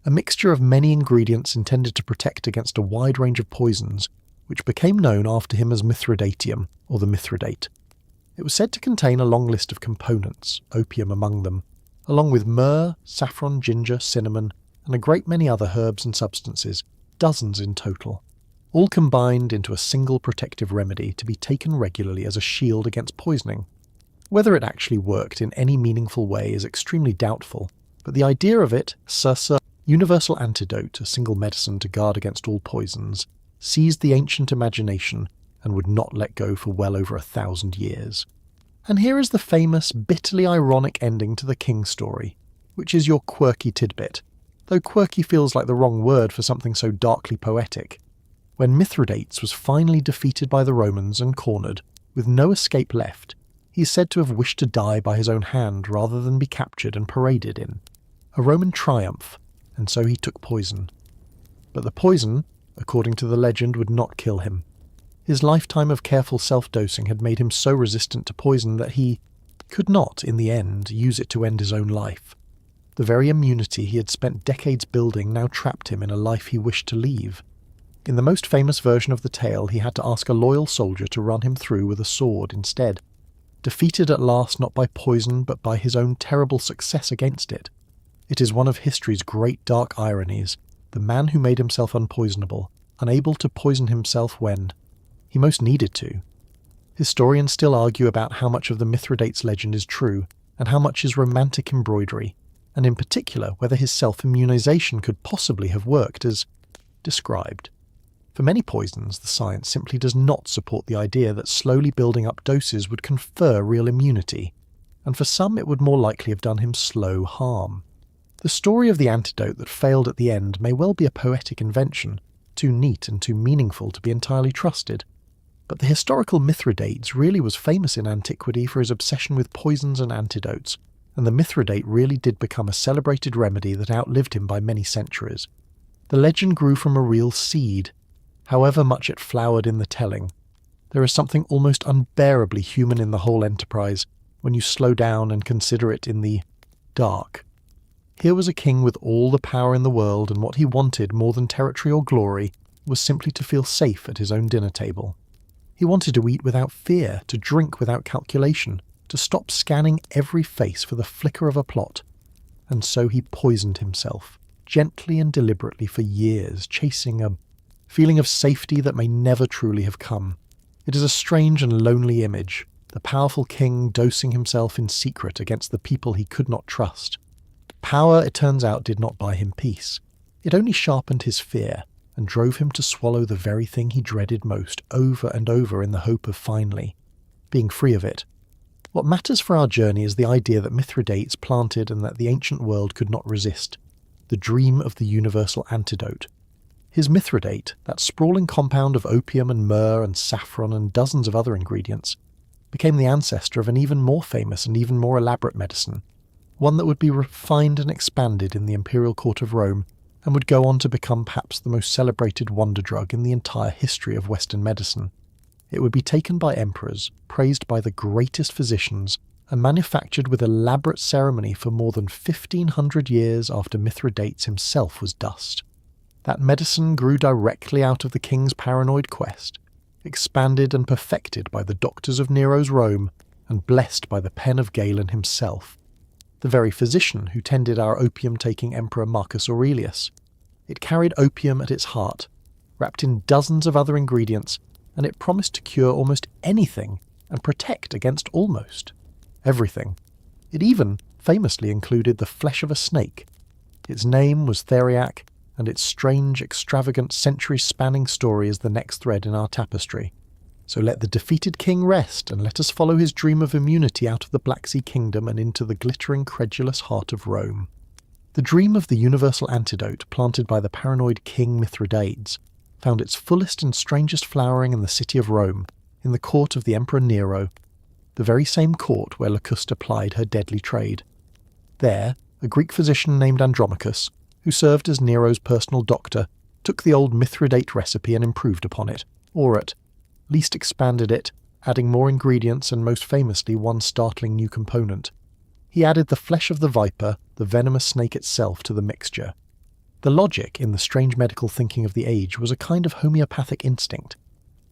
a mixture of many ingredients intended to protect against a wide range of poisons, which became known after him as Mithridatium, or the Mithridate. It was said to contain a long list of components, opium among them, along with myrrh, saffron, ginger, cinnamon, and a great many other herbs and substances, dozens in total, all combined into a single protective remedy to be taken regularly as a shield against poisoning. Whether it actually worked in any meaningful way is extremely doubtful, but the idea of it, a universal antidote, a single medicine to guard against all poisons, seized the ancient imagination and would not let go for well over 1,000 years. And here is the famous, bitterly ironic ending to the king story, which is your quirky tidbit, though quirky feels like the wrong word for something so darkly poetic. When Mithridates was finally defeated by the Romans and cornered, with no escape left, he is said to have wished to die by his own hand rather than be captured and paraded in. A Roman triumph, and so he took poison. But the poison, according to the legend, would not kill him. His lifetime of careful self-dosing had made him so resistant to poison that he could not, in the end, use it to end his own life. The very immunity he had spent decades building now trapped him in a life he wished to leave. In the most famous version of the tale, he had to ask a loyal soldier to run him through with a sword instead, defeated at last not by poison but by his own terrible success against it. It is one of history's great dark ironies, the man who made himself unpoisonable, unable to poison himself when he most needed to. Historians still argue about how much of the Mithridates legend is true, and how much is romantic embroidery, and in particular whether his self-immunization could possibly have worked as described. For many poisons, the science simply does not support the idea that slowly building up doses would confer real immunity, and for some it would more likely have done him slow harm. The story of the antidote that failed at the end may well be a poetic invention, too neat and too meaningful to be entirely trusted. But the historical Mithridates really was famous in antiquity for his obsession with poisons and antidotes, and the Mithridate really did become a celebrated remedy that outlived him by many centuries. The legend grew from a real seed. However much it flowered in the telling, there is something almost unbearably human in the whole enterprise when you slow down and consider it in the dark. Here was a king with all the power in the world, and what he wanted more than territory or glory was simply to feel safe at his own dinner table. He wanted to eat without fear, to drink without calculation, to stop scanning every face for the flicker of a plot. And so he poisoned himself, gently and deliberately for years, chasing a feeling of safety that may never truly have come. It is a strange and lonely image, the powerful king dosing himself in secret against the people he could not trust. Power, it turns out, did not buy him peace. It only sharpened his fear and drove him to swallow the very thing he dreaded most over and over in the hope of finally being free of it. What matters for our journey is the idea that Mithridates planted and that the ancient world could not resist, the dream of the universal antidote. His Mithridate, that sprawling compound of opium and myrrh and saffron and dozens of other ingredients, became the ancestor of an even more famous and even more elaborate medicine, one that would be refined and expanded in the imperial court of Rome and would go on to become perhaps the most celebrated wonder drug in the entire history of Western medicine. It would be taken by emperors, praised by the greatest physicians, and manufactured with elaborate ceremony for more than 1,500 years after Mithridates himself was dust. That medicine grew directly out of the king's paranoid quest, expanded and perfected by the doctors of Nero's Rome, and blessed by the pen of Galen himself, the very physician who tended our opium-taking Emperor Marcus Aurelius. It carried opium at its heart, wrapped in dozens of other ingredients, and it promised to cure almost anything and protect against almost. Everything. It even famously included the flesh of a snake. Its name was theriac, and its strange, extravagant, centuries-spanning story is the next thread in our tapestry. So let the defeated king rest, and let us follow his dream of immunity out of the Black Sea kingdom and into the glittering, credulous heart of Rome. The dream of the universal antidote planted by the paranoid King Mithridates found its fullest and strangest flowering in the city of Rome, in the court of the Emperor Nero, the very same court where Locusta plied her deadly trade. There, a Greek physician named Andromachus, who served as Nero's personal doctor, took the old Mithridate recipe and improved upon it, or at least expanded it, adding more ingredients and most famously one startling new component. He added the flesh of the viper, the venomous snake itself, to the mixture. The logic in the strange medical thinking of the age was a kind of homeopathic instinct,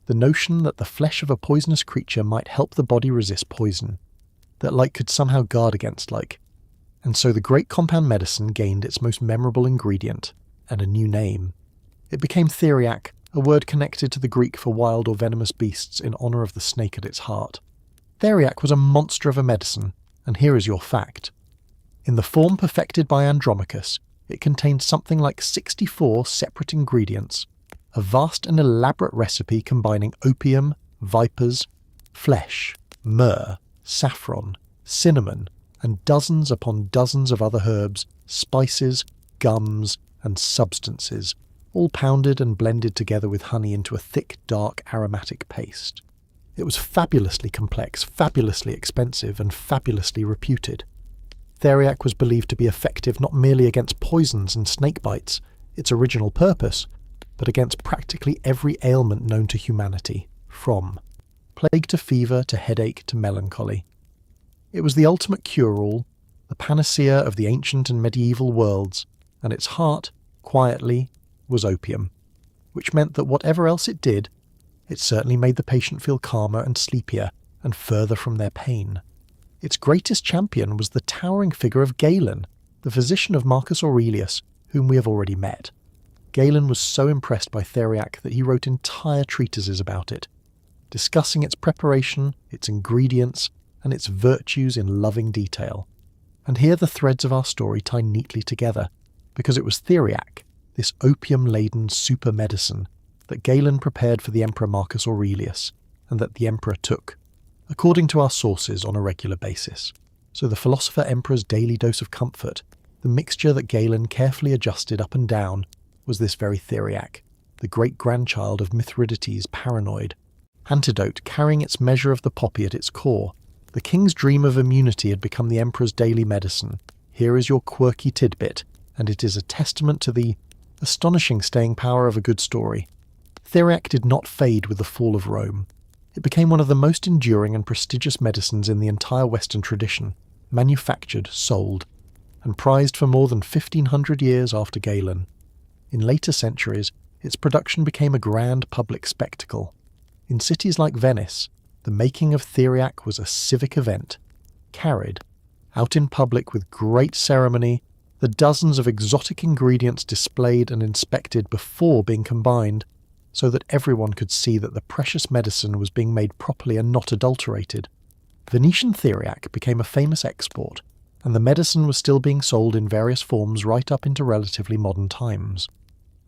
the notion that the flesh of a poisonous creature might help the body resist poison, that like could somehow guard against like. And so the great compound medicine gained its most memorable ingredient, and a new name. It became theriac, a word connected to the Greek for wild or venomous beasts in honour of the snake at its heart. Theriac was a monster of a medicine, and here is your fact. In the form perfected by Andromachus, it contained something like 64 separate ingredients, a vast and elaborate recipe combining opium, vipers, flesh, myrrh, saffron, cinnamon, and dozens upon dozens of other herbs, spices, gums, and substances, all pounded and blended together with honey into a thick, dark, aromatic paste. It was fabulously complex, fabulously expensive, and fabulously reputed. Theriac was believed to be effective not merely against poisons and snake bites, its original purpose, but against practically every ailment known to humanity, from plague to fever to headache to melancholy. It was the ultimate cure-all, the panacea of the ancient and medieval worlds, and its heart, quietly, was opium, which meant that whatever else it did, it certainly made the patient feel calmer and sleepier and further from their pain. Its greatest champion was the towering figure of Galen, the physician of Marcus Aurelius, whom we have already met. Galen was so impressed by theriac that he wrote entire treatises about it, discussing its preparation, its ingredients, and its virtues in loving detail. And here the threads of our story tie neatly together, because it was theriac, this opium-laden super medicine, that Galen prepared for the Emperor Marcus Aurelius, and that the emperor took, according to our sources, on a regular basis. So the philosopher-emperor's daily dose of comfort, the mixture that Galen carefully adjusted up and down, was this very theriac, the great-grandchild of Mithridates' paranoid, antidote carrying its measure of the poppy at its core. The king's dream of immunity had become the emperor's daily medicine. Here is your quirky tidbit, and it is a testament to the astonishing staying power of a good story. Theriac did not fade with the fall of Rome. It became one of the most enduring and prestigious medicines in the entire Western tradition, manufactured, sold, and prized for more than 1,500 years after Galen. In later centuries, its production became a grand public spectacle. In cities like Venice, the making of theriac was a civic event, carried out in public with great ceremony, the dozens of exotic ingredients displayed and inspected before being combined, so that everyone could see that the precious medicine was being made properly and not adulterated. Venetian theriac became a famous export, and the medicine was still being sold in various forms right up into relatively modern times.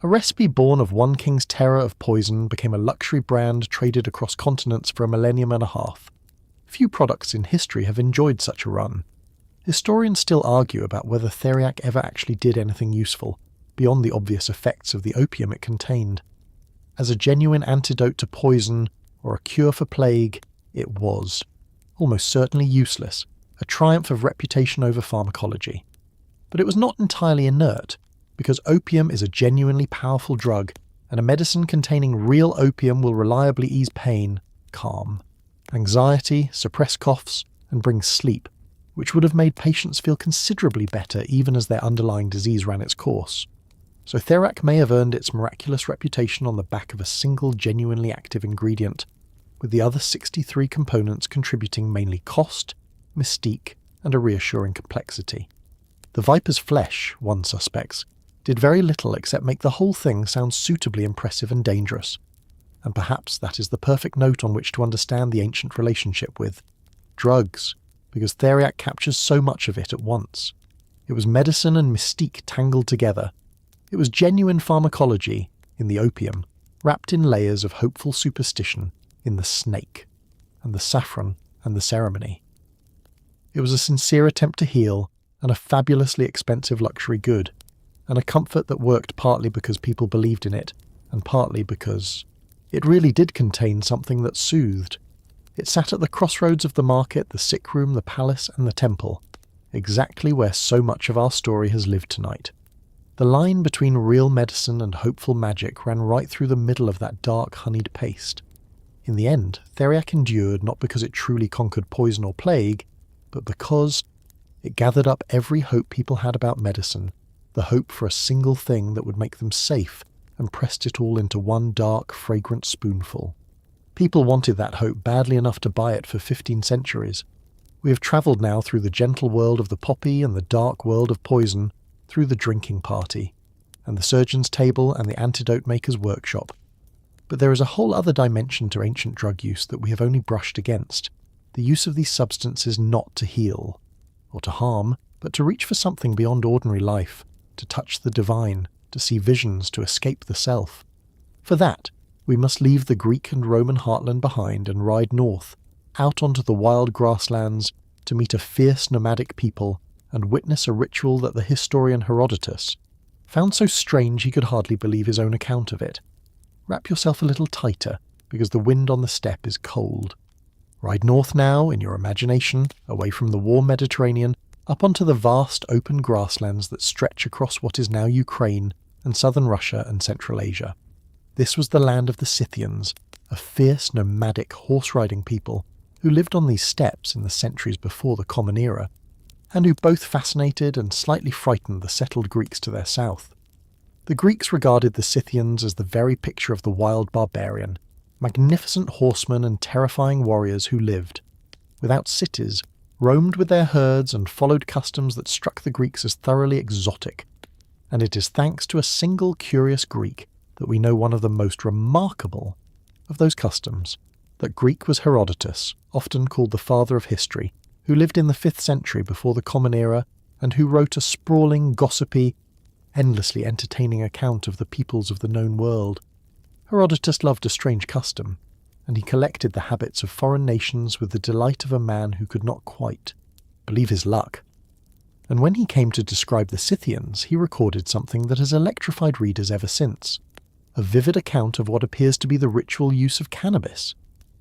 A recipe born of one king's terror of poison became a luxury brand traded across continents for a millennium and a half. Few products in history have enjoyed such a run. Historians still argue about whether theriac ever actually did anything useful, beyond the obvious effects of the opium it contained. As a genuine antidote to poison, or a cure for plague, it was. Almost certainly useless, a triumph of reputation over pharmacology. But it was not entirely inert, because opium is a genuinely powerful drug, and a medicine containing real opium will reliably ease pain, calm, anxiety, suppress coughs, and bring sleep, which would have made patients feel considerably better even as their underlying disease ran its course. So theriac may have earned its miraculous reputation on the back of a single genuinely active ingredient, with the other 63 components contributing mainly cost, mystique, and a reassuring complexity. The viper's flesh, one suspects, did very little except make the whole thing sound suitably impressive and dangerous, and perhaps that is the perfect note on which to understand the ancient relationship with drugs, because Theriac captures so much of it at once. It was medicine and mystique tangled together. It was genuine pharmacology in the opium, wrapped in layers of hopeful superstition in the snake, and the saffron and the ceremony. It was a sincere attempt to heal, and a fabulously expensive luxury good, and a comfort that worked partly because people believed in it, and partly because it really did contain something that soothed. It sat at the crossroads of the market, the sick room, the palace, and the temple, exactly where so much of our story has lived tonight. The line between real medicine and hopeful magic ran right through the middle of that dark, honeyed paste. In the end, Theriac endured not because it truly conquered poison or plague, but because it gathered up every hope people had about medicine, the hope for a single thing that would make them safe, and pressed it all into one dark, fragrant spoonful. People wanted that hope badly enough to buy it for 15 centuries. We have travelled now through the gentle world of the poppy and the dark world of poison, through the drinking party, and the surgeon's table and the antidote maker's workshop. But there is a whole other dimension to ancient drug use that we have only brushed against, the use of these substances not to heal, or to harm, but to reach for something beyond ordinary life, to touch the divine, to see visions, to escape the self. For that, we must leave the Greek and Roman heartland behind and ride north, out onto the wild grasslands, to meet a fierce nomadic people and witness a ritual that the historian Herodotus found so strange he could hardly believe his own account of it. Wrap yourself a little tighter, because the wind on the steppe is cold. Ride north now, in your imagination, away from the warm Mediterranean, up onto the vast open grasslands that stretch across what is now Ukraine and southern Russia and Central Asia. This was the land of the Scythians, a fierce nomadic horse-riding people who lived on these steppes in the centuries before the Common Era, and who both fascinated and slightly frightened the settled Greeks to their south. The Greeks regarded the Scythians as the very picture of the wild barbarian, magnificent horsemen and terrifying warriors who lived, without cities, roamed with their herds and followed customs that struck the Greeks as thoroughly exotic. And it is thanks to a single curious Greek that we know one of the most remarkable of those customs. That Greek was Herodotus, often called the father of history, who lived in the 5th century before the Common Era, and who wrote a sprawling, gossipy, endlessly entertaining account of the peoples of the known world. Herodotus loved a strange custom, and he collected the habits of foreign nations with the delight of a man who could not quite believe his luck. And when he came to describe the Scythians, he recorded something that has electrified readers ever since, a vivid account of what appears to be the ritual use of cannabis,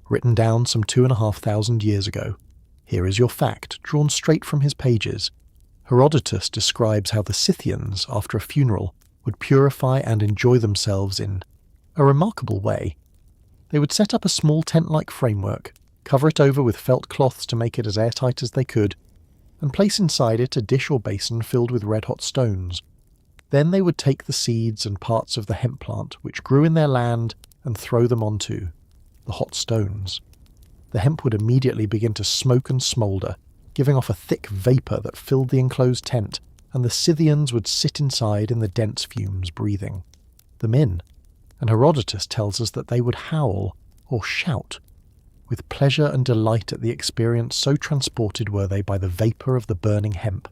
written down some 2,500 years ago. Here is your fact, drawn straight from his pages. Herodotus describes how the Scythians, after a funeral, would purify and enjoy themselves in a remarkable way. They would set up a small tent-like framework, cover it over with felt cloths to make it as airtight as they could, and place inside it a dish or basin filled with red-hot stones. Then they would take the seeds and parts of the hemp plant which grew in their land and throw them onto the hot stones. The hemp would immediately begin to smoke and smoulder, giving off a thick vapour that filled the enclosed tent, and the Scythians would sit inside in the dense fumes, breathing them in. And Herodotus tells us that they would howl, or shout, with pleasure and delight at the experience, so transported were they by the vapour of the burning hemp.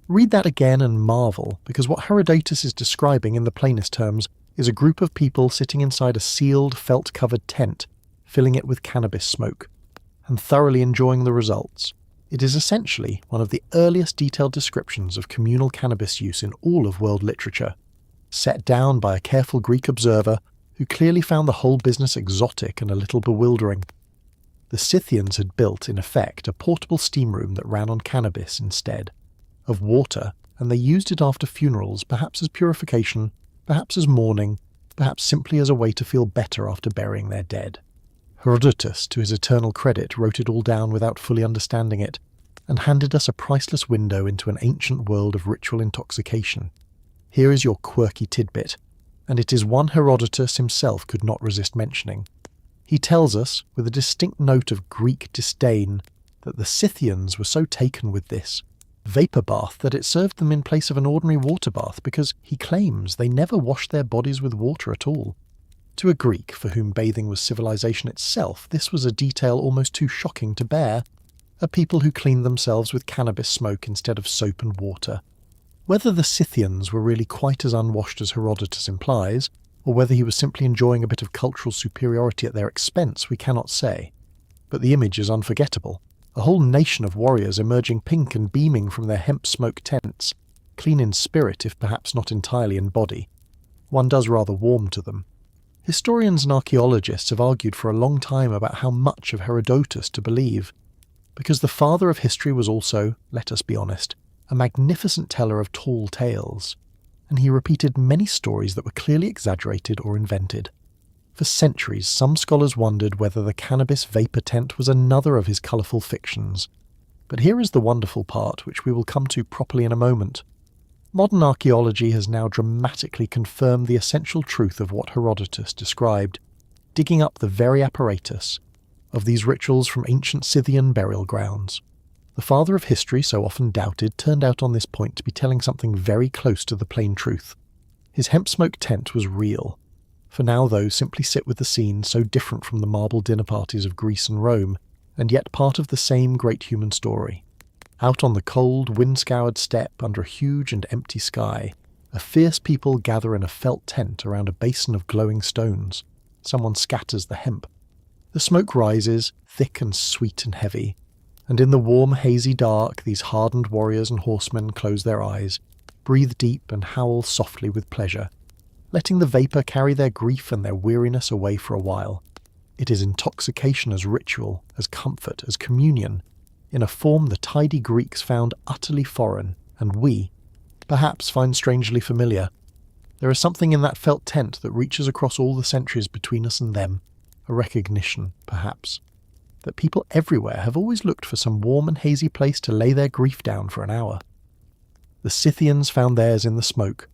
Read that again and marvel, because what Herodotus is describing in the plainest terms is a group of people sitting inside a sealed, felt-covered tent, filling it with cannabis smoke, and thoroughly enjoying the results. It is essentially one of the earliest detailed descriptions of communal cannabis use in all of world literature, set down by a careful Greek observer who clearly found the whole business exotic and a little bewildering. The Scythians had built, in effect, a portable steam room that ran on cannabis instead of water, and they used it after funerals, perhaps as purification, perhaps as mourning, perhaps simply as a way to feel better after burying their dead. Herodotus, to his eternal credit, wrote it all down without fully understanding it, and handed us a priceless window into an ancient world of ritual intoxication. Here is your quirky tidbit, and it is one Herodotus himself could not resist mentioning. He tells us, with a distinct note of Greek disdain, that the Scythians were so taken with this vapour bath that it served them in place of an ordinary water bath, because, he claims, they never washed their bodies with water at all. To a Greek, for whom bathing was civilization itself, this was a detail almost too shocking to bear, are people who cleaned themselves with cannabis smoke instead of soap and water. Whether the Scythians were really quite as unwashed as Herodotus implies, or whether he was simply enjoying a bit of cultural superiority at their expense, we cannot say. But the image is unforgettable. A whole nation of warriors emerging pink and beaming from their hemp smoke tents, clean in spirit if perhaps not entirely in body. One does rather warm to them. Historians and archaeologists have argued for a long time about how much of Herodotus to believe, because the father of history was also, let us be honest, a magnificent teller of tall tales, and he repeated many stories that were clearly exaggerated or invented. For centuries, some scholars wondered whether the cannabis vapour tent was another of his colourful fictions. But here is the wonderful part, which we will come to properly in a moment. Modern archaeology has now dramatically confirmed the essential truth of what Herodotus described, digging up the very apparatus of these rituals from ancient Scythian burial grounds. The father of history, so often doubted, turned out on this point to be telling something very close to the plain truth. His hemp smoke tent was real. For now, though, simply sit with the scene so different from the marble dinner parties of Greece and Rome, and yet part of the same great human story. Out on the cold, wind-scoured steppe under a huge and empty sky, a fierce people gather in a felt tent around a basin of glowing stones. Someone scatters the hemp. The smoke rises, thick and sweet and heavy, and in the warm, hazy dark, these hardened warriors and horsemen close their eyes, breathe deep and howl softly with pleasure, letting the vapour carry their grief and their weariness away for a while. It is intoxication as ritual, as comfort, as communion, in a form the tidy Greeks found utterly foreign, and we, perhaps, find strangely familiar. There is something in that felt tent that reaches across all the centuries between us and them, a recognition, perhaps, that people everywhere have always looked for some warm and hazy place to lay their grief down for an hour. The Scythians found theirs in the smoke,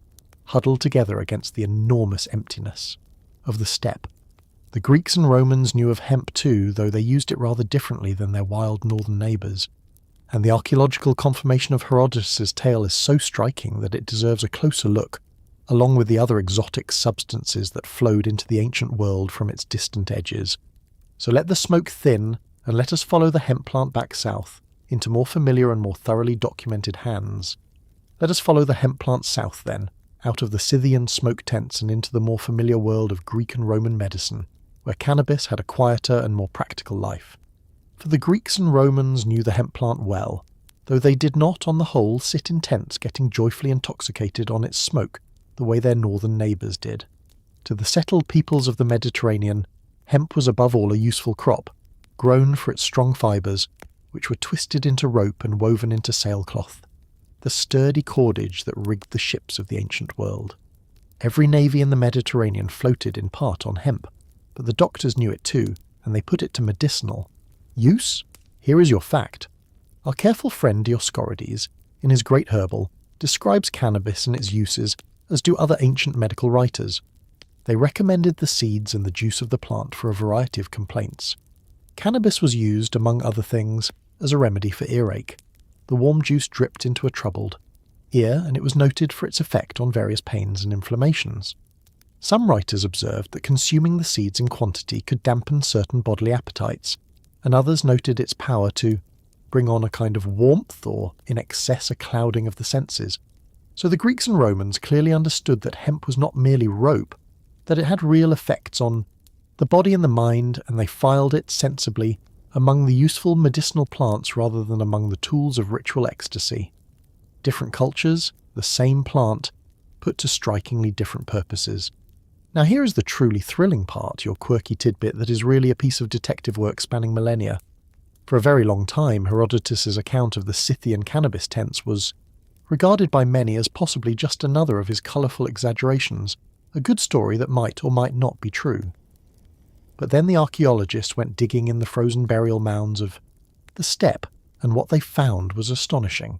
huddled together against the enormous emptiness of the steppe. The Greeks and Romans knew of hemp too, though they used it rather differently than their wild northern neighbours, and the archaeological confirmation of Herodotus' tale is so striking that it deserves a closer look, along with the other exotic substances that flowed into the ancient world from its distant edges. So let the smoke thin, and let us follow the hemp plant back south, into more familiar and more thoroughly documented hands. Let us follow the hemp plant south then, out of the Scythian smoke tents and into the more familiar world of Greek and Roman medicine, where cannabis had a quieter and more practical life. For the Greeks and Romans knew the hemp plant well, though they did not, on the whole, sit in tents getting joyfully intoxicated on its smoke, the way their northern neighbours did. To the settled peoples of the Mediterranean, hemp was above all a useful crop, grown for its strong fibres, which were twisted into rope and woven into sailcloth, the sturdy cordage that rigged the ships of the ancient world. Every navy in the Mediterranean floated in part on hemp, but the doctors knew it too, and they put it to medicinal use. Here is your fact. Our careful friend Dioscorides, in his Great Herbal, describes cannabis and its uses as do other ancient medical writers. They recommended the seeds and the juice of the plant for a variety of complaints. Cannabis was used, among other things, as a remedy for earache. The warm juice dripped into a troubled ear, and it was noted for its effect on various pains and inflammations. Some writers observed that consuming the seeds in quantity could dampen certain bodily appetites, and others noted its power to bring on a kind of warmth or, in excess, a clouding of the senses. So the Greeks and Romans clearly understood that hemp was not merely rope, that it had real effects on the body and the mind, and they filed it sensibly among the useful medicinal plants rather than among the tools of ritual ecstasy. Different cultures, the same plant, put to strikingly different purposes. Now here is the truly thrilling part, your quirky tidbit that is really a piece of detective work spanning millennia. For a very long time, Herodotus' account of the Scythian cannabis tents was regarded by many as possibly just another of his colourful exaggerations, a good story that might or might not be true. But then the archaeologists went digging in the frozen burial mounds of the steppe, and what they found was astonishing.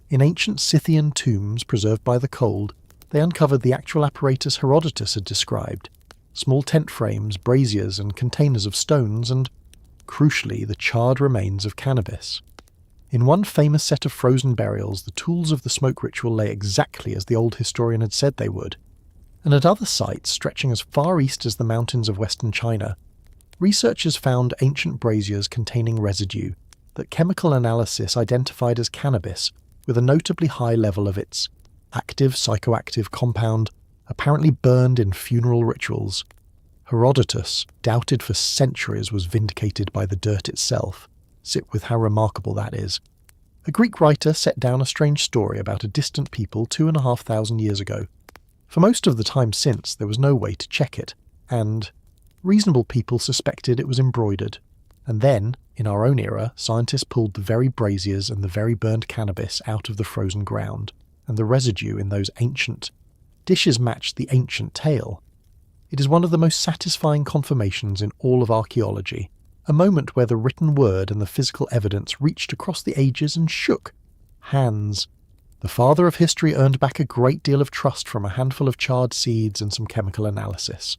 In ancient Scythian tombs preserved by the cold, they uncovered the actual apparatus Herodotus had described: small tent frames, braziers, and containers of stones, and, crucially, the charred remains of cannabis. In one famous set of frozen burials, the tools of the smoke ritual lay exactly as the old historian had said they would, and at other sites, stretching as far east as the mountains of western China, researchers found ancient braziers containing residue that chemical analysis identified as cannabis with a notably high level of its active psychoactive compound apparently burned in funeral rituals. Herodotus, doubted for centuries, was vindicated by the dirt itself. Sit with how remarkable that is. A Greek writer set down a strange story about a distant people 2,500 years ago. For most of the time since, there was no way to check it, and reasonable people suspected it was embroidered. And then, in our own era, scientists pulled the very braziers and the very burned cannabis out of the frozen ground, and the residue in those ancient dishes matched the ancient tale. It is one of the most satisfying confirmations in all of archaeology, a moment where the written word and the physical evidence reached across the ages and shook hands. The father of history earned back a great deal of trust from a handful of charred seeds and some chemical analysis.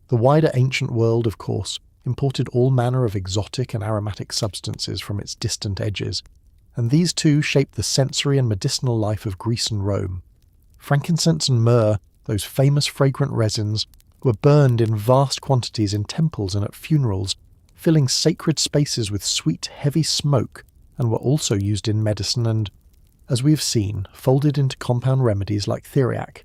The wider ancient world, of course, imported all manner of exotic and aromatic substances from its distant edges, and these too shaped the sensory and medicinal life of Greece and Rome. Frankincense and myrrh, those famous fragrant resins, were burned in vast quantities in temples and at funerals, filling sacred spaces with sweet, heavy smoke, and were also used in medicine and, as we have seen, folded into compound remedies like theriac.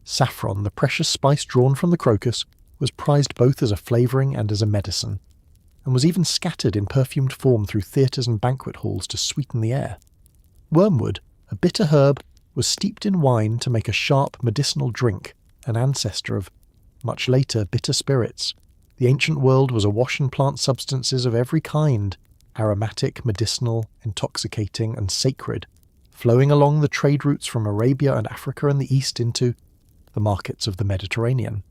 Saffron, the precious spice drawn from the crocus, was prized both as a flavouring and as a medicine, and was even scattered in perfumed form through theatres and banquet halls to sweeten the air. Wormwood, a bitter herb, was steeped in wine to make a sharp medicinal drink, an ancestor of, much later, bitter spirits. The ancient world was awash in plant substances of every kind, aromatic, medicinal, intoxicating, and sacred, flowing along the trade routes from Arabia and Africa and the East into the markets of the Mediterranean.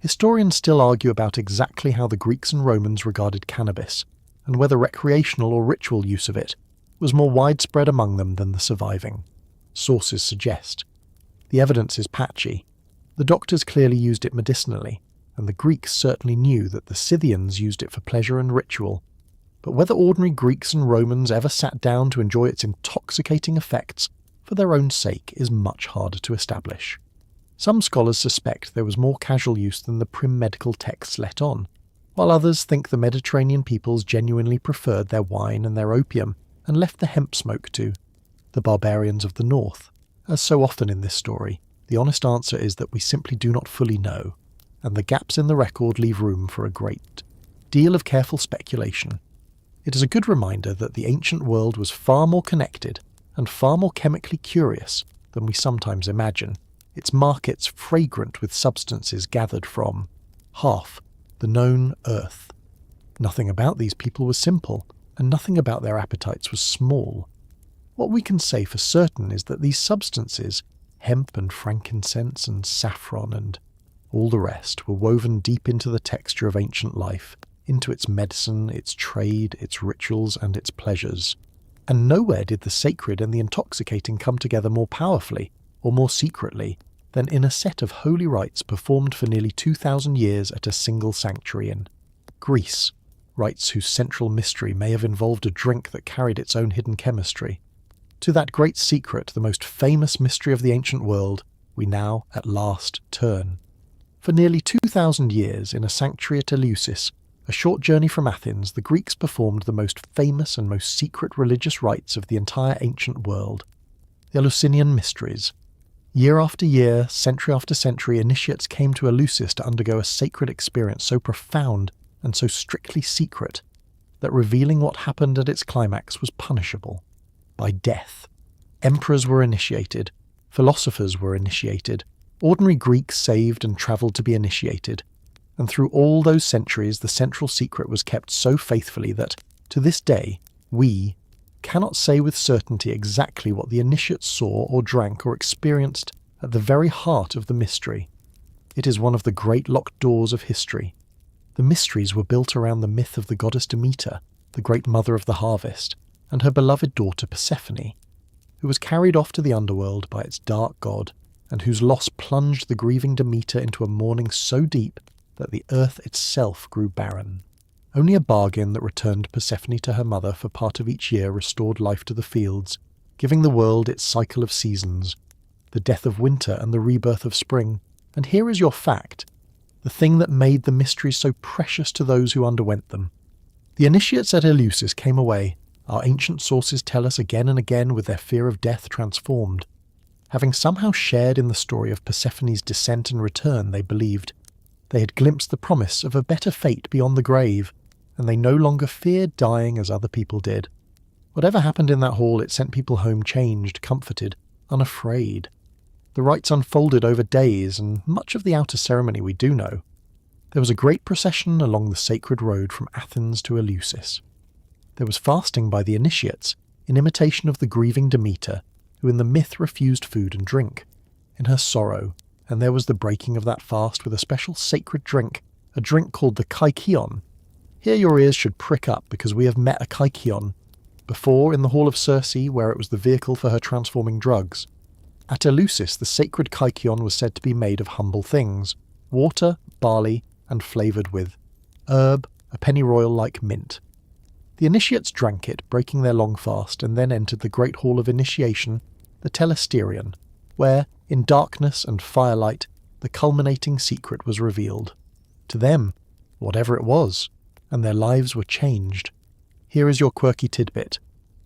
Historians still argue about exactly how the Greeks and Romans regarded cannabis, and whether recreational or ritual use of it was more widespread among them than the surviving. Sources suggest. The evidence is patchy. The doctors clearly used it medicinally, and the Greeks certainly knew that the Scythians used it for pleasure and ritual, but whether ordinary Greeks and Romans ever sat down to enjoy its intoxicating effects for their own sake is much harder to establish. Some scholars suspect there was more casual use than the prim medical texts let on, while others think the Mediterranean peoples genuinely preferred their wine and their opium and left the hemp smoke to the barbarians of the north. As so often in this story, the honest answer is that we simply do not fully know, and the gaps in the record leave room for a great deal of careful speculation. It is a good reminder that the ancient world was far more connected and far more chemically curious than we sometimes imagine, its markets fragrant with substances gathered from half the known earth. Nothing about these people was simple, and nothing about their appetites was small. What we can say for certain is that these substances, hemp and frankincense and saffron and all the rest, were woven deep into the texture of ancient life, into its medicine, its trade, its rituals, and its pleasures. And nowhere did the sacred and the intoxicating come together more powerfully, or more secretly, than in a set of holy rites performed for nearly 2,000 years at a single sanctuary in Greece, rites whose central mystery may have involved a drink that carried its own hidden chemistry. To that great secret, the most famous mystery of the ancient world, we now at last turn. For nearly 2,000 years, in a sanctuary at Eleusis, a short journey from Athens, the Greeks performed the most famous and most secret religious rites of the entire ancient world, the Eleusinian Mysteries. Year after year, century after century, initiates came to Eleusis to undergo a sacred experience so profound and so strictly secret that revealing what happened at its climax was punishable by death. Emperors were initiated, philosophers were initiated, ordinary Greeks saved and travelled to be initiated, and through all those centuries the central secret was kept so faithfully that, to this day, we cannot say with certainty exactly what the initiates saw or drank or experienced at the very heart of the mystery. It is one of the great locked doors of history. The mysteries were built around the myth of the goddess Demeter, the great mother of the harvest, and her beloved daughter Persephone, who was carried off to the underworld by its dark god, and whose loss plunged the grieving Demeter into a mourning so deep that the earth itself grew barren. Only a bargain that returned Persephone to her mother for part of each year restored life to the fields, giving the world its cycle of seasons, the death of winter and the rebirth of spring. And here is your fact, the thing that made the mysteries so precious to those who underwent them. The initiates at Eleusis came away Our ancient sources tell us again and again with their fear of death transformed. Having somehow shared in the story of Persephone's descent and return, they believed, they had glimpsed the promise of a better fate beyond the grave, and they no longer feared dying as other people did. Whatever happened in that hall, it sent people home changed, comforted, unafraid. The rites unfolded over days, and much of the outer ceremony we do know. There was a great procession along the sacred road from Athens to Eleusis. There was fasting by the initiates, in imitation of the grieving Demeter, who in the myth refused food and drink. In her sorrow, and there was the breaking of that fast with a special sacred drink, a drink called the kykeon. Here your ears should prick up, because we have met a kykeon, before in the hall of Circe, where it was the vehicle for her transforming drugs. At Eleusis, the sacred kykeon was said to be made of humble things, water, barley, and flavoured with herb, a pennyroyal like mint. The initiates drank it, breaking their long fast, and then entered the great hall of initiation, the telesterion, where, in darkness and firelight, the culminating secret was revealed. To them, whatever it was, and their lives were changed. Here is your quirky tidbit,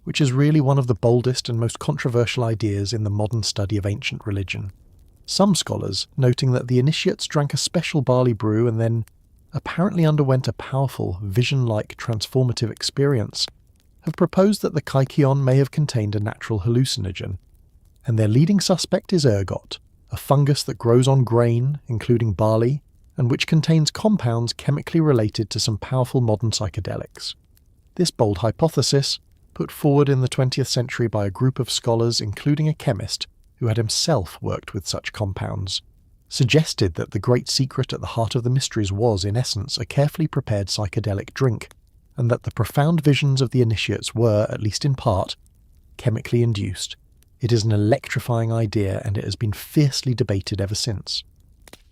which is really one of the boldest and most controversial ideas in the modern study of ancient religion. Some scholars, noting that the initiates drank a special barley brew and then apparently underwent a powerful, vision-like transformative experience, have proposed that the kykeon may have contained a natural hallucinogen, and their leading suspect is ergot, a fungus that grows on grain, including barley, and which contains compounds chemically related to some powerful modern psychedelics. This bold hypothesis, put forward in the 20th century by a group of scholars including a chemist who had himself worked with such compounds, suggested that the great secret at the heart of the mysteries was, in essence, a carefully prepared psychedelic drink, and that the profound visions of the initiates were, at least in part, chemically induced. It is an electrifying idea, and it has been fiercely debated ever since.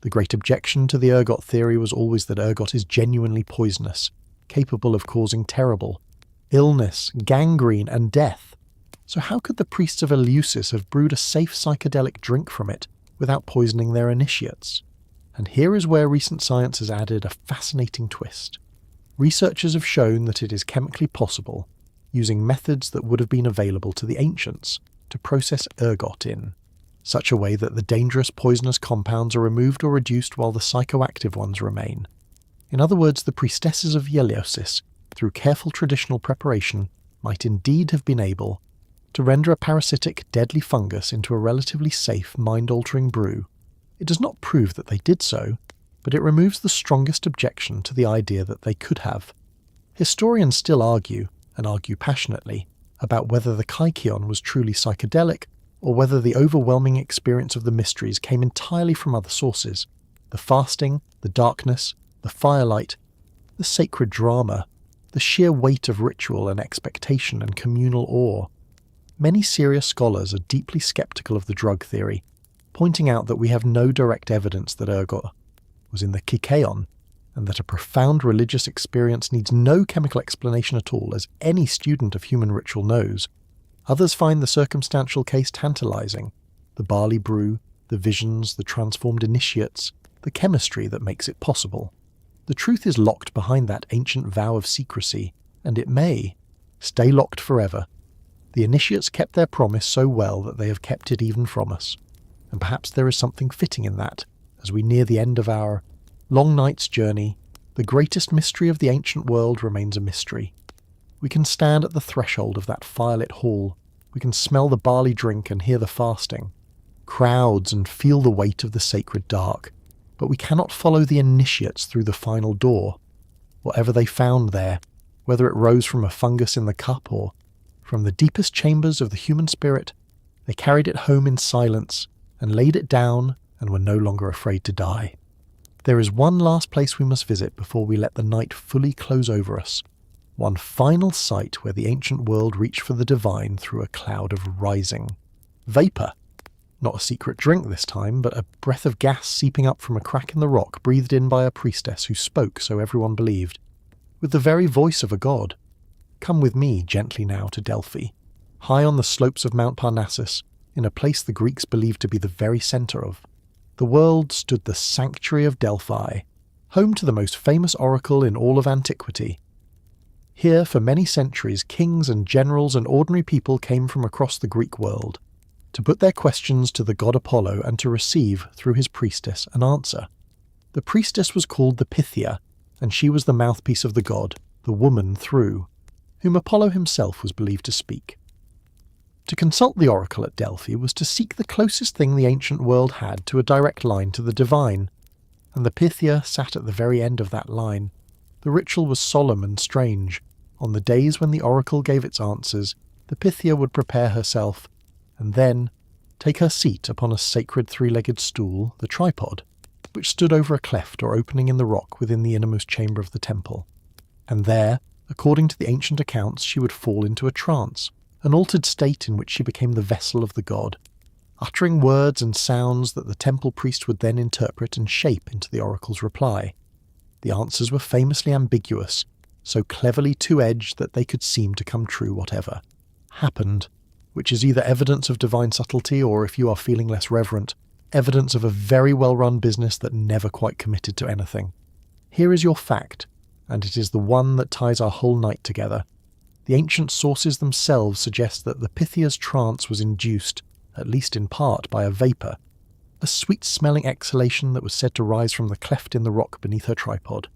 The great objection to the ergot theory was always that ergot is genuinely poisonous, capable of causing terrible illness, gangrene, and death. So how could the priests of Eleusis have brewed a safe psychedelic drink from it without poisoning their initiates? And here is where recent science has added a fascinating twist. Researchers have shown that it is chemically possible, using methods that would have been available to the ancients, to process ergot in such a way that the dangerous poisonous compounds are removed or reduced while the psychoactive ones remain. In other words, the priestesses of Eleusis, through careful traditional preparation, might indeed have been able to render a parasitic, deadly fungus into a relatively safe, mind-altering brew. It does not prove that they did so, but it removes the strongest objection to the idea that they could have. Historians still argue, and argue passionately, about whether the kykeon was truly psychedelic, or whether the overwhelming experience of the mysteries came entirely from other sources. The fasting, the darkness, the firelight, the sacred drama, the sheer weight of ritual and expectation and communal awe. Many serious scholars are deeply skeptical of the drug theory, pointing out that we have no direct evidence that ergot was in the kykeon, and that a profound religious experience needs no chemical explanation at all, as any student of human ritual knows. Others find the circumstantial case tantalizing, the barley brew, the visions, the transformed initiates, the chemistry that makes it possible. The truth is locked behind that ancient vow of secrecy, and it may stay locked forever. The initiates kept their promise so well that they have kept it even from us, and perhaps there is something fitting in that, as we near the end of our long night's journey. The greatest mystery of the ancient world remains a mystery. We can stand at the threshold of that firelit hall, we can smell the barley drink and hear the fasting, crowds and feel the weight of the sacred dark, but we cannot follow the initiates through the final door. Whatever they found there, whether it rose from a fungus in the cup or from the deepest chambers of the human spirit, they carried it home in silence and laid it down and were no longer afraid to die. There is one last place we must visit before we let the night fully close over us, one final site where the ancient world reached for the divine through a cloud of rising vapour. Not a secret drink this time, but a breath of gas seeping up from a crack in the rock, breathed in by a priestess who spoke, so everyone believed, with the very voice of a god. Come with me gently now to Delphi, high on the slopes of Mount Parnassus, in a place the Greeks believed to be the very centre of the world, stood the sanctuary of Delphi, home to the most famous oracle in all of antiquity. Here, for many centuries, kings and generals and ordinary people came from across the Greek world to put their questions to the god Apollo and to receive, through his priestess, an answer. The priestess was called the Pythia, and she was the mouthpiece of the god, the woman through whom Apollo himself was believed to speak. To consult the Oracle at Delphi was to seek the closest thing the ancient world had to a direct line to the divine, and the Pythia sat at the very end of that line. The ritual was solemn and strange. On the days when the oracle gave its answers, the Pythia would prepare herself, and then take her seat upon a sacred three-legged stool, the tripod, which stood over a cleft or opening in the rock within the innermost chamber of the temple. And there, according to the ancient accounts, she would fall into a trance, an altered state in which she became the vessel of the god, uttering words and sounds that the temple priest would then interpret and shape into the oracle's reply. The answers were famously ambiguous, so cleverly two-edged that they could seem to come true whatever happened, which is either evidence of divine subtlety or, if you are feeling less reverent, evidence of a very well-run business that never quite committed to anything. Here is your fact, and it is the one that ties our whole night together. The ancient sources themselves suggest that the Pythia's trance was induced, at least in part, by a vapour, a sweet-smelling exhalation that was said to rise from the cleft in the rock beneath her tripod.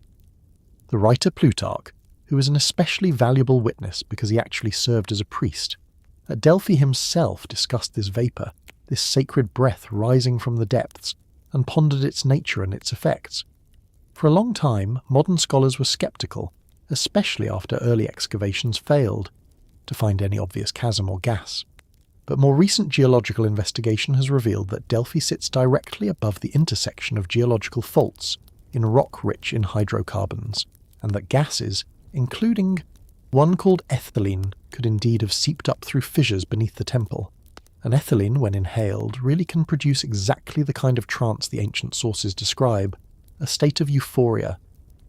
The writer Plutarch, who was an especially valuable witness because he actually served as a priest, at Delphi himself discussed this vapour, this sacred breath rising from the depths, and pondered its nature and its effects. For a long time, modern scholars were sceptical, especially after early excavations failed to find any obvious chasm or gas. But more recent geological investigation has revealed that Delphi sits directly above the intersection of geological faults in rock rich in hydrocarbons, and that gases, including one called ethylene, could indeed have seeped up through fissures beneath the temple. And ethylene, when inhaled, really can produce exactly the kind of trance the ancient sources describe, a state of euphoria,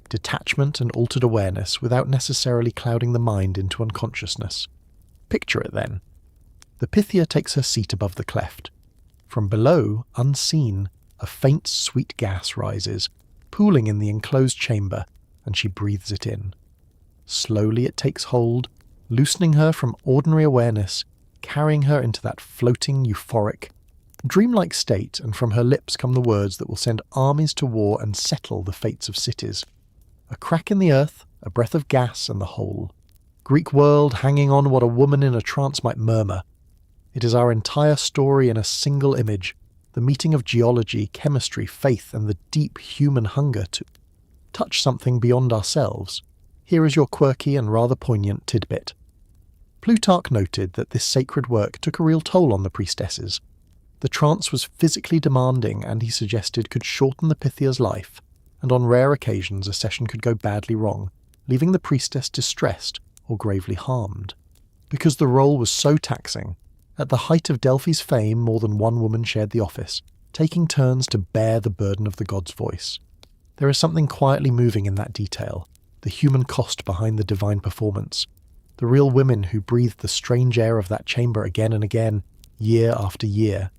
detachment and altered awareness without necessarily clouding the mind into unconsciousness. Picture it then. The Pythia takes her seat above the cleft. From below, unseen, a faint sweet gas rises, pooling in the enclosed chamber, and she breathes it in. Slowly it takes hold, loosening her from ordinary awareness, carrying her into that floating, euphoric, dreamlike state, and from her lips come the words that will send armies to war and settle the fates of cities. A crack in the earth, a breath of gas, and the whole. Greek world hanging on what a woman in a trance might murmur. It is our entire story in a single image, the meeting of geology, chemistry, faith, and the deep human hunger to touch something beyond ourselves. Here is your quirky and rather poignant tidbit. Plutarch noted that this sacred work took a real toll on the priestesses. The trance was physically demanding and, he suggested, could shorten the Pythia's life, and on rare occasions a session could go badly wrong, leaving the priestess distressed or gravely harmed. Because the role was so taxing, at the height of Delphi's fame more than one woman shared the office, taking turns to bear the burden of the god's voice. There is something quietly moving in that detail, the human cost behind the divine performance, the real women who breathed the strange air of that chamber again and again, year after year,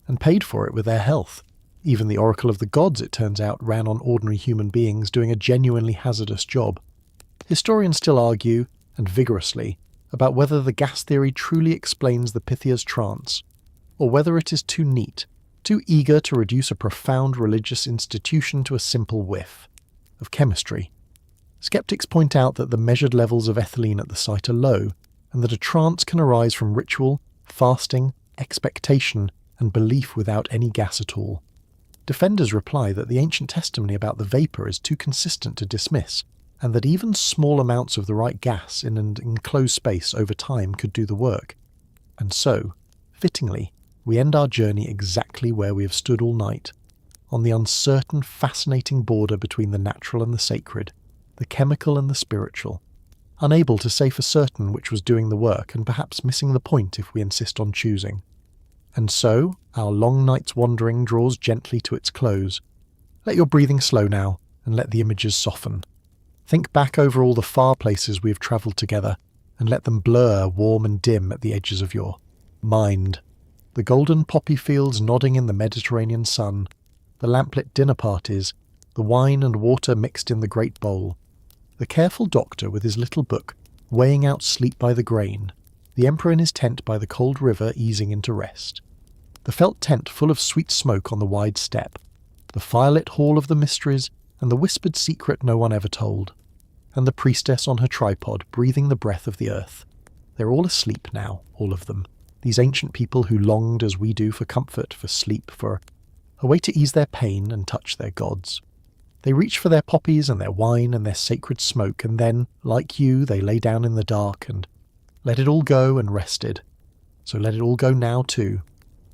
and paid for it with their health. Even the Oracle of the Gods, it turns out, ran on ordinary human beings doing a genuinely hazardous job. Historians still argue, and vigorously, about whether the gas theory truly explains the Pythia's trance, or whether it is too neat, too eager to reduce a profound religious institution to a simple whiff of chemistry. Skeptics point out that the measured levels of ethylene at the site are low, and that a trance can arise from ritual, fasting, expectation, and belief without any gas at all. Defenders reply that the ancient testimony about the vapour is too consistent to dismiss, and that even small amounts of the right gas in an enclosed space over time could do the work. And so, fittingly, we end our journey exactly where we have stood all night, on the uncertain, fascinating border between the natural and the sacred, the chemical and the spiritual, unable to say for certain which was doing the work, and perhaps missing the point if we insist on choosing. And so, our long night's wandering draws gently to its close. Let your breathing slow now, and let the images soften. Think back over all the far places we have travelled together, and let them blur warm and dim at the edges of your mind. The golden poppy fields nodding in the Mediterranean sun, the lamplit dinner parties, the wine and water mixed in the great bowl, the careful doctor with his little book weighing out sleep by the grain, the Emperor in his tent by the cold river easing into rest. The felt tent full of sweet smoke on the wide steppe, the firelit hall of the mysteries, and the whispered secret no one ever told, and the priestess on her tripod breathing the breath of the earth. They're all asleep now, all of them, these ancient people who longed as we do for comfort, for sleep, for a way to ease their pain and touch their gods. They reach for their poppies and their wine and their sacred smoke, and then, like you, they lay down in the dark and let it all go and rested. So let it all go now too.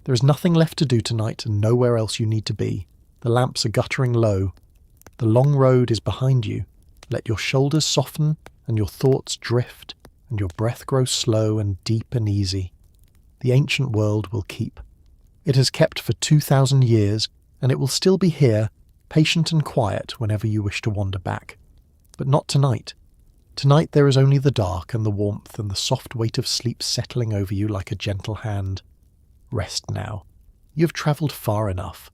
There is nothing left to do tonight and nowhere else you need to be. The lamps are guttering low. The long road is behind you. Let your shoulders soften and your thoughts drift and your breath grow slow and deep and easy. The ancient world will keep. It has kept for 2,000 years, and it will still be here, patient and quiet whenever you wish to wander back. But not tonight. Tonight there is only the dark and the warmth and the soft weight of sleep settling over you like a gentle hand. Rest now. You have travelled far enough.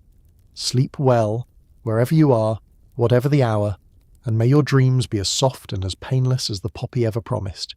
Sleep well, wherever you are, whatever the hour, and may your dreams be as soft and as painless as the poppy ever promised.